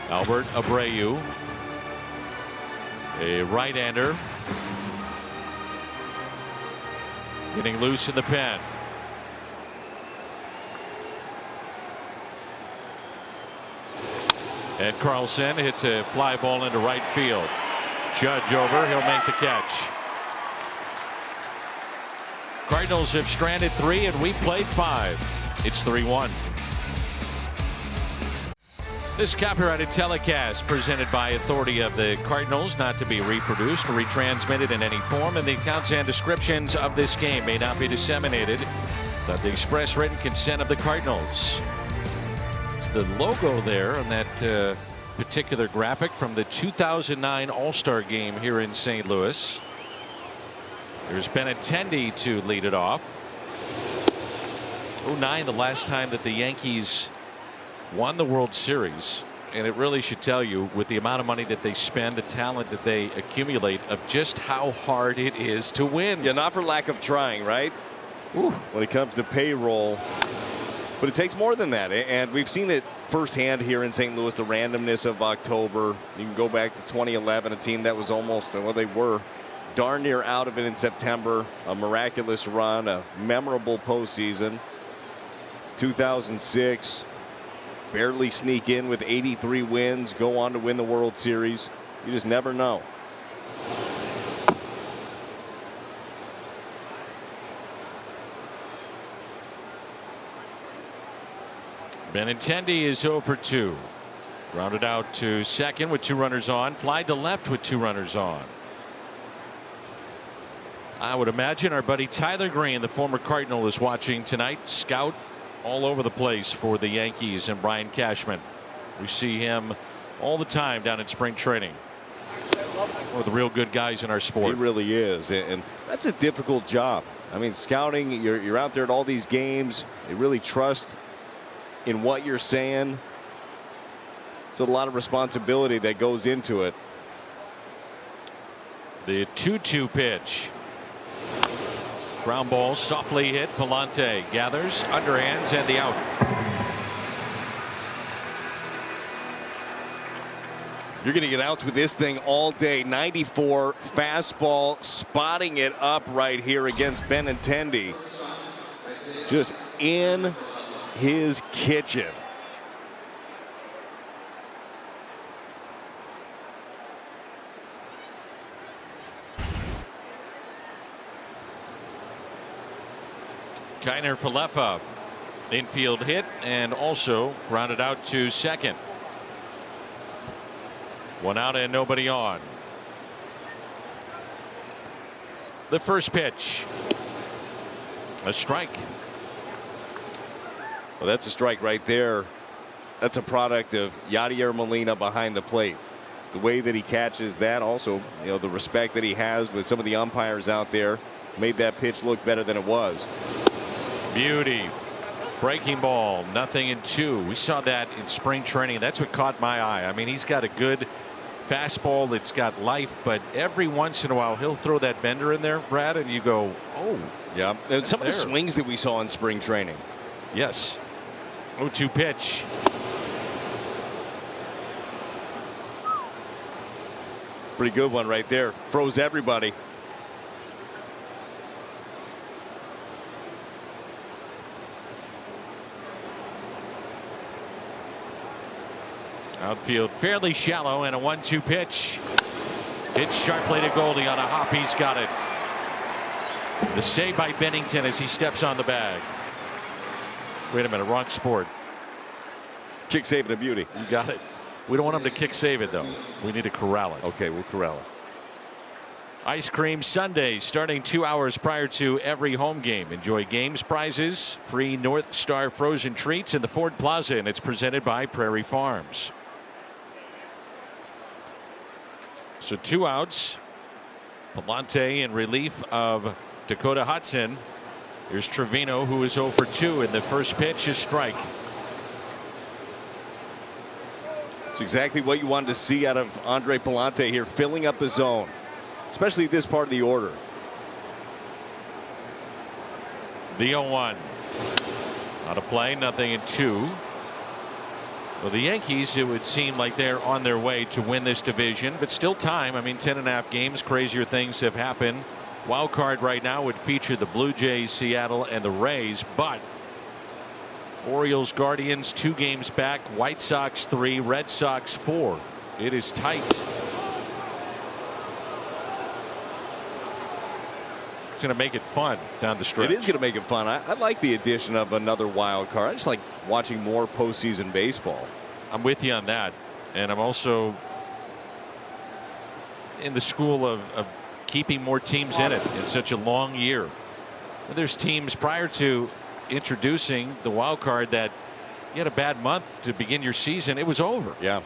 Speaker 9: Albert Abreu, a right-hander, getting loose in the pen. And Carlson hits a fly ball into right field. Judge over, he'll make the catch. Cardinals have stranded 3 and we played 5. It's 3-1. This copyrighted telecast presented by authority of the Cardinals, not to be reproduced or retransmitted in any form, and the accounts and descriptions of this game may not be disseminated without the express written consent of the Cardinals. It's the logo there on that particular graphic from the 2009 All-Star game here in St. Louis. There's Benintendi to lead it off. 2009, the last time that the Yankees won the World Series, and it really should tell you, with the amount of money that they spend, the talent that they accumulate, of just how hard it is to win.
Speaker 3: Yeah, not for lack of trying, right?
Speaker 9: Ooh.
Speaker 3: When it comes to payroll. But it takes more than that, and we've seen it firsthand here in St. Louis, the randomness of October. You can go back to 2011, a team that was almost, well, they were darn near out of it in September. A miraculous run, a memorable postseason. 2006, barely sneak in with 83 wins, go on to win the World Series. You just never know.
Speaker 9: Benintendi is 0 for 2. Grounded out to second with 2 runners on. Fly to left with 2 runners on. I would imagine our buddy Tyler Green, the former Cardinal, is watching tonight. Scout all over the place for the Yankees and Brian Cashman. We see him all the time down in spring training. One of the real good guys in our sport.
Speaker 3: He really is, and that's a difficult job. I mean, scouting, you're out there at all these games. They really trust in what you're saying. It's a lot of responsibility that goes into it.
Speaker 9: The 2-2 pitch. Ground ball softly hit. Palante gathers, underhands, and the out.
Speaker 3: You're going to get outs with this thing all day. 94 fastball, spotting it up right here against Benintendi. Just in his kitchen.
Speaker 9: Kiner Falefa, infield hit, and also grounded out to second. 1 out and nobody on. The first pitch, a strike.
Speaker 3: Well, that's a strike right there. That's a product of Yadier Molina behind the plate. The way that he catches that, also, you know, the respect that he has with some of the umpires out there, made that pitch look better than it was.
Speaker 9: Beauty. Breaking ball, 0-2. We saw that in spring training. That's what caught my eye. I mean, he's got a good fastball that's got life, but every once in a while he'll throw that bender in there, Brad, and you go, oh.
Speaker 3: Yeah, and some of the swings that we saw in spring training.
Speaker 9: Yes. 0-2 pitch.
Speaker 3: Pretty good one right there. Froze everybody.
Speaker 9: Outfield fairly shallow, and a 1-2 pitch. Hit sharply to Goldie on a hop. He's got it. The save by Bennington as he steps on the bag. Wait a minute, wrong sport.
Speaker 3: Kick save and a beauty.
Speaker 9: You got it. We don't want him to kick save it, though. We need to corral it.
Speaker 3: Okay, we'll corral it.
Speaker 9: Ice Cream Sunday starting 2 hours prior to every home game. Enjoy games, prizes, free North Star frozen treats in the Ford Plaza, and it's presented by Prairie Farms. So 2 outs. Palante in relief of Dakota Hudson. Here's Trevino, who is 0 for 2, and the first pitch is strike.
Speaker 3: It's exactly what you wanted to see out of Andre Palante here, filling up the zone, especially this part of the order.
Speaker 9: The 0-1. Out of play, 0-2. Well, the Yankees, it would seem like they're on their way to win this division, but still time. I mean, 10.5 games, crazier things have happened. Wild card right now would feature the Blue Jays, Seattle, and the Rays, but Orioles, Guardians 2 games back, White Sox 3, Red Sox 4. It is tight. That's going to make it fun down the stretch.
Speaker 3: It is going to make it fun. I like the addition of another wild card. I just like watching more postseason baseball.
Speaker 9: I'm with you on that. And I'm also in the school of keeping more teams in it in such a long year. There's teams prior to introducing the wild card that you had a bad month to begin your season. It was over.
Speaker 3: Yeah.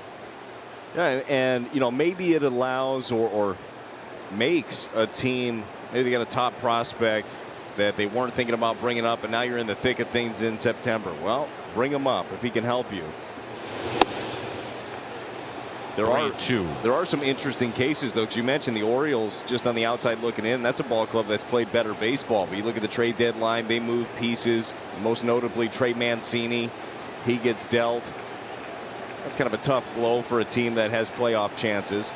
Speaker 3: Yeah, and you know, maybe it allows or makes a team, maybe they got a top prospect that they weren't thinking about bringing up, and now you're in the thick of things in September. Well, bring him up if he can help you. There are some interesting cases, though, because you mentioned the Orioles just on the outside looking in. That's a ball club that's played better baseball. But you look at the trade deadline, they move pieces, most notably Trey Mancini. He gets dealt. That's kind of a tough blow for a team that has playoff chances.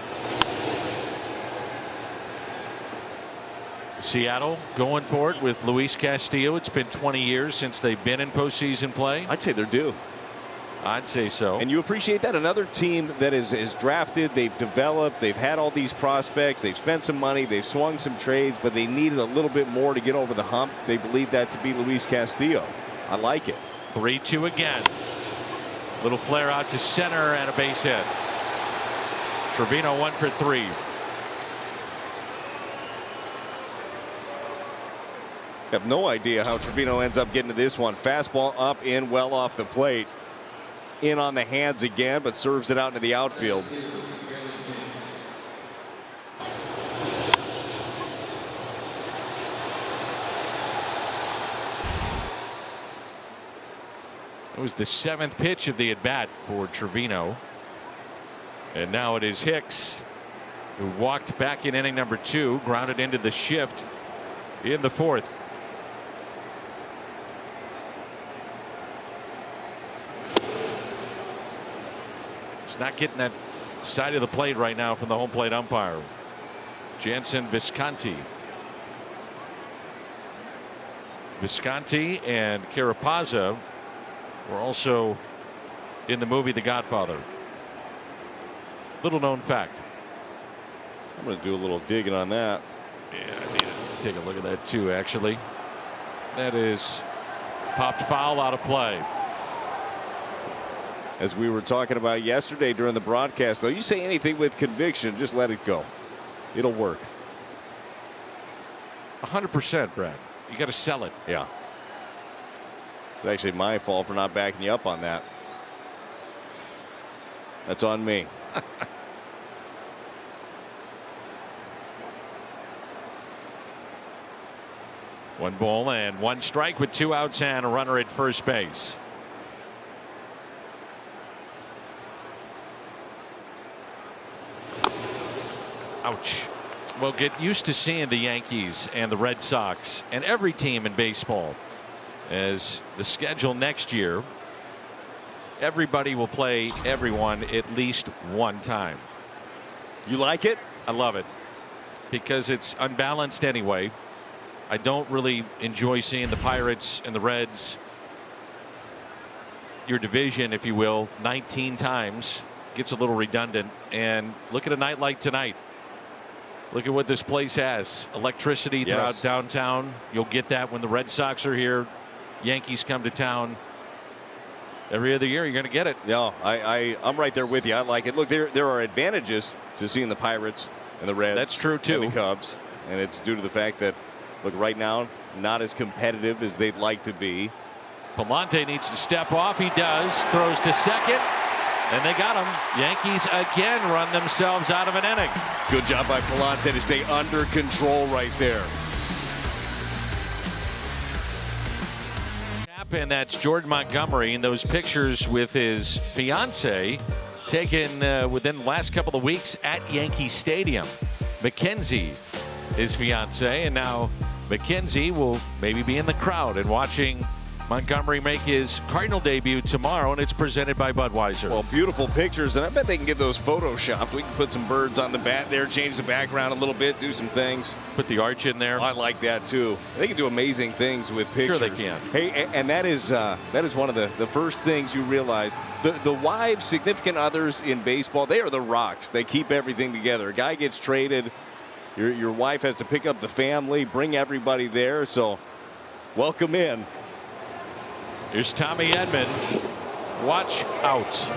Speaker 9: Seattle going for it with Luis Castillo. It's been 20 years since they've been in postseason play.
Speaker 3: I'd say they're due.
Speaker 9: I'd say so.
Speaker 3: And you appreciate that. Another team that is drafted, they've developed, they've had all these prospects, they've spent some money, they've swung some trades, but they needed a little bit more to get over the hump. They believe that to be Luis Castillo. I like it.
Speaker 9: 3-2 again. Little flare out to center and a base hit. Trevino 1 for 3.
Speaker 3: I have no idea how Trevino ends up getting to this one. Fastball up in, well off the plate. In on the hands again, but serves it out into the outfield.
Speaker 9: It was the 7th pitch of the at bat for Trevino. And now it is Hicks, who walked back in inning number 2, grounded into the shift in the 4th. Not getting that side of the plate right now from the home plate umpire. Jansen Visconti. Visconti and Carapazza were also in the movie The Godfather. Little known fact.
Speaker 3: I'm going to do a little digging on that.
Speaker 9: Yeah, I need to take a look at that too, actually. That is popped foul out of play.
Speaker 3: As we were talking about yesterday during the broadcast, though, you say anything with conviction, just let it go. It'll work.
Speaker 9: 100%, Brad. You got to sell it.
Speaker 3: Yeah. It's actually my fault for not backing you up on that. That's on me.
Speaker 9: One ball and one strike with 2 outs and a runner at first base. Ouch. Well, get used to seeing the Yankees and the Red Sox and every team in baseball as the schedule next year. Everybody will play everyone at least one time.
Speaker 3: You like it?
Speaker 9: I love it because it's unbalanced anyway. I don't really enjoy seeing the Pirates and the Reds, your division, if you will, 19 times. Gets a little redundant. And look at a night like tonight. Look at what this place has. Electricity throughout downtown. You'll get that when the Red Sox are here. Yankees come to town. Every other year you're going to get it.
Speaker 3: No, I'm right there with you. I like it. Look, there are advantages to seeing the Pirates and the Reds.
Speaker 9: That's true too.
Speaker 3: And the Cubs. And it's due to the fact that, look, right now, not as competitive as they'd like to be.
Speaker 9: Palante needs to step off. He does. Throws to second. And they got him. Yankees again run themselves out of an inning.
Speaker 3: Good job by Palante to stay under control right there.
Speaker 9: And that's Jordan Montgomery in those pictures with his fiance taken within the last couple of weeks at Yankee Stadium. Mackenzie, his fiance, and now Mackenzie will maybe be in the crowd and watching Montgomery make his Cardinal debut tomorrow, and it's presented by Budweiser.
Speaker 3: Well, beautiful pictures, and I bet they can get those photoshopped. We can put some birds on the bat there, change the background a little bit, do some things.
Speaker 9: Put the arch in there.
Speaker 3: I like that too. They can do amazing things with pictures.
Speaker 9: Sure they can.
Speaker 3: Hey, and that is one of the first things you realize. The wives, significant others in baseball, they are the rocks. They keep everything together. A guy gets traded, Your wife has to pick up the family, bring everybody there. So welcome in.
Speaker 9: Here's Tommy Edman. Watch out.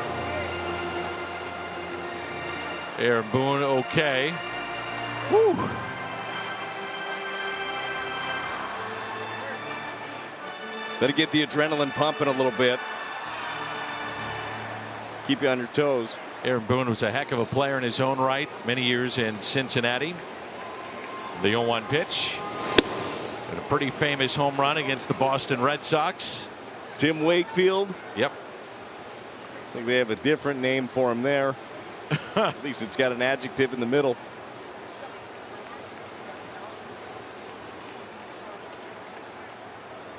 Speaker 9: Aaron Boone, okay. Woo.
Speaker 3: Better get the adrenaline pumping a little bit. Keep you on your toes.
Speaker 9: Aaron Boone was a heck of a player in his own right. Many years in Cincinnati. The 0-1 pitch. And a pretty famous home run against the Boston Red Sox.
Speaker 3: Tim Wakefield.
Speaker 9: Yep.
Speaker 3: I think they have a different name for him there. At least it's got an adjective in the middle.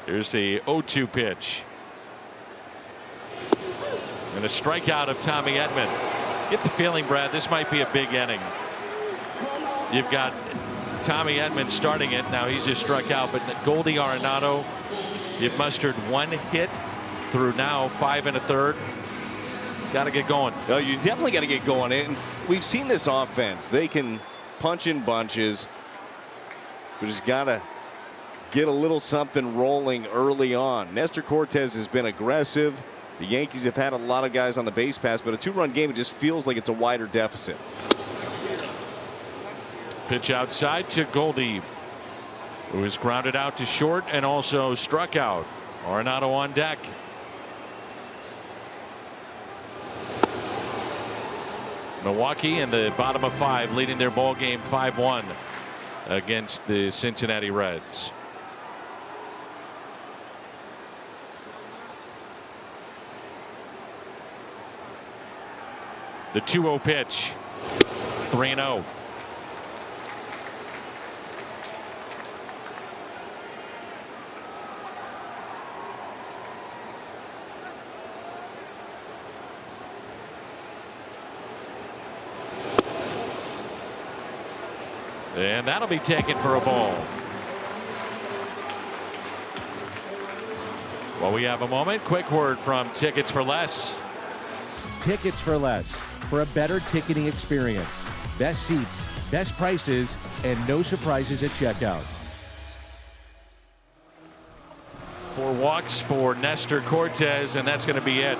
Speaker 9: Here's the 0-2 pitch. And a strikeout of Tommy Edman. Get the feeling, Brad, this might be a big inning. You've got Tommy Edman starting it. Now he's just struck out, but Goldie Arenado, you've mustered 1 hit through now 5 1/3. Got to get going.
Speaker 3: No, you definitely got to get going. And we've seen this offense. They can punch in bunches, but just got to get a little something rolling early on. Nestor Cortes has been aggressive. The Yankees have had a lot of guys on the base pass, but a 2-run game, it just feels like it's a wider deficit.
Speaker 9: Pitch outside to Goldie, who was grounded out to short and also struck out. Arenado on deck. Milwaukee in the bottom of 5, leading their ball game 5-1 against the Cincinnati Reds. The 2-0 pitch. 3-0. And that'll be taken for a ball. Well, we have a moment. Quick word from Tickets for Less.
Speaker 2: Tickets for Less. For a better ticketing experience. Best seats, best prices, and no surprises at checkout.
Speaker 9: 4 walks for Nestor Cortes, and that's going to be it.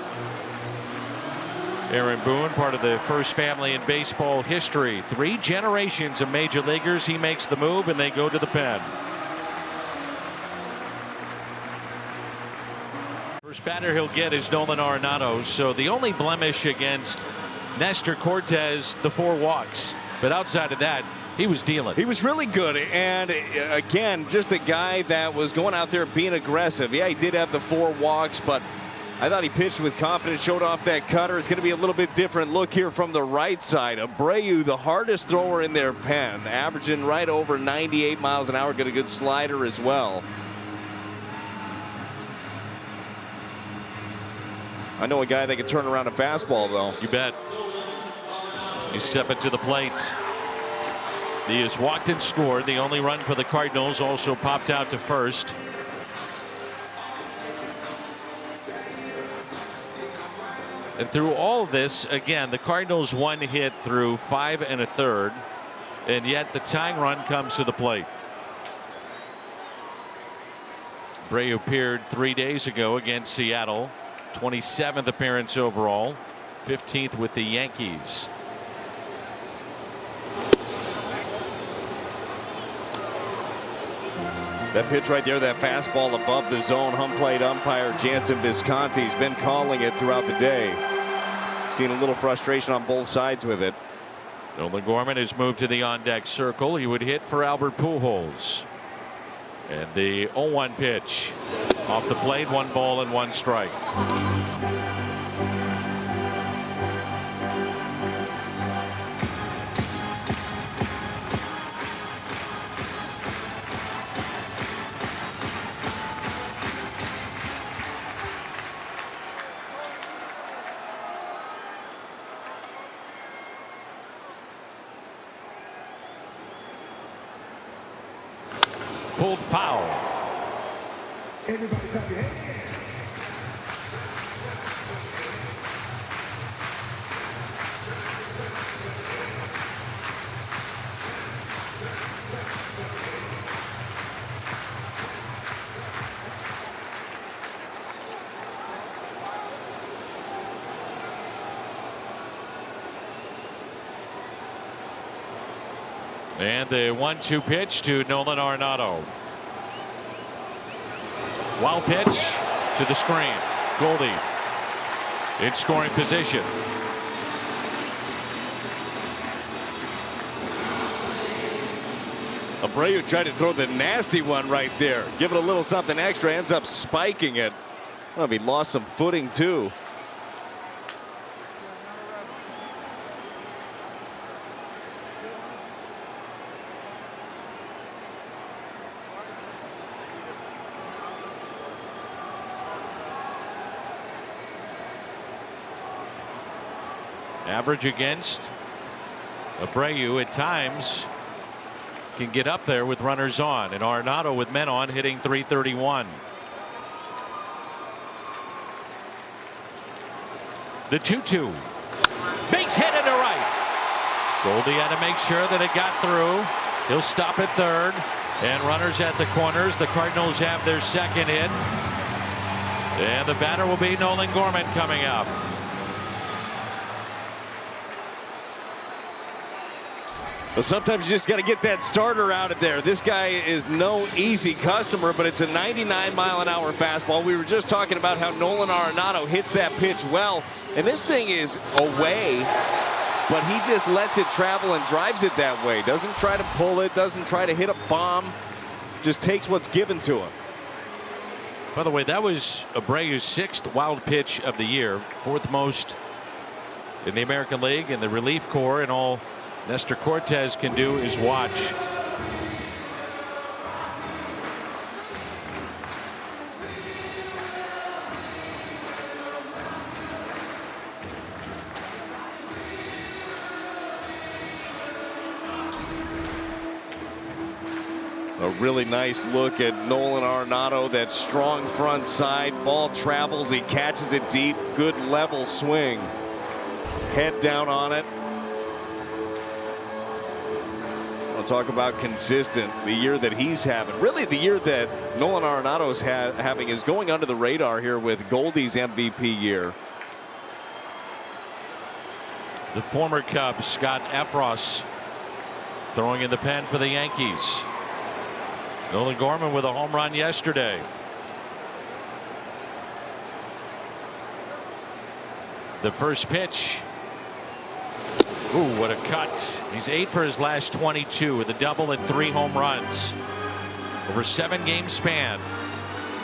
Speaker 9: Aaron Boone, part of the first family in baseball history. 3 generations of major leaguers. He makes the move, and they go to the pen. First batter he'll get is Nolan Arenado. So the only blemish against Nestor Cortes, the 4 walks. But outside of that, he was dealing.
Speaker 3: He was really good. And again, just a guy that was going out there being aggressive. Yeah, he did have the 4 walks, but I thought he pitched with confidence, showed off that cutter. It's going to be a little bit different look here from the right side. Abreu, the hardest thrower in their pen, averaging right over 98 miles an hour. Got a good slider as well. I know a guy that can turn around a fastball, though.
Speaker 9: You bet. He's stepping to the plate. He has walked and scored. The only run for the Cardinals, also popped out to first. And through all of this, again, the Cardinals 1 hit through 5 1/3, and yet the tying run comes to the plate. Abreu appeared 3 days ago against Seattle. 27th appearance overall, 15th with the Yankees.
Speaker 3: That pitch right there, that fastball above the zone. Home plate umpire Jansen Visconti's been calling it throughout the day. Seen a little frustration on both sides with it.
Speaker 9: Nolan Gorman has moved to the on-deck circle. He would hit for Albert Pujols. And the 0-1 pitch. Off the plate, 1 ball and 1 strike. Pulled foul.
Speaker 12: Everybody clap your hands.
Speaker 9: And the 1-2 pitch to Nolan Arenado. Wild pitch to the screen. Goldie in scoring position.
Speaker 3: Abreu tried to throw the nasty one right there. Give it a little something extra. Ends up spiking it. Well, he lost some footing too.
Speaker 9: Average against Abreu at times can get up there with runners on, and Arenado with men on hitting .331. The 2-2. Base hit into right. Goldie had to make sure that it got through. He'll stop at third, and runners at the corners. The Cardinals have their second hit, and the batter will be Nolan Gorman coming up.
Speaker 3: Well, sometimes you just got to get that starter out of there. This guy is no easy customer, but it's a 99-mile-an-hour fastball. We were just talking about how Nolan Arenado hits that pitch well, and this thing is away, but he just lets it travel and drives it that way. Doesn't try to pull it, doesn't try to hit a bomb, just takes what's given to him.
Speaker 9: By the way, that was Abreu's 6th wild pitch of the year, 4th most in the American League, and the relief corps, and all Nestor Cortes can do is watch.
Speaker 3: A really nice look at Nolan Arenado. That strong front side. Ball travels. He catches it deep. Good level swing. Head down on it. Talk about consistent. The year that he's having, really the year that Nolan Arenado is having, is going under the radar here with Goldie's MVP year.
Speaker 9: The former Cub Scott Efros throwing in the pen for the Yankees. Nolan Gorman with a home run yesterday. The first pitch. Ooh, what a cut. He's 8 for his last 22 with a double and 3 home runs over 7-game span.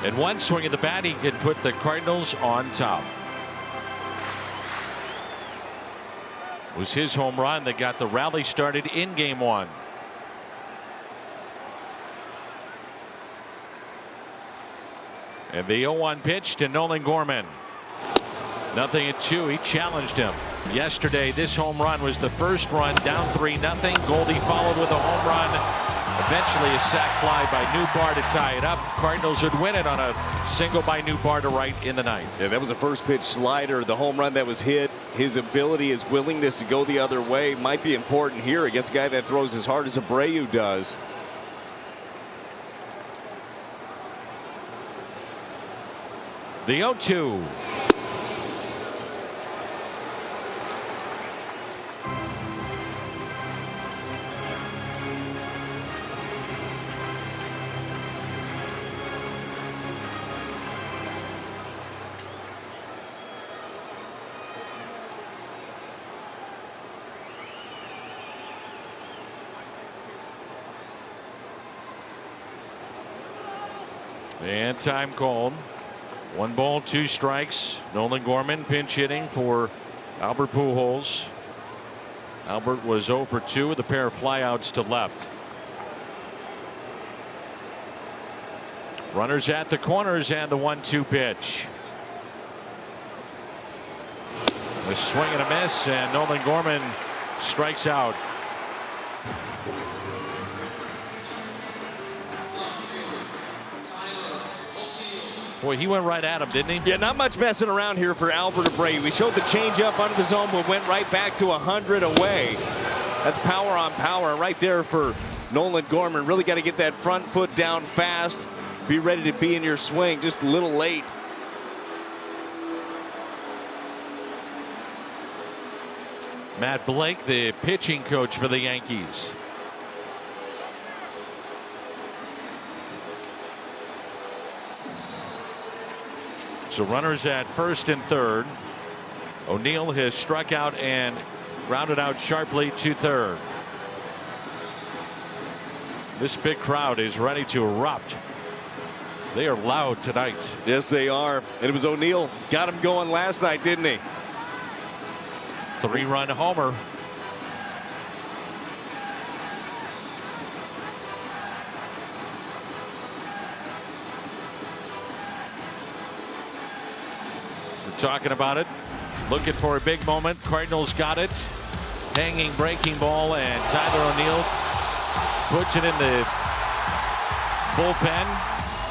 Speaker 9: And one swing of the bat, he could put the Cardinals on top. It was his home run that got the rally started in game 1. And the 0-1 pitch to Nolan Gorman. 0-2. He challenged him. Yesterday, this home run was the first run, down 3-0. Goldie followed with a home run. Eventually a sac fly by Newbar to tie it up. Cardinals would win it on a single by Newbar to right in the ninth.
Speaker 3: Yeah, that was a first pitch slider. The home run that was hit. His ability, his willingness to go the other way might be important here against a guy that throws as hard as Abreu does.
Speaker 9: The 0-2. And time called. 1 ball, 2 strikes. Nolan Gorman pinch hitting for Albert Pujols. Albert was 0 for 2 with a pair of flyouts to left. Runners at the corners and the 1-2 pitch. A swing and a miss, and Nolan Gorman strikes out. Boy, he went right at him, didn't he?
Speaker 3: Yeah, not much messing around here for Albert Abreu. We showed the changeup under the zone, but went right back to 100 away. That's power on power right there for Nolan Gorman. Really got to get that front foot down fast. Be ready to be in your swing. Just a little late.
Speaker 9: Matt Blake, the pitching coach for the Yankees. So runners at first and third. O'Neill has struck out and grounded out sharply to third. This big crowd is ready to erupt. They are loud tonight.
Speaker 3: Yes, they are. And it was O'Neill got him going last night, didn't he?
Speaker 9: 3-run homer. We're talking about it. Looking for a big moment. Cardinals got it. Hanging breaking ball, and Tyler O'Neill puts it in the bullpen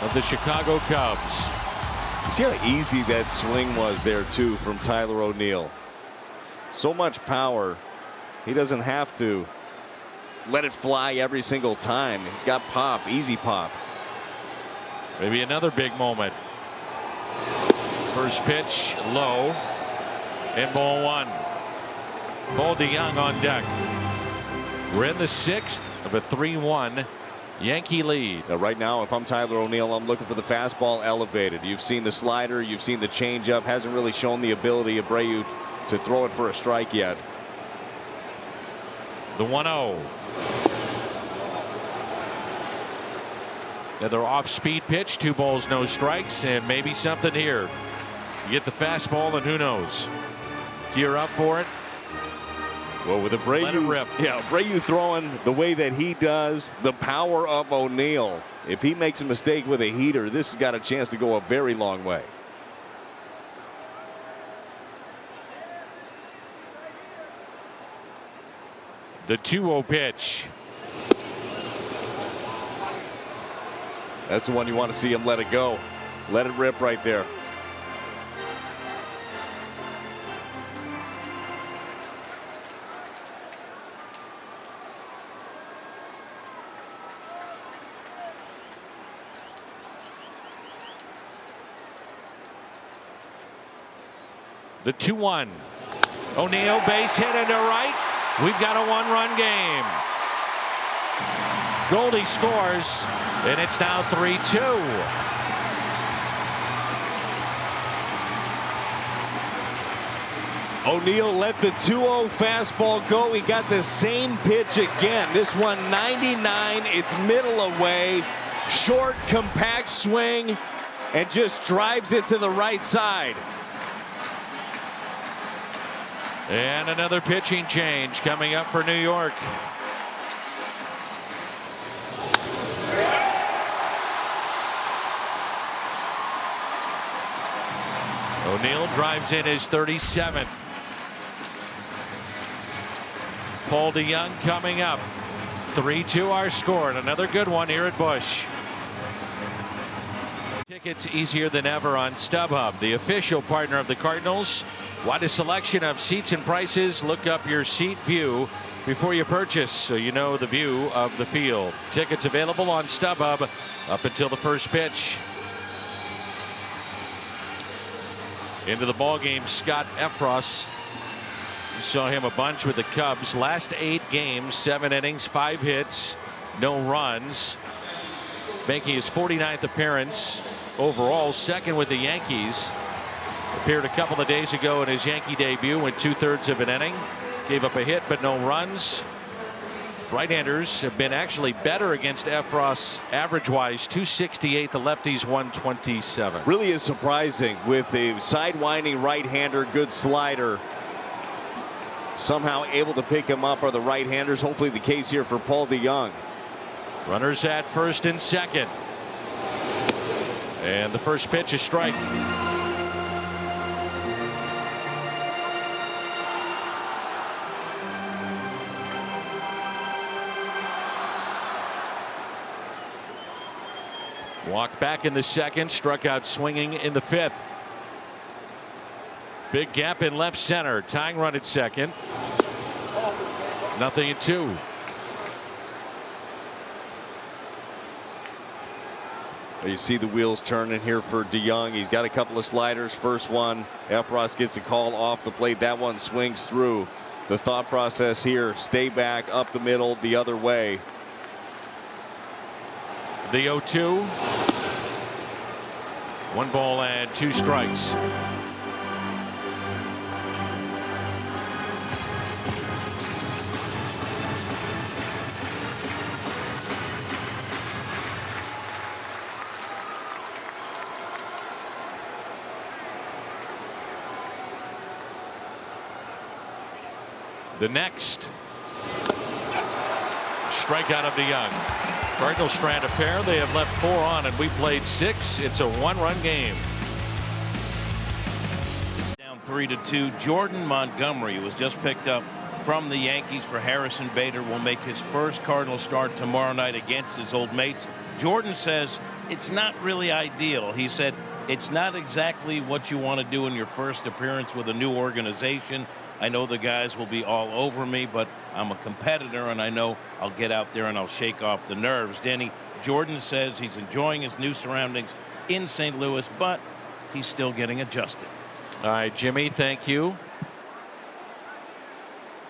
Speaker 9: of the Chicago Cubs.
Speaker 3: You see how easy that swing was there too from Tyler O'Neill. So much power. He doesn't have to let it fly every single time. He's got pop, easy pop.
Speaker 9: Maybe another big moment. First pitch low, and ball one. Paul DeJong on deck. We're in the sixth of a 3-1 Yankee lead.
Speaker 3: Now, right now, if I'm Tyler O'Neill, I'm looking for the fastball elevated. You've seen the slider, you've seen the changeup. Hasn't really shown the ability of Abreu to throw it for a strike yet.
Speaker 9: The 1-0. Another off-speed pitch. 2 balls, no strikes, and maybe something here. You get the fastball, and who knows? Gear up for it.
Speaker 3: Well, with Abreu,
Speaker 9: let it rip.
Speaker 3: Yeah, Abreu throwing the way that he does, the power of O'Neill. If he makes a mistake with a heater, this has got a chance to go a very long way.
Speaker 9: The 2-0 pitch.
Speaker 3: That's the one you want to see him let it go. Let it rip right there.
Speaker 9: The 2-1. O'Neill base hit into right. We've got a 1-run game. Goldie scores, and it's now 3-2.
Speaker 3: O'Neill let the 2-0 fastball go. He got the same pitch again. This one 99. It's middle away. Short, compact swing, and just drives it to the right side.
Speaker 9: And another pitching change coming up for New York. O'Neill drives in his 37th. Paul DeJong coming up. 3-2 our score, and another good one here at Busch. Tickets easier than ever on StubHub, the official partner of the Cardinals. Wide a selection of seats and prices. Look up your seat view before you purchase so you know the view of the field. Tickets available on StubHub up until the first pitch. Into the ballgame, Scott Effross. You saw him a bunch with the Cubs. Last 8 games, 7 innings, 5 hits, no runs. Making his 49th appearance overall, second with the Yankees. Appeared a couple of days ago in his Yankee debut, went 2/3 of an inning, gave up a hit but no runs. Right-handers have been actually better against Effross average-wise, 268. The lefties 127.
Speaker 3: Really is surprising with a sidewinding right-hander, good slider. Somehow able to pick him up are the right-handers. Hopefully the case here for Paul DeJong.
Speaker 9: Runners at first and second. And the first pitch is strike. Walked back in the second, struck out swinging in the 5th. Big gap in left center. Tying run at second. Nothing at 2.
Speaker 3: You see the wheels turning here for DeJong. He's got a couple of sliders. First one, Effross gets a call off the plate. That one swings through. The thought process here, stay back, up the middle, the other way.
Speaker 9: The 0-2. 1 ball and 2 strikes. The next strikeout of DeYoung. Cardinals strand a pair. They have left 4 on, and we played 6. It's a 1-run game.
Speaker 7: Down 3-2. Jordan Montgomery was just picked up from the Yankees for Harrison Bader. Will make his first Cardinal start tomorrow night against his old mates. Jordan says it's not really ideal. He said it's not exactly what you want to do in your first appearance with a new organization. I know the guys will be all over me, but I'm a competitor, and I know I'll get out there and I'll shake off the nerves. Danny, Jordan says he's enjoying his new surroundings in St. Louis, but he's still getting adjusted.
Speaker 9: All right, Jimmy, thank you.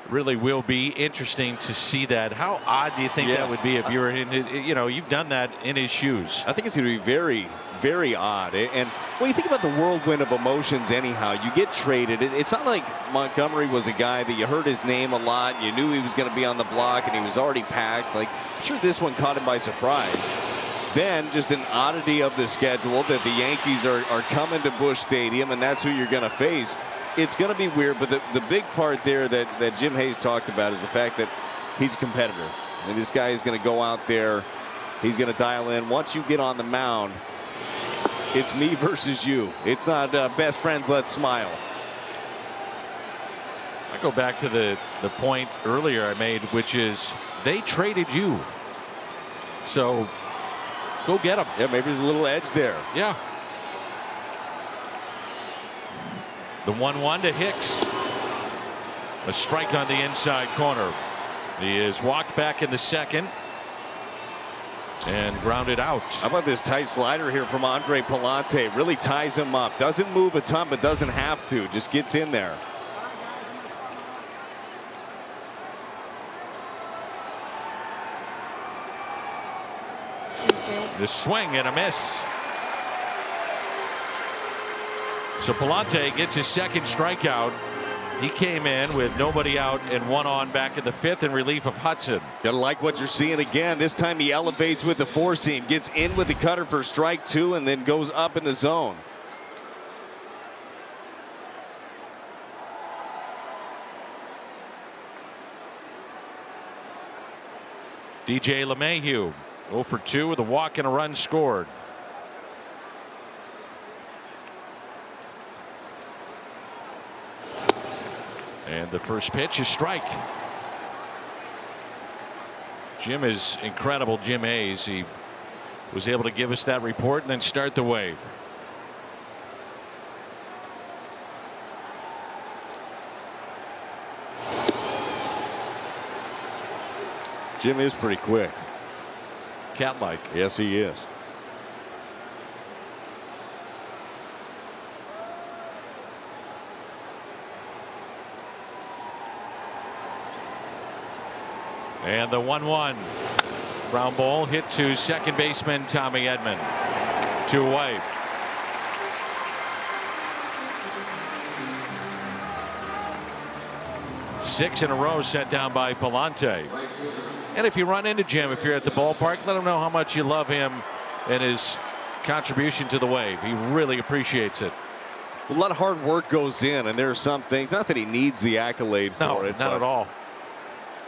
Speaker 9: Really will be interesting to see that. How odd do you think that would be if you were in, you've done that in his shoes?
Speaker 13: I think it's going to be very, very odd. And when you think about the whirlwind of emotions anyhow, you get traded. It's not like Montgomery was a guy that you heard his name a lot. You knew he was going to be on the block and he was already packed. Like, I'm sure this one caught him by surprise. Then just an oddity of the schedule that the Yankees are coming to Busch Stadium, and that's who you're going to face. It's going to be weird, but the big part there that Jim Hayes talked about is the fact that he's a competitor. And this guy is going to go out there. He's going to dial in. Once you get on the mound, it's me versus you. It's not best friends, let's smile.
Speaker 9: I go back to the point earlier I made, which is they traded you. So go get them.
Speaker 13: Yeah, maybe there's a little edge there.
Speaker 9: Yeah. The 1-1 to Hicks. A strike on the inside corner. He is walked back in the second and grounded out.
Speaker 13: How about this tight slider here from Andre Palante? Really ties him up. Doesn't move a ton, but doesn't have to. Just gets in there.
Speaker 9: The swing and a miss. So Palante gets his second strikeout. He came in with nobody out and 1 on back in the 5th in relief of Hudson.
Speaker 13: Gotta like what you're seeing again. This time he elevates with the 4-seam, gets in with the cutter for strike 2, and then goes up in the zone.
Speaker 9: DJ LeMahieu 0 for 2 with a walk and a run scored. And the first pitch is strike. Jim is incredible. Jim Hayes. He was able to give us that report and then start the wave.
Speaker 13: Jim is pretty quick.
Speaker 9: Cat-like.
Speaker 13: Yes, he is.
Speaker 9: And the 1-1 ground ball hit to second baseman Tommy Edman. 2 away. Six in a row set down by Palante. And if you run into Jim, if you're at the ballpark, let him know how much you love him and his contribution to the wave. He really appreciates it.
Speaker 13: A lot of hard work goes in, and there are some things, not that he needs the accolade for it.
Speaker 9: Not at all.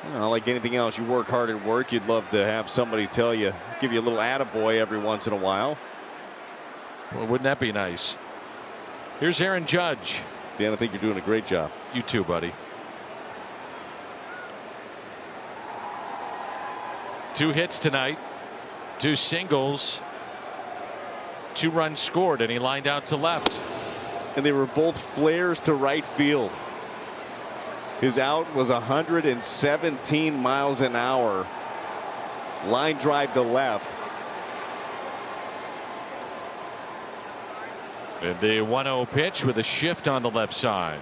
Speaker 13: You know, like anything else, you work hard at work. You'd love to have somebody tell you, give you a little attaboy every once in a while.
Speaker 9: Well, wouldn't that be nice? Here's Aaron Judge.
Speaker 13: Dan, I think you're doing a great job.
Speaker 9: You too, buddy. 2 hits tonight, 2 singles, 2 runs scored, and he lined out to left.
Speaker 13: And they were both flares to right field. His out was 117 miles an hour. Line drive to left.
Speaker 9: And the 1-0 pitch with a shift on the left side.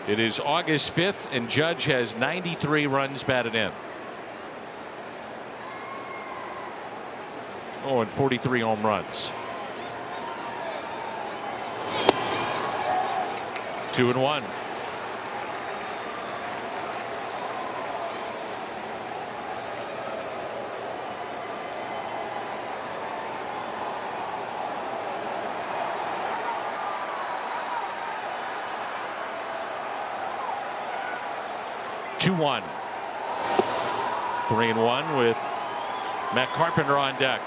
Speaker 9: It is August 5th, and Judge has 93 runs batted in. Oh, and 43 home runs. 2-1. Two-one. 3-1 with Matt Carpenter on deck.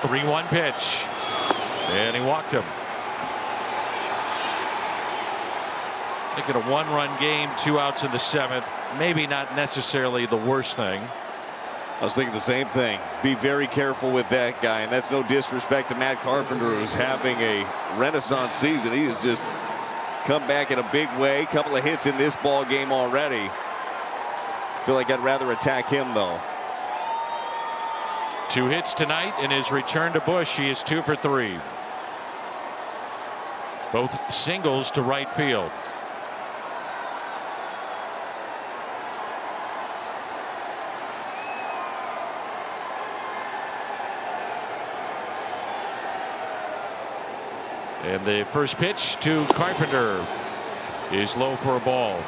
Speaker 9: Three-one pitch, and he walked him. Making a one-run game, 2 outs in the 7th. Maybe not necessarily the worst thing.
Speaker 13: I was thinking the same thing. Be very careful with that guy, and that's no disrespect to Matt Carpenter, who's having a renaissance season. He has just come back in a big way. Couple of hits in this ball game already. Feel like I'd rather attack him, though.
Speaker 9: 2 hits tonight in his return to Busch. He is 2 for 3. Both singles to right field. And the first pitch to Carpenter is low for a ball.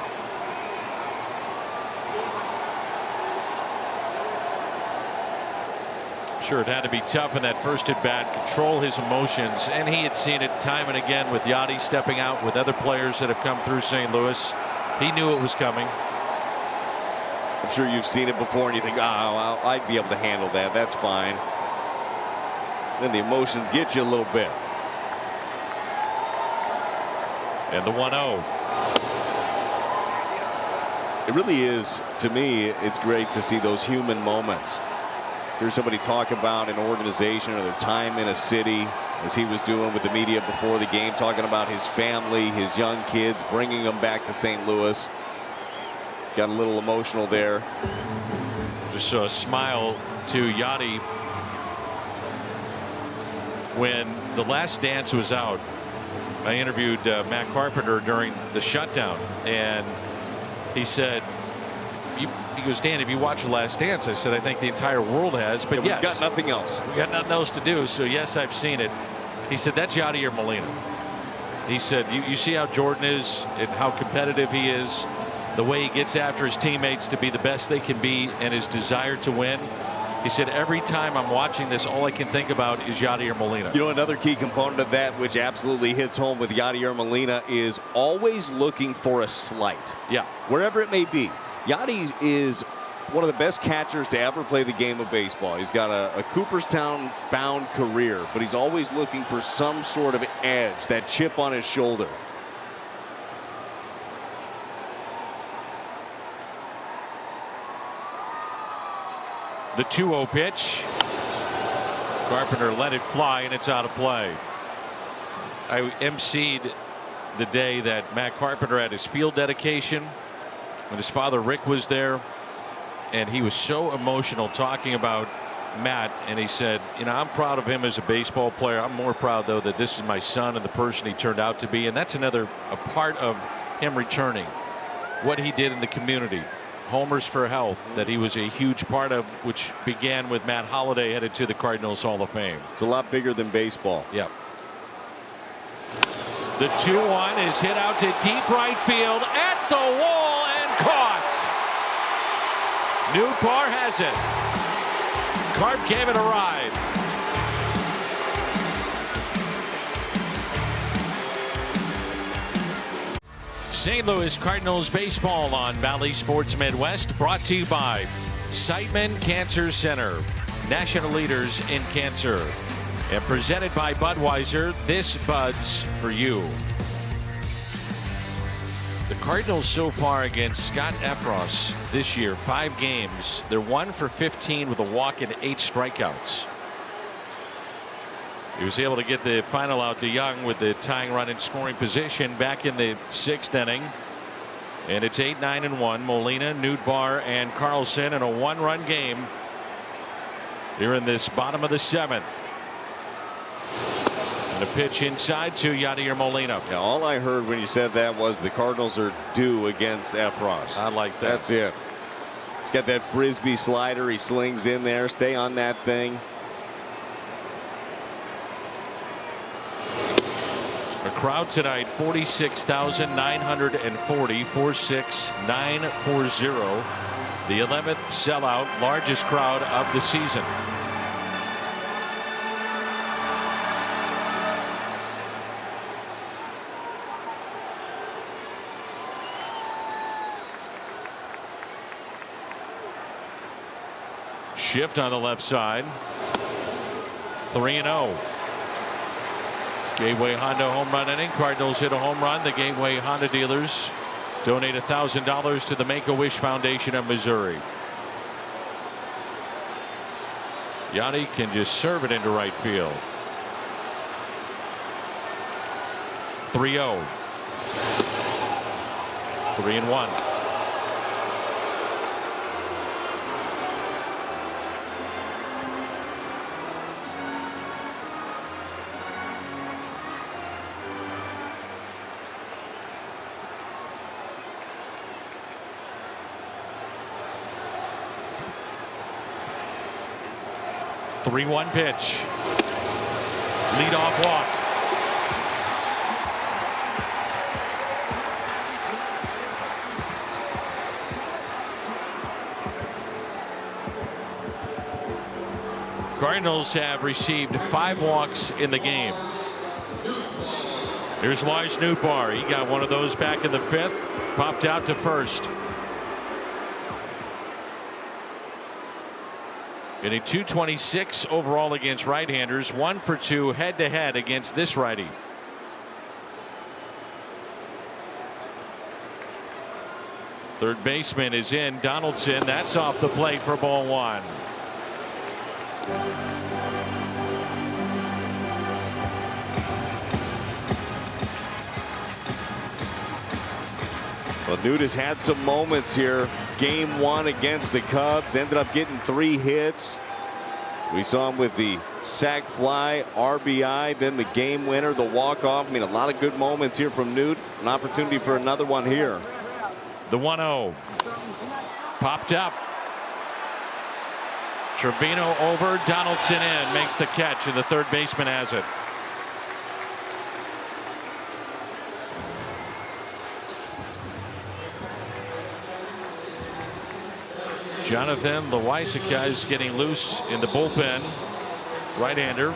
Speaker 9: Sure, it had to be tough in that first at bat, control his emotions, and he had seen it time and again with Yachty stepping out, with other players that have come through St. Louis. He knew it was coming.
Speaker 13: I'm sure you've seen it before and you think, oh, I'd be able to handle that. That's fine. Then the emotions get you a little bit.
Speaker 9: And the 1-0.
Speaker 13: It really is, to me, it's great to see those human moments. Here's somebody talk about an organization or their time in a city, as he was doing with the media before the game, talking about his family, his young kids, bringing them back to St. Louis. Got a little emotional there.
Speaker 9: Just saw a smile to Yachty when The Last Dance was out. I interviewed Matt Carpenter during the shutdown, and he said, he goes, Dan, have you watched The Last Dance? I said, I think the entire world has, but
Speaker 13: yeah,
Speaker 9: yes.
Speaker 13: We've got nothing else.
Speaker 9: We got nothing else to do, so yes, I've seen it. He said, that's Yadier Molina. He said, you see how Jordan is and how competitive he is, the way he gets after his teammates to be the best they can be, and his desire to win. He said, every time I'm watching this, all I can think about is Yadier Molina.
Speaker 13: You know, another key component of that, which absolutely hits home with Yadier Molina, is always looking for a slight.
Speaker 9: Yeah.
Speaker 13: Wherever it may be. Yachty is one of the best catchers to ever play the game of baseball. He's got a Cooperstown-bound career, but he's always looking for some sort of edge, that chip on his shoulder.
Speaker 9: The 2-0 pitch. Carpenter let it fly, and it's out of play. I emceed the day that Matt Carpenter had his field dedication, and his father Rick was there, and he was so emotional talking about Matt, and he said, you know, I'm proud of him as a baseball player. I'm more proud, though, that this is my son and the person he turned out to be, and that's a part of him returning. What he did in the community. Homers for Health, that he was a huge part of, which began with Matt Holliday headed to the Cardinals Hall of Fame.
Speaker 13: It's a lot bigger than baseball.
Speaker 9: Yep. The 2-1 is hit out to deep right field, at the wall, and caught. Newpar has it. Carp gave it a ride. St. Louis Cardinals baseball on Valley Sports Midwest, brought to you by Siteman Cancer Center, national leaders in cancer, and presented by Budweiser. This Bud's for you. The Cardinals so far against Scott Efros this year, 5 games. They're 1 for 15 with a walk and 8 strikeouts. He was able to get the final out to Young with the tying run in scoring position back in the 6th inning. And it's 8-9-1. Molina, Nootbaar, and Carlson in a 1-run game here in this bottom of the 7th. And a pitch inside to Yadier Molina.
Speaker 13: Yeah, all I heard when you said that was the Cardinals are due against Efros.
Speaker 9: I like that.
Speaker 13: That's it. He's got that frisbee slider. He slings in there. Stay on that thing.
Speaker 9: A crowd tonight, 46,940, 46,940. The 11th sellout, largest crowd of the season. Shift on the left side. 3-0. Gateway Honda home run inning. Cardinals hit a home run. The Gateway Honda dealers donate $1,000 to the Make-A-Wish Foundation of Missouri. Yadi can just serve it into right field. 3-0. 3-1. Three-one pitch. Leadoff walk. Cardinals have received 5 walks in the game. Here's Lars Nootbaar. He got one of those back in the 5th. Popped out to first. Getting 226 overall against right-handers, 1 for 2 head-to-head against this righty. Third baseman is in. Donaldson, that's off the plate for ball 1.
Speaker 13: Well, Newt has had some moments here. Game 1 against the Cubs, ended up getting 3 hits. We saw him with the sac fly, RBI, then the game winner, the walk-off. I mean, a lot of good moments here from Newt. An opportunity for another one here.
Speaker 9: The 1-0. Popped up. Trevino over, Donaldson in, makes the catch, and the third baseman has it. Jonathan Loaisiga is getting loose in the bullpen. Right-hander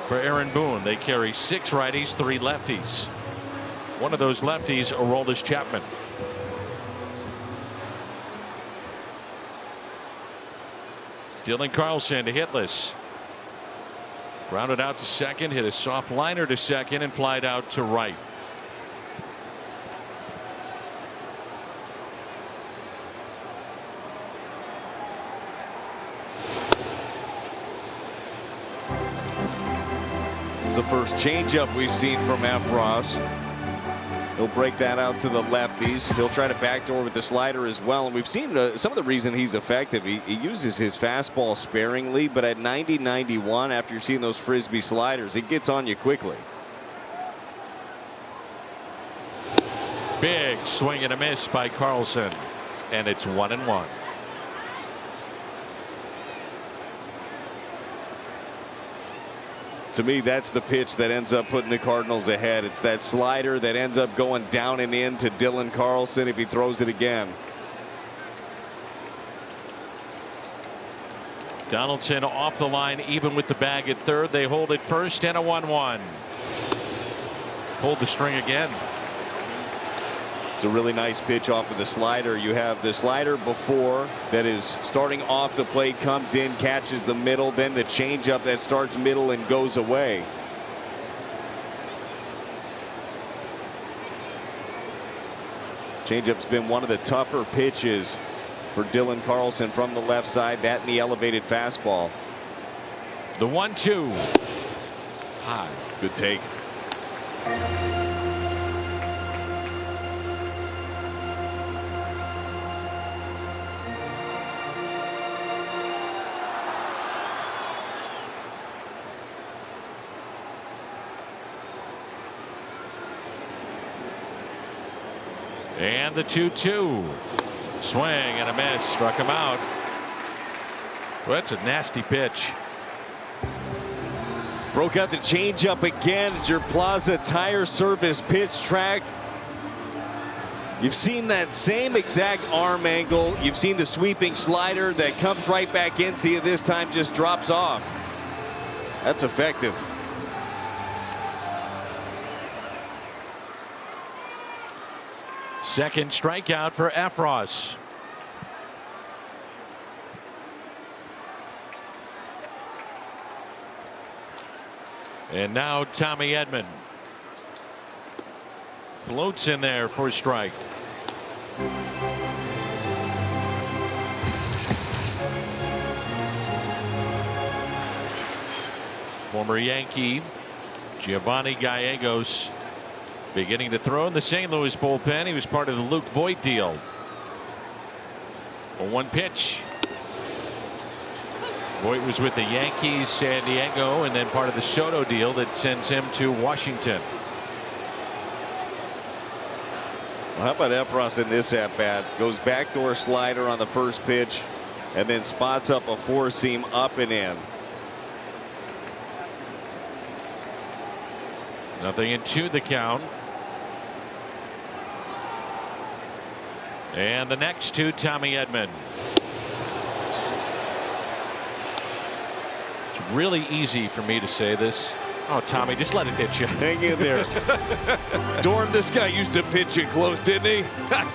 Speaker 9: for Aaron Boone. They carry 6 righties, 3 lefties. One of those lefties, Aroldis Chapman. Dylan Carlson to hitless. Grounded out to second, hit a soft liner to second, and flied out to right.
Speaker 13: It's the first changeup we've seen from Efros. He'll break that out to the lefties. He'll try to backdoor with the slider as well. And we've seen some of the reason he's effective. He uses his fastball sparingly, but at 90-91, after you're seeing those frisbee sliders, it gets on you quickly.
Speaker 9: Big swing and a miss by Carlson, and it's 1-1.
Speaker 13: To me, that's the pitch that ends up putting the Cardinals ahead. It's that slider that ends up going down and in to Dylan Carlson if he throws it again.
Speaker 9: Donaldson off the line, even with the bag at third. They hold it first, and a 1-1. Pulled the string again.
Speaker 13: It's a really nice pitch off of the slider. You have the slider before that is starting off the plate, comes in, catches the middle, then the changeup that starts middle and goes away. Changeup's been one of the tougher pitches for Dylan Carlson from the left side, that and the elevated fastball.
Speaker 9: The 1-2. High.
Speaker 13: Good take.
Speaker 9: And the 2-2. Swing and a miss. Struck him out. Well, that's a nasty pitch.
Speaker 13: Broke out the changeup again. It's your Plaza Tire Service pitch track. You've seen that same exact arm angle. You've seen the sweeping slider that comes right back into you. This time just drops off. That's effective.
Speaker 9: Second strikeout for Efros. And now Tommy Edman floats in there for a strike. Former Yankee Giovanni Gallegos beginning to throw in the St. Louis bullpen. He was part of the Luke Voit deal. A 1 pitch. Voit was with the Yankees, San Diego, and then part of the Soto deal that sends him to Washington.
Speaker 13: Well, how about Efros in this at bat? Goes backdoor slider on the first pitch and then spots up a 4-seam up and in.
Speaker 9: 0-2 the count. And the next to Tommy Edman. It's really easy for me to say this. Oh, Tommy, just let it hit you.
Speaker 13: Hang in there. Dorn, this guy used to pitch it close, didn't he? I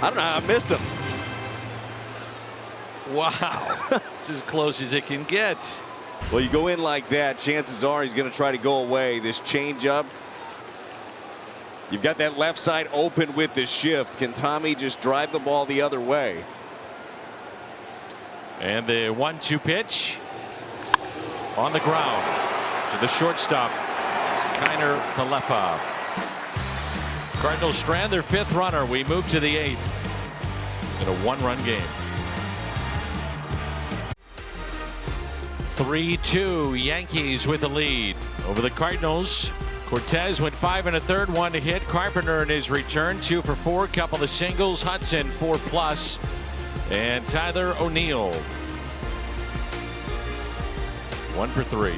Speaker 13: don't know how I missed him.
Speaker 9: Wow. It's as close as it can get.
Speaker 13: Well, you go in like that, chances are he's going to try to go away. This changeup. You've got that left side open with the shift. Can Tommy just drive the ball the other way?
Speaker 9: And the 1-2 pitch on the ground to the shortstop, Kiner Falefa. Cardinals strand their 5th runner. We move to the 8th in a 1-run game. 3-2 Yankees with the lead over the Cardinals. Cortez went 5 1/3, 1 hit. Carpenter in his return, 2 for 4, couple of singles. Hudson 4+, and Tyler O'Neill 1 for 3.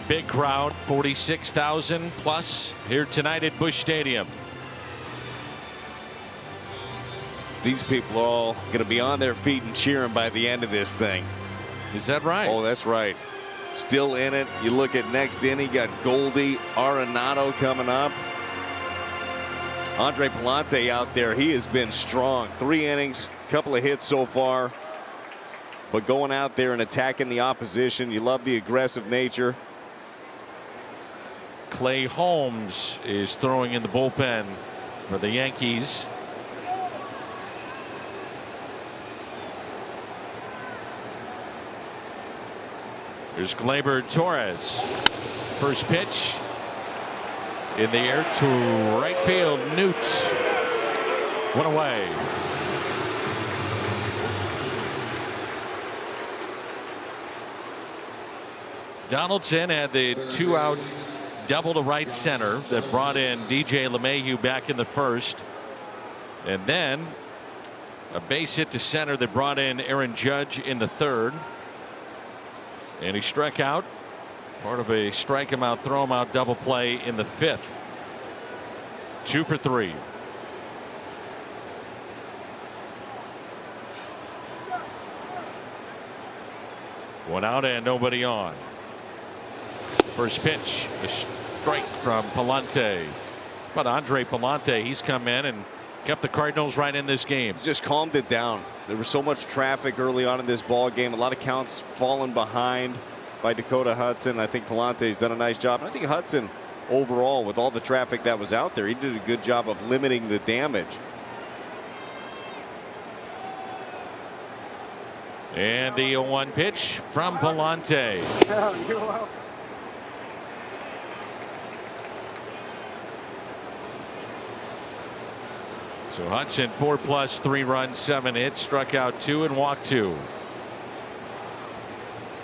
Speaker 9: Big crowd, 46,000 plus here tonight at Busch Stadium.
Speaker 13: These people are all going to be on their feet and cheering by the end of this thing.
Speaker 9: Is that right?
Speaker 13: Oh, that's right. Still in it. You look at next inning, got Goldie Arenado coming up. Andre Palante out there. He has been strong. 3 innings, couple of hits so far. But going out there and attacking the opposition, you love the aggressive nature.
Speaker 9: Clay Holmes is throwing in the bullpen for the Yankees. Here's Gleyber Torres. First pitch in the air to right field. Newt. 1 away. Donaldson had the 2-out double to right center that brought in DJ LeMahieu back in the first. And then a base hit to center that brought in Aaron Judge in the third. And he struck out, part of a strike him out, throw him out double play in the 5th. 2 for 3. One out and nobody on. First pitch, a strike from Palante. But Andre Palante, he's come in and kept the Cardinals right in this game.
Speaker 13: Just calmed it down. There was so much traffic early on in this ball game. A lot of counts fallen behind by Dakota Hudson. I think Palante's done a nice job. And I think Hudson overall, with all the traffic that was out there, he did a good job of limiting the damage.
Speaker 9: And the 0-1 pitch from Palante. So Hudson 4+, 3 runs, 7 hits, struck out 2 and walked 2.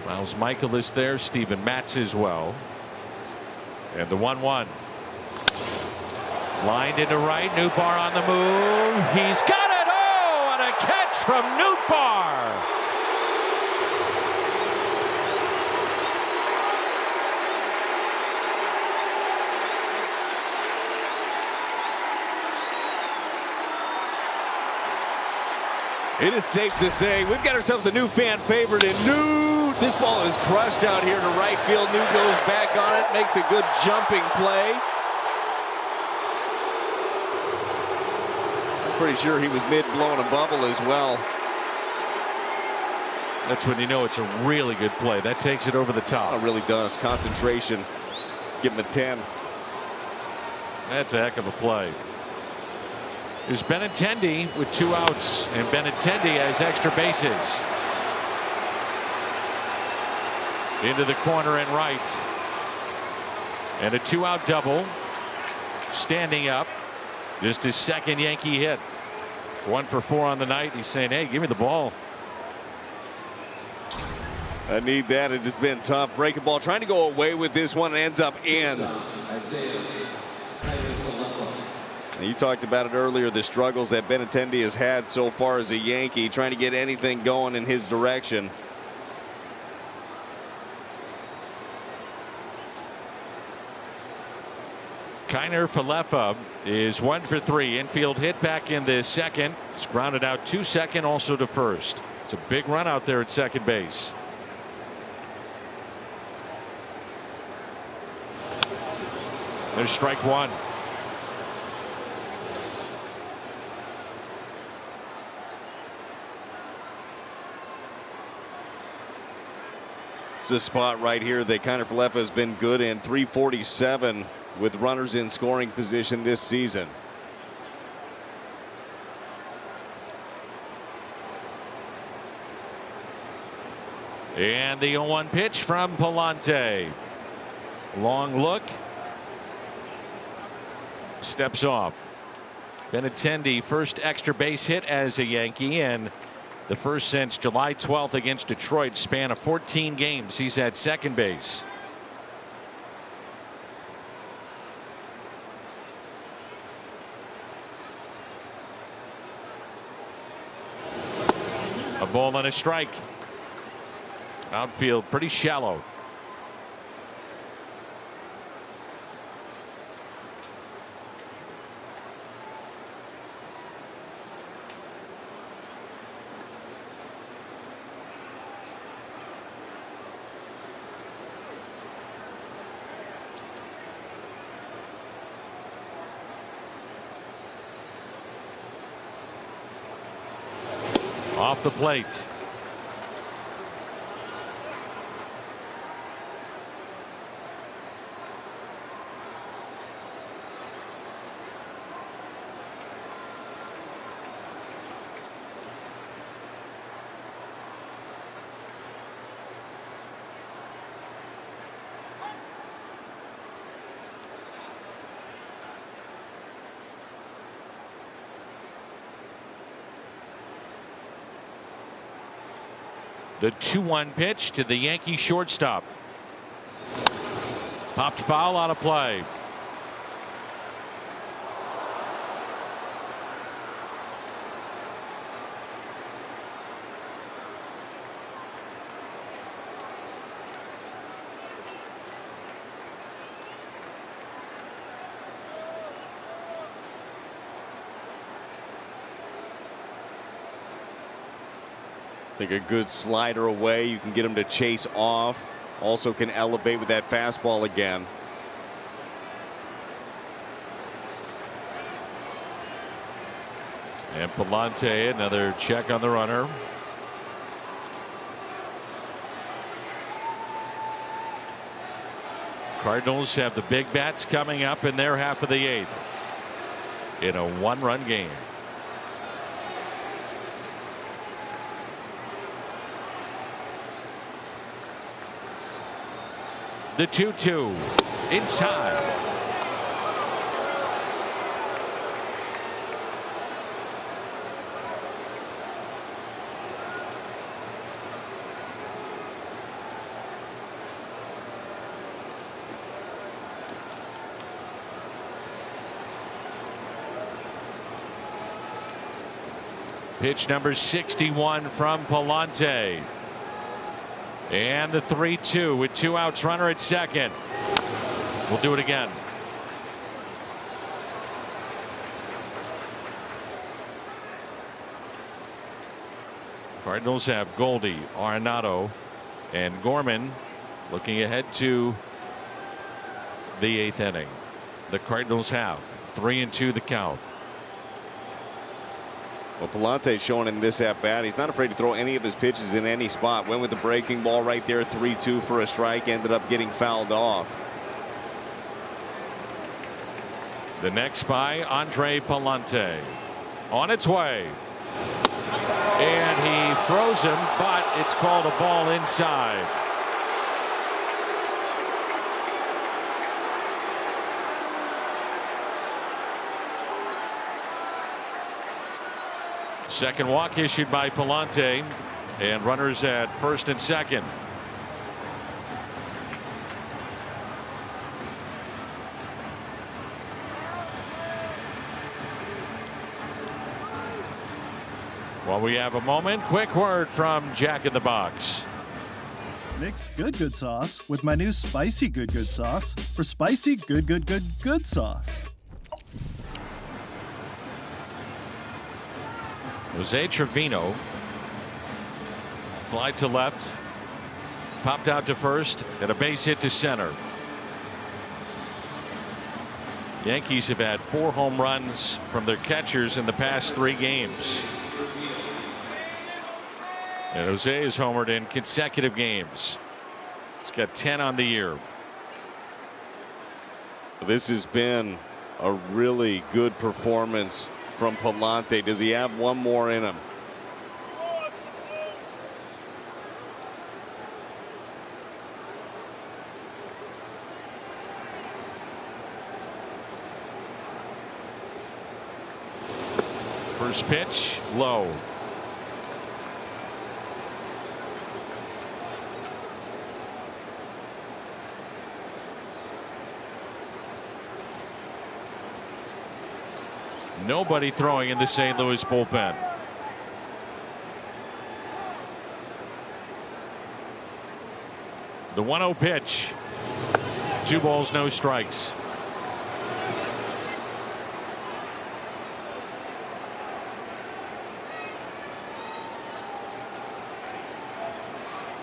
Speaker 9: Miles Michaelis there, Steven Matz as well. And the 1-1. Lined into right, Nootbaar on the move. He's got it! Oh, and a catch from Nootbaar!
Speaker 13: It is safe to say we've got ourselves a new fan favorite in Newt. This ball is crushed out here to right field. Newt goes back on it, makes a good jumping play. I'm pretty sure he was mid blowing a bubble as well.
Speaker 9: That's when you know it's a really good play. That takes it over the top.
Speaker 13: It really does. Concentration. Give him a 10.
Speaker 9: That's a heck of a play. There's Benintendi with 2 outs, and Benintendi has extra bases. Into the corner and right. And a 2-out double. Standing up. Just his second Yankee hit. 1 for 4 on the night. He's saying, hey, give me the ball.
Speaker 13: I need that. It has been tough. Breaking ball. Trying to go away with this one and ends up in. You talked about it earlier, the struggles that Benintendi has had so far as a Yankee, trying to get anything going in his direction.
Speaker 9: Kiner Falefa is 1 for 3. Infield hit back in the second. It's grounded out to second, also to first. It's a big run out there at second base. There's strike 1.
Speaker 13: It's a spot right here that Kiner Falefa has been good in. 347 with runners in scoring position this season.
Speaker 9: And the 0-1 pitch from Palante. Long look. Steps off. Benintendi, first extra base hit as a Yankee, and the first since July 12th against Detroit. Span of 14 games he's at second base. A ball and a strike. Outfield pretty shallow. Off the plate. The 2-1 pitch to the Yankee shortstop. Popped foul out of play.
Speaker 13: I think a good slider away. You can get him to chase off. Also can elevate with that fastball again.
Speaker 9: And Palante, another check on the runner. Cardinals have the big bats coming up in their half of the 8th in a 1-run game. The 2-2 inside. Pitch number 61 from Palante. And the 3-2 with 2 outs, runner at second. We'll do it again. Cardinals have Goldie, Arenado, and Gorman looking ahead to the 8th inning. The Cardinals have 3-2 the count.
Speaker 13: Well, Palante showing in this at bat. He's not afraid to throw any of his pitches in any spot. Went with the breaking ball right there, 3-2 for a strike. Ended up getting fouled off.
Speaker 9: The next by Andre Palante. On its way. And he froze him, but it's called a ball inside. Second walk issued by Palante, and runners at first and second. While we have a moment, quick word from Jack in the Box.
Speaker 14: Mix good sauce with my new spicy good sauce for spicy good sauce.
Speaker 9: Jose Trevino fly to left, popped out to first, and a base hit to center. Yankees have had 4 home runs from their catchers in the past 3 games. And Jose is homered in consecutive games. He's got 10 on the year.
Speaker 13: This has been a really good performance from Palante. Does he have one more in him?
Speaker 9: First pitch low. Nobody throwing in the St. Louis bullpen. The 1-0 pitch. 2 balls, no strikes.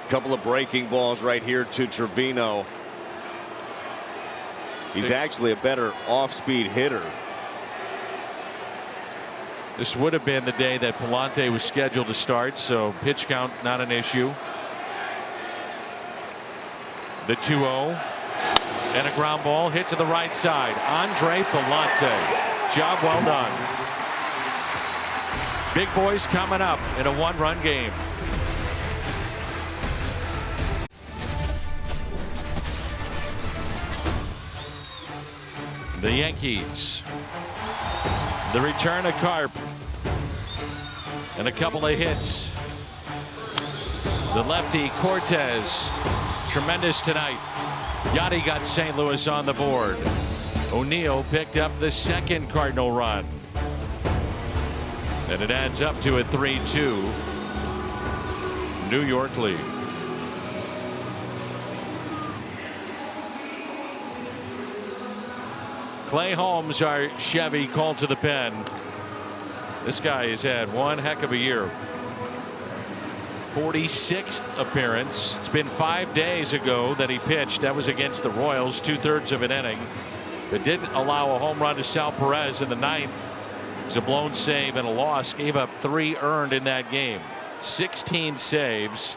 Speaker 13: Couple of breaking balls right here to Trevino. He's actually a better off-speed hitter.
Speaker 9: This would have been the day that Palante was scheduled to start, so pitch count not an issue. The 2-0 and a ground ball hit to the right side. Andre Palante. Job well done. Big boys coming up in a 1-run game. The Yankees. The return of Carp. And a couple of hits. The lefty Cortez. Tremendous tonight. Yachty got St. Louis on the board. O'Neill picked up the second Cardinal run. And it adds up to a 3-2 New York lead. Clay Holmes, our Chevy, called to the pen. This guy has had one heck of a year. 46th appearance. It's been 5 days ago that he pitched. That was against the Royals, 2/3 of an inning. But didn't allow a home run to Sal Perez in the 9th. It was a blown save and a loss. Gave up 3 earned in that game. 16 saves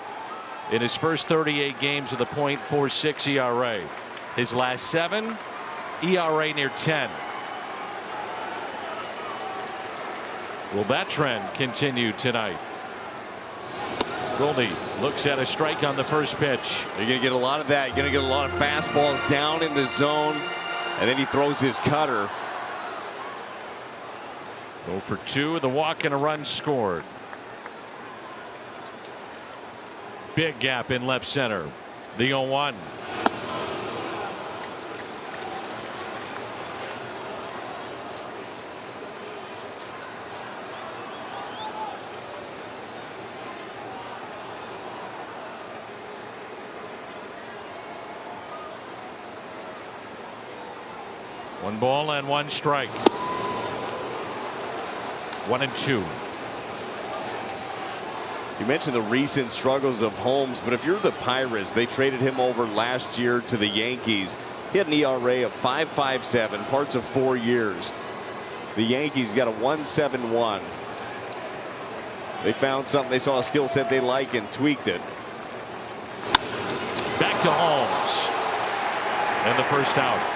Speaker 9: in his first 38 games with a .46 ERA. His last 7. ERA near 10. Will that trend continue tonight? Goldie looks at a strike on the first pitch.
Speaker 13: You're going to get a lot of that. You're going to get a lot of fastballs down in the zone, and then he throws his cutter.
Speaker 9: 0 for 2, the walk and a run scored. Big gap in left center. The 0-1. One ball and one strike. 1-2.
Speaker 13: You mentioned the recent struggles of Holmes, but if you're the Pirates, they traded him over last year to the Yankees. He had an ERA of 5.57, parts of 4 years. The Yankees got a 1.71. They found something, they saw a skill set they like and tweaked it.
Speaker 9: Back to Holmes. And the first out.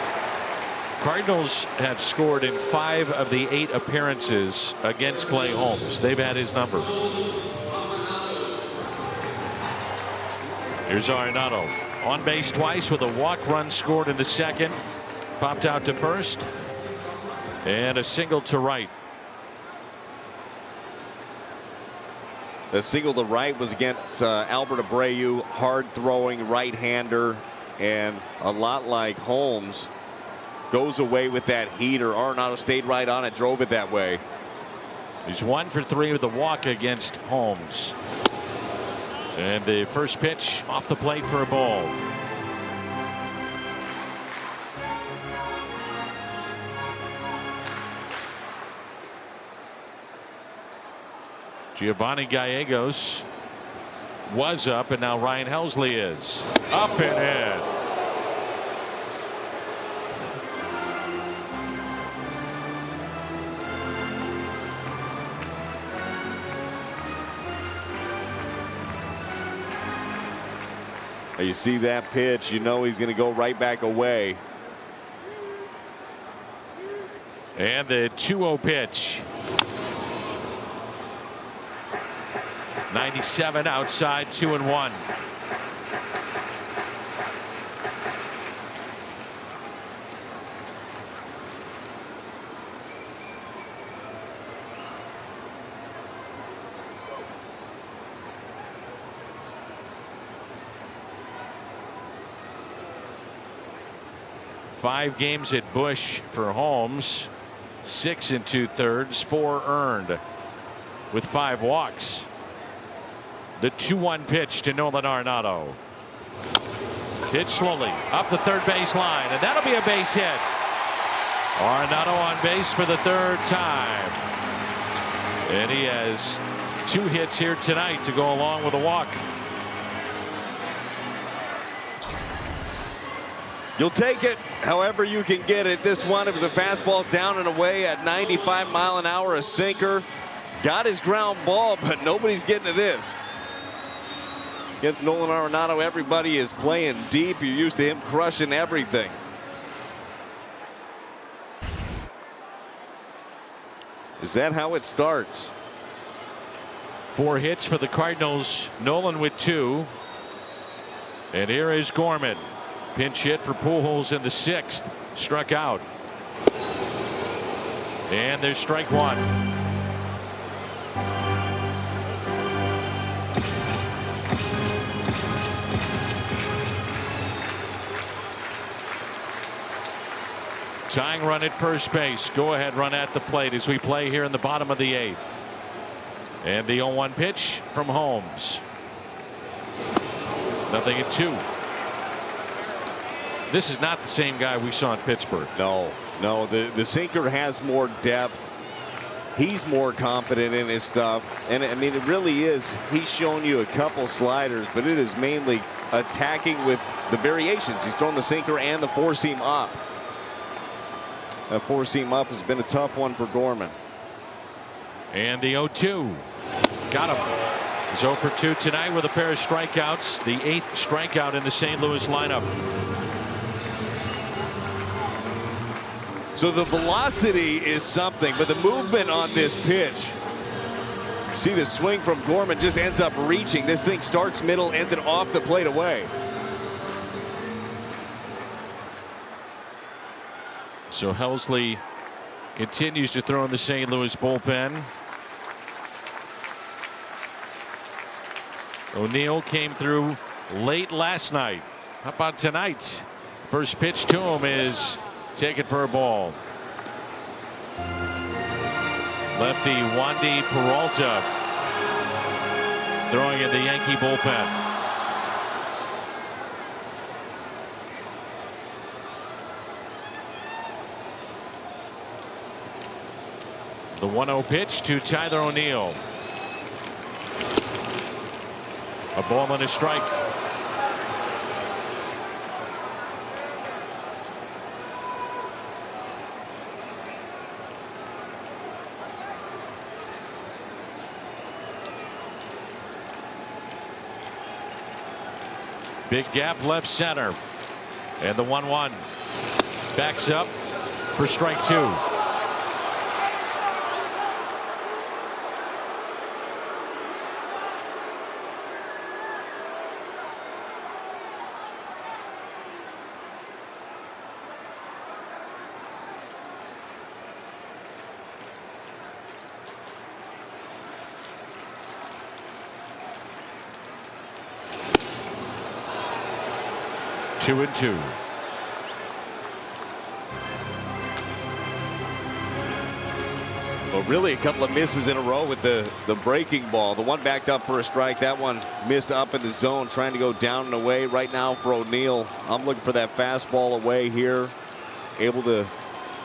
Speaker 9: Cardinals have scored in 5 of the 8 appearances against Clay Holmes. They've had his number. Here's Arenado. On base twice with a walk, run scored in the second. Popped out to first. And a single to right.
Speaker 13: The single to right was against Albert Abreu, hard throwing right-hander, and a lot like Holmes. Goes away with that heater. Arenado stayed right on it, drove it that way.
Speaker 9: He's 1 for 3 with the walk against Holmes. And the first pitch off the plate for a ball. Giovanni Gallegos was up, and now Ryan Helsley is up and in.
Speaker 13: You see that pitch, you know he's going to go right back away.
Speaker 9: And the 2-0 pitch. 97 outside, 2-1. Five games at Busch for Holmes. 6 2/3, 4 earned with 5 walks. The 2-1 pitch to Nolan Arenado. Hit slowly up the third base line, and that'll be a base hit. Arenado on base for the 3rd time. And he has 2 hits here tonight to go along with a walk.
Speaker 13: You'll take it however you can get it. This one, it was a fastball down and away at 95 mile an hour, a sinker. Got his ground ball, but nobody's getting to this. Against Nolan Arenado, everybody is playing deep. You're used to him crushing everything. Is that how it starts?
Speaker 9: 4 hits for the Cardinals. Nolan with 2. And here is Gorman. Pinch hit for Pujols in the 6th. Struck out. And there's strike 1. Tying run at first base. Go ahead run at the plate as we play here in the bottom of the 8th. And the 0-1 pitch from Holmes. 0-2. This is not the same guy we saw in Pittsburgh.
Speaker 13: No, the sinker has more depth. He's more confident in his stuff. And I mean, it really is. He's shown you a couple sliders, but it is mainly attacking with the variations. He's thrown the sinker and the 4-seam up. That 4-seam up has been a tough one for Gorman.
Speaker 9: And the 0-2. Got him. He's 0 for 2 tonight with a pair of strikeouts. The 8th strikeout in the St. Louis lineup.
Speaker 13: So the velocity is something, but the movement on this pitch. See the swing from Gorman just ends up reaching. This thing starts middle, ended off the plate away.
Speaker 9: So Helsley continues to throw in the St. Louis bullpen. O'Neill came through late last night. How about tonight? First pitch to him is taken for a ball. Lefty Wandy Peralta throwing in the Yankee bullpen. The 1-0 pitch to Tyler O'Neill. A ball and a strike. Big gap left center. And the 1-1 backs up for strike 2. Two and two.
Speaker 13: Well, really a couple of misses in a row with the breaking ball. The one backed up for a strike. That one missed up in the zone, trying to go down and away. Right now for O'Neill, I'm looking for that fastball away here. Able to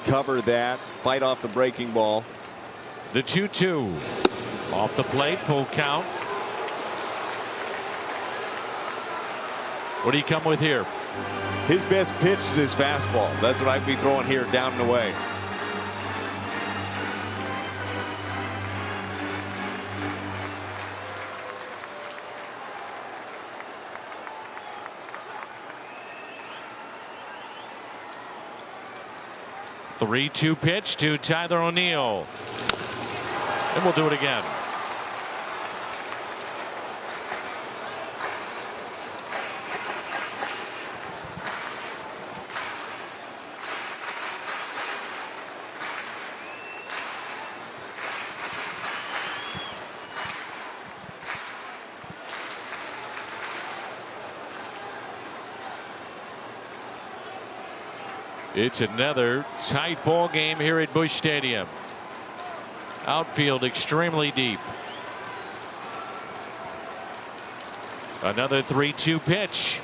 Speaker 13: cover that, fight off the breaking ball.
Speaker 9: The 2-2 off the plate, full count. What do you come with here?
Speaker 13: His best pitch is his fastball. That's what I'd be throwing here, down and away.
Speaker 9: The 3-2 pitch to Tyler O'Neill. And we'll do it again. It's another tight ball game here at Busch Stadium. Outfield extremely deep. Another 3-2 pitch.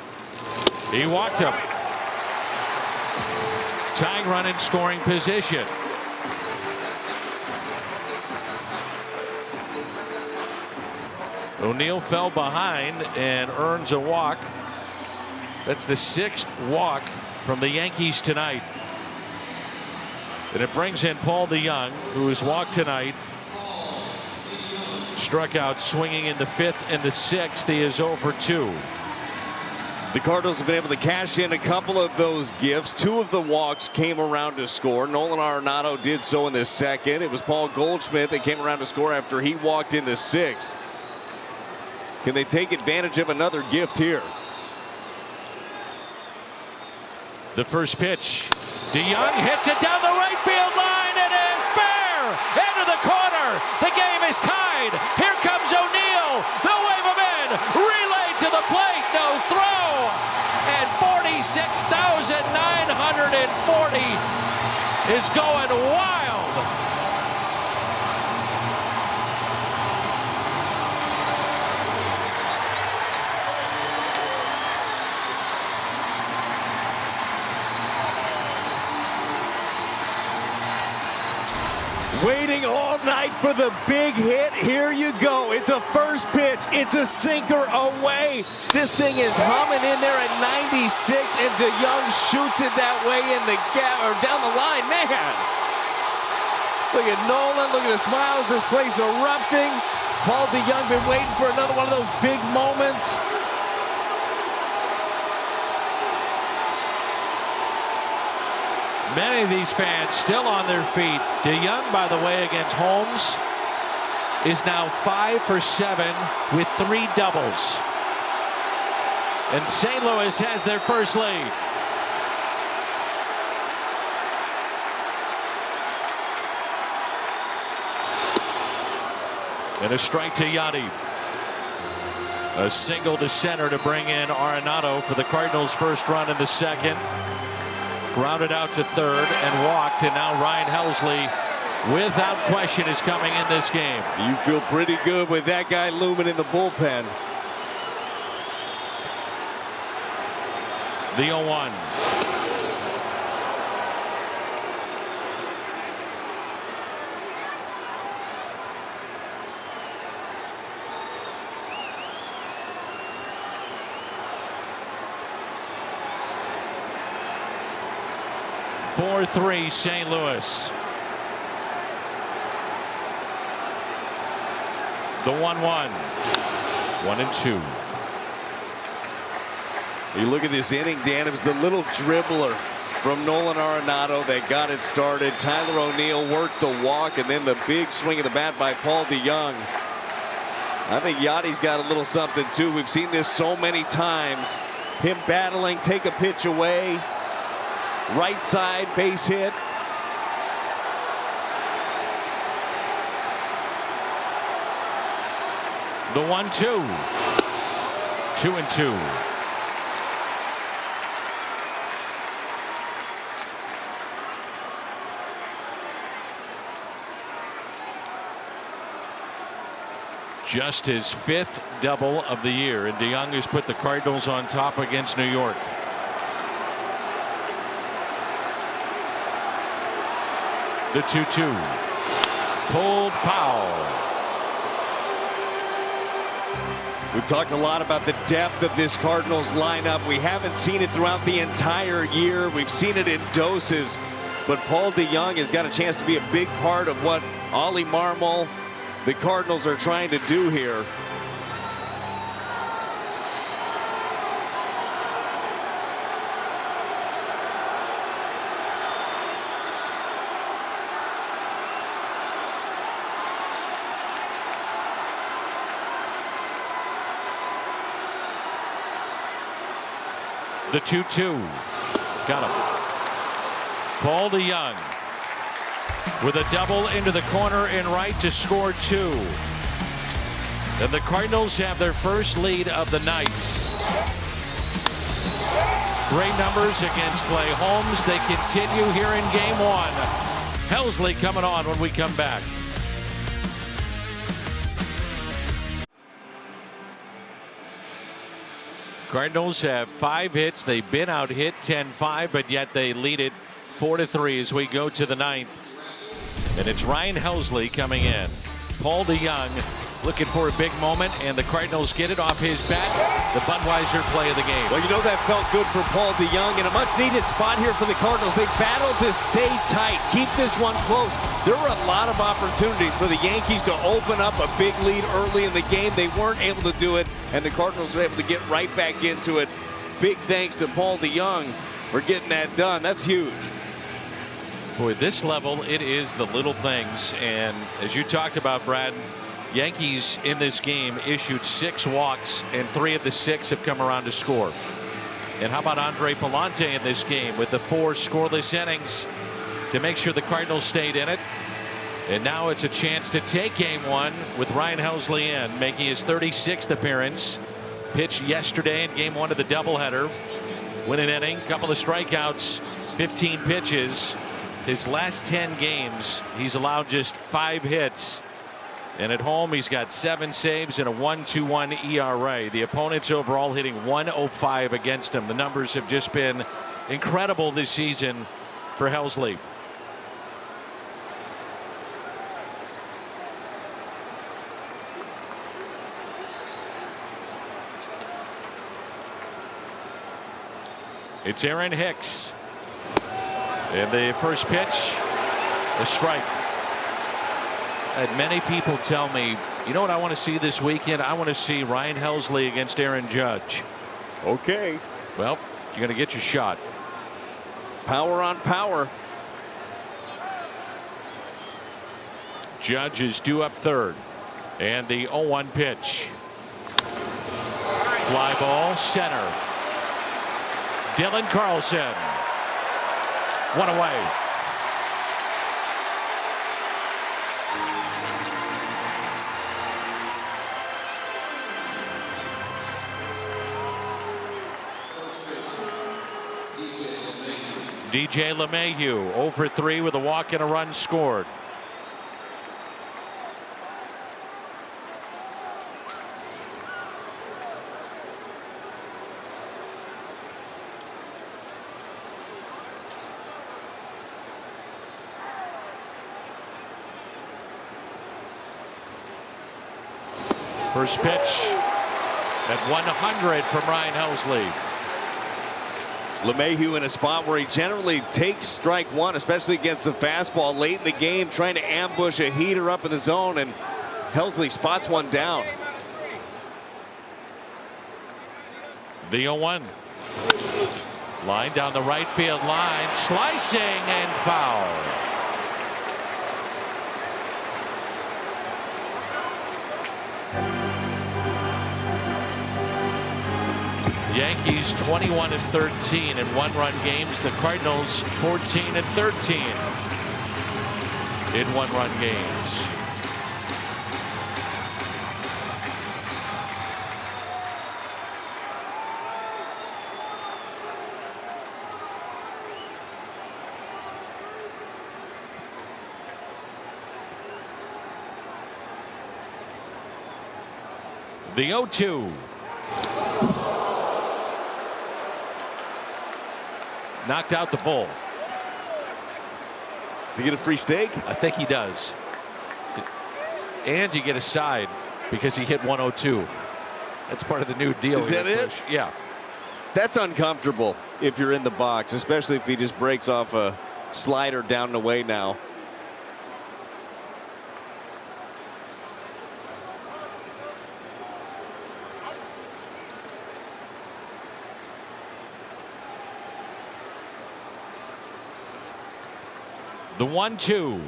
Speaker 9: He walked him. Tying run in scoring position. O'Neill fell behind and earns a walk. That's the 6th walk from the Yankees tonight. And it brings in Paul DeJong, who has walked tonight. Struck out swinging in the 5th and the 6th. He is 0 for 2.
Speaker 13: The Cardinals have been able to cash in a couple of those gifts. 2 of the walks came around to score. Nolan Arenado did so in the 2nd. It was Paul Goldschmidt that came around to score after he walked in the 6th. Can they take advantage of another gift here?
Speaker 9: The first pitch. DeJong hits it down the right field line. It is fair into the corner. The game is tied. Here comes O'Neill. They'll wave him in. Relay to the plate. No throw. And 46,940 is going wild.
Speaker 13: Waiting all night for the big hit. Here you go. It's a first pitch. It's a sinker away. This thing is humming in there at 96, and DeJong shoots it that way in the gap or down the line. Man, look at Nolan. Look at the smiles. This place erupting. Paul DeJong been waiting for another one of those big moments.
Speaker 9: Many of these fans still on their feet. DeJong, by the way, against Holmes, is now 5 for 7 with 3 doubles. And St. Louis has their first lead. And a strike to Yachty. A single to center to bring in Arenado for the Cardinals' first run in the second. Grounded out to third and walked, and now Ryan Helsley, without question, is coming in this game.
Speaker 13: You feel pretty good with that guy looming in the bullpen.
Speaker 9: The 0-1. Four 3 St. Louis. The 1-1. 1-2.
Speaker 13: You look at this inning, Dan. It was the little dribbler from Nolan Arenado that got it started. Tyler O'Neill worked the walk, and then the big swing of the bat by Paul DeJong. I think Yachty's got a little something too. We've seen this so many times. Him battling, take a pitch away. Right side base hit.
Speaker 9: The 1-2. 2-2. Just his 5th double of the year, and DeJong has put the Cardinals on top against New York. The 2-2. Pulled foul.
Speaker 13: We've talked a lot about the depth of this Cardinals lineup. We haven't seen it throughout the entire year. We've seen it in doses. But Paul DeJong has got a chance to be a big part of what Ollie Marmol, the Cardinals, are trying to do here.
Speaker 9: The 2-2. Got him. Paul DeJong with a double into the corner in right to score 2. And the Cardinals have their first lead of the night. Great numbers against Clay Holmes. They continue here in game 1. Helsley coming on when we come back. Cardinals have 5 hits. They've been out hit 10-5, but yet they lead it 4-3 as we go to the 9th. And it's Ryan Helsley coming in. Paul DeJong looking for a big moment, and the Cardinals get it off his bat. The Budweiser play of the game.
Speaker 13: Well, you know that felt good for Paul DeJong in a much-needed spot here for the Cardinals. They battled to stay tight, keep this one close. There were a lot of opportunities for the Yankees to open up a big lead early in the game. They weren't able to do it, and the Cardinals were able to get right back into it. Big thanks to Paul DeJong for getting that done. That's huge.
Speaker 9: Boy, this level, it is the little things. And as you talked about, Brad, Yankees in this game issued 6 walks, and 3 of the 6 have come around to score. And how about Andre Palante in this game with the 4 scoreless innings to make sure the Cardinals stayed in it. And now it's a chance to take game 1 with Ryan Helsley in, making his 36th appearance. Pitched yesterday in game 1 of the doubleheader. Win an inning, couple of strikeouts, 15 pitches. His last 10 games, he's allowed just 5 hits. And at home, he's got 7 saves and a 1.21 ERA. The opponents overall hitting .105 against him. The numbers have just been incredible this season for Helsley. It's Aaron Hicks. And the first pitch, a strike. I had many people tell me, you know what I want to see this weekend? I want to see Ryan Helsley against Aaron Judge.
Speaker 13: Okay.
Speaker 9: Well, you're going to get your shot.
Speaker 13: Power on power.
Speaker 9: Judge is due up third. And the 0-1 pitch. Fly ball, center. Dylan Carlson. One away. DJ LeMahieu 0 for 3 with a walk and a run scored. First pitch at 100 from Ryan Helsley.
Speaker 13: LeMahieu in a spot where he generally takes strike one, especially against the fastball late in the game, trying to ambush a heater up in the zone, and Helsley spots one down.
Speaker 9: The 0-1. Line down the right field line, slicing and foul. Yankees 21-13 in one-run games. The Cardinals 14-13 in one-run games. The 0-2. Knocked out the bull.
Speaker 13: Does he get a free steak?
Speaker 9: I think he does. And you get a side because he hit 102. That's part of the new deal.
Speaker 13: Is that it?
Speaker 9: Yeah.
Speaker 13: That's uncomfortable if you're in the box, especially if he just breaks off a slider down and away now.
Speaker 9: The 1-2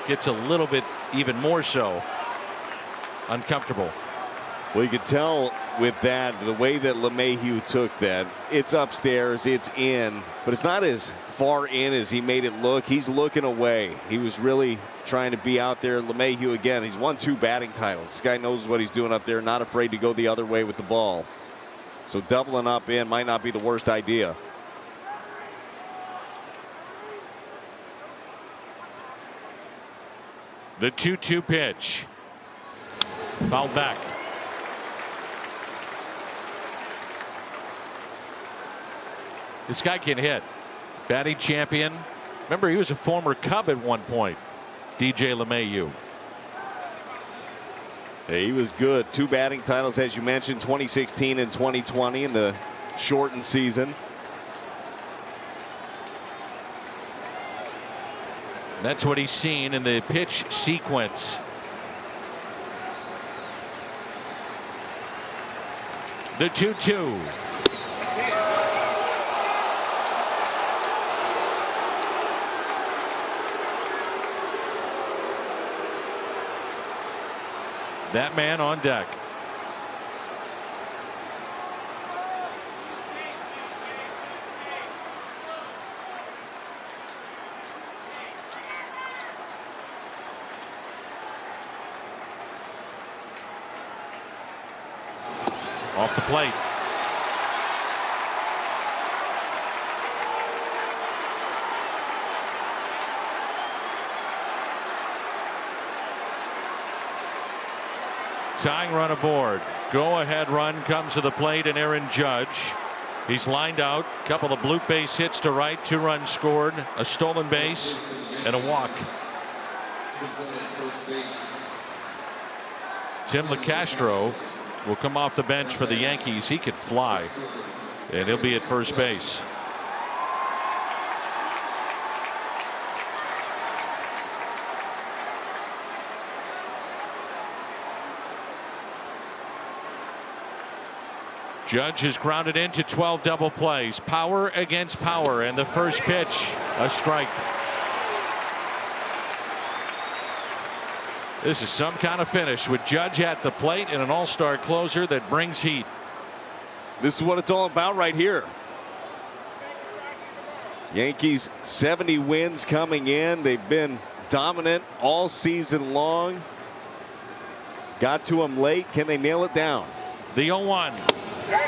Speaker 9: gets a little bit even more so uncomfortable.
Speaker 13: Well, you could tell with that, the way that LeMahieu took that, it's upstairs, it's in, but it's not as far in as he made it look. He's looking away. He was really trying to be out there. LeMahieu, again, he's won 2 batting titles. This guy knows what he's doing up there, not afraid to go the other way with the ball. So doubling up in might not be the worst idea.
Speaker 9: The 2-2 pitch. Fouled back. This guy can hit. Batting champion. Remember, he was a former Cub at one point. DJ LeMahieu.
Speaker 13: Yeah, he was good. 2 batting titles, as you mentioned, 2016 and 2020 in the shortened season.
Speaker 9: That's what he's seen in the pitch sequence. The 2-2. That man on deck. Off the plate. Tying run aboard. Go ahead run comes to the plate, and Aaron Judge. He's lined out. Couple of bloop base hits to right. 2 runs scored. A stolen base and a walk. Tim LeCastro will come off the bench for the Yankees. He could fly, and he'll be at first base. Judge has grounded into 12 double plays. Power against power, and the first pitch, a strike. This is some kind of finish with Judge at the plate and an all-star closer that brings heat.
Speaker 13: This is what it's all about right here. Yankees 70 wins coming in. They've been dominant all season long. Got to them late. Can they nail it down?
Speaker 9: The 0-1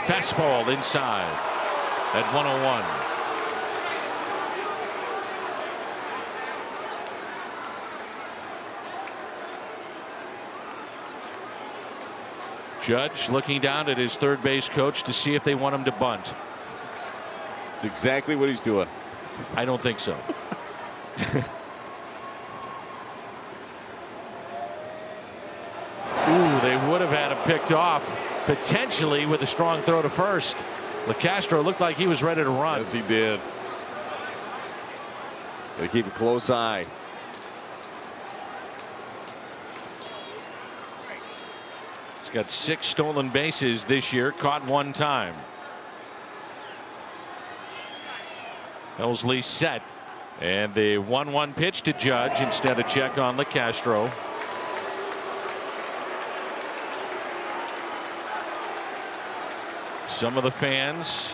Speaker 9: fastball inside at 101. Judge looking down at his third base coach to see if they want him to bunt.
Speaker 13: It's exactly what he's doing.
Speaker 9: I don't think so. Ooh, they would have had him picked off potentially with a strong throw to first. LeCastro looked like he was ready to run.
Speaker 13: Yes, he did. Gotta keep a close eye.
Speaker 9: He's got 6 stolen bases this year, caught 1 time. Elsley set, and the 1-1 pitch to Judge instead of check on LeCastro. Some of the fans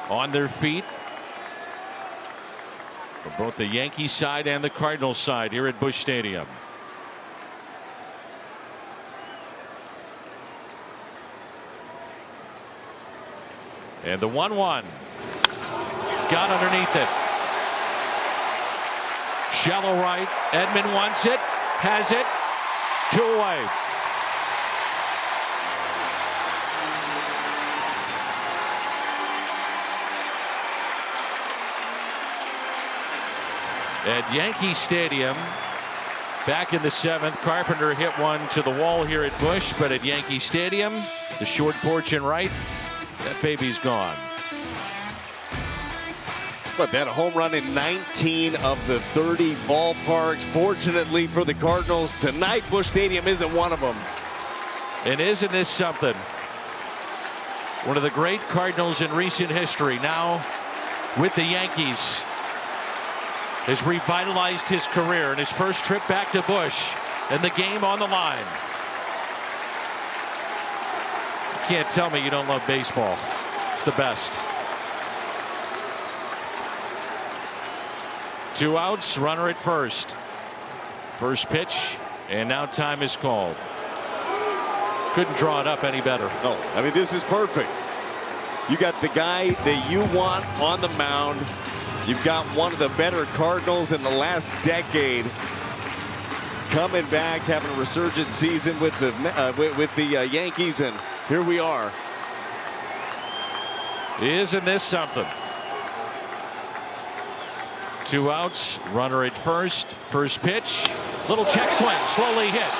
Speaker 9: on their feet for both the Yankee side and the Cardinals side here at Busch Stadium. And the 1-1 got underneath it. Shallow right. Edman wants it, has it, 2 away. At Yankee Stadium back in the 7th, Carpenter hit one to the wall here at Busch, but at Yankee Stadium, the short porch and right, that baby's gone.
Speaker 13: But that a home run in 19 of the 30 ballparks. Fortunately for the Cardinals tonight, Busch Stadium isn't one of them.
Speaker 9: And isn't this something? One of the great Cardinals in recent history, now with the Yankees, has revitalized his career in his first trip back to Busch, and the game on the line. You can't tell me you don't love baseball. It's the best. 2 outs, runner at first. First pitch, and now time is called. Couldn't draw it up any better.
Speaker 13: No, I mean, this is perfect. You got the guy that you want on the mound. You've got one of the better Cardinals in the last decade coming back, having a resurgent season with the Yankees, and here we are.
Speaker 9: Isn't this something? 2 outs, runner at first. First pitch, little check swing, slowly hit.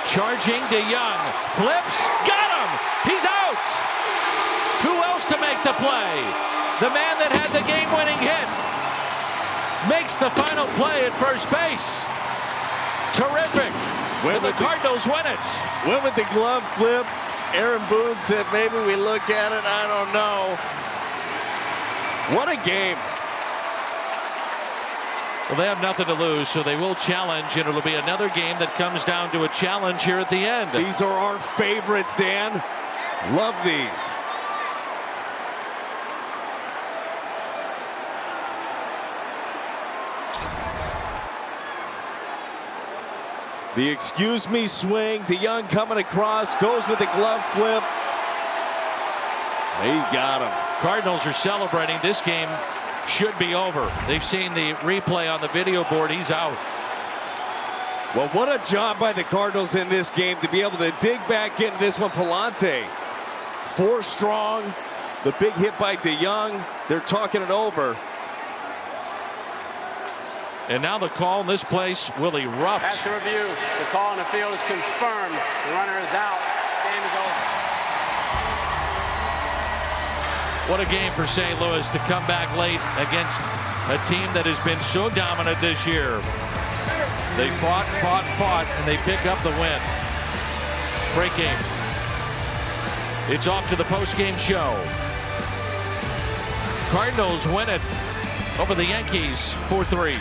Speaker 9: Charging DeYoung, flips, got him! He's out! Who else to make the play? The man that had the game-winning hit makes the final play at first base. Terrific. And the Cardinals win it.
Speaker 13: Went with the glove flip. Aaron Boone said maybe we look at it. I don't know. What a game.
Speaker 9: Well, they have nothing to lose, so they will challenge, and it'll be another game that comes down to a challenge here at the end.
Speaker 13: These are our favorites, Dan. Love these. The excuse me swing. DeYoung coming across, goes with the glove flip. He's got him.
Speaker 9: Cardinals are celebrating. This game should be over. They've seen the replay on the video board. He's out.
Speaker 13: Well, what a job by the Cardinals in this game to be able to dig back into this one. Palante, 4 strong. The big hit by DeYoung. They're talking it over.
Speaker 9: And now the call in this place will erupt.
Speaker 15: After review, the call in the field is confirmed. The runner is out. Game is over.
Speaker 9: What a game for St. Louis to come back late against a team that has been so dominant this year. They fought, and they pick up the win. Great game. It's off to the post-game show. Cardinals win it over the Yankees 4-3.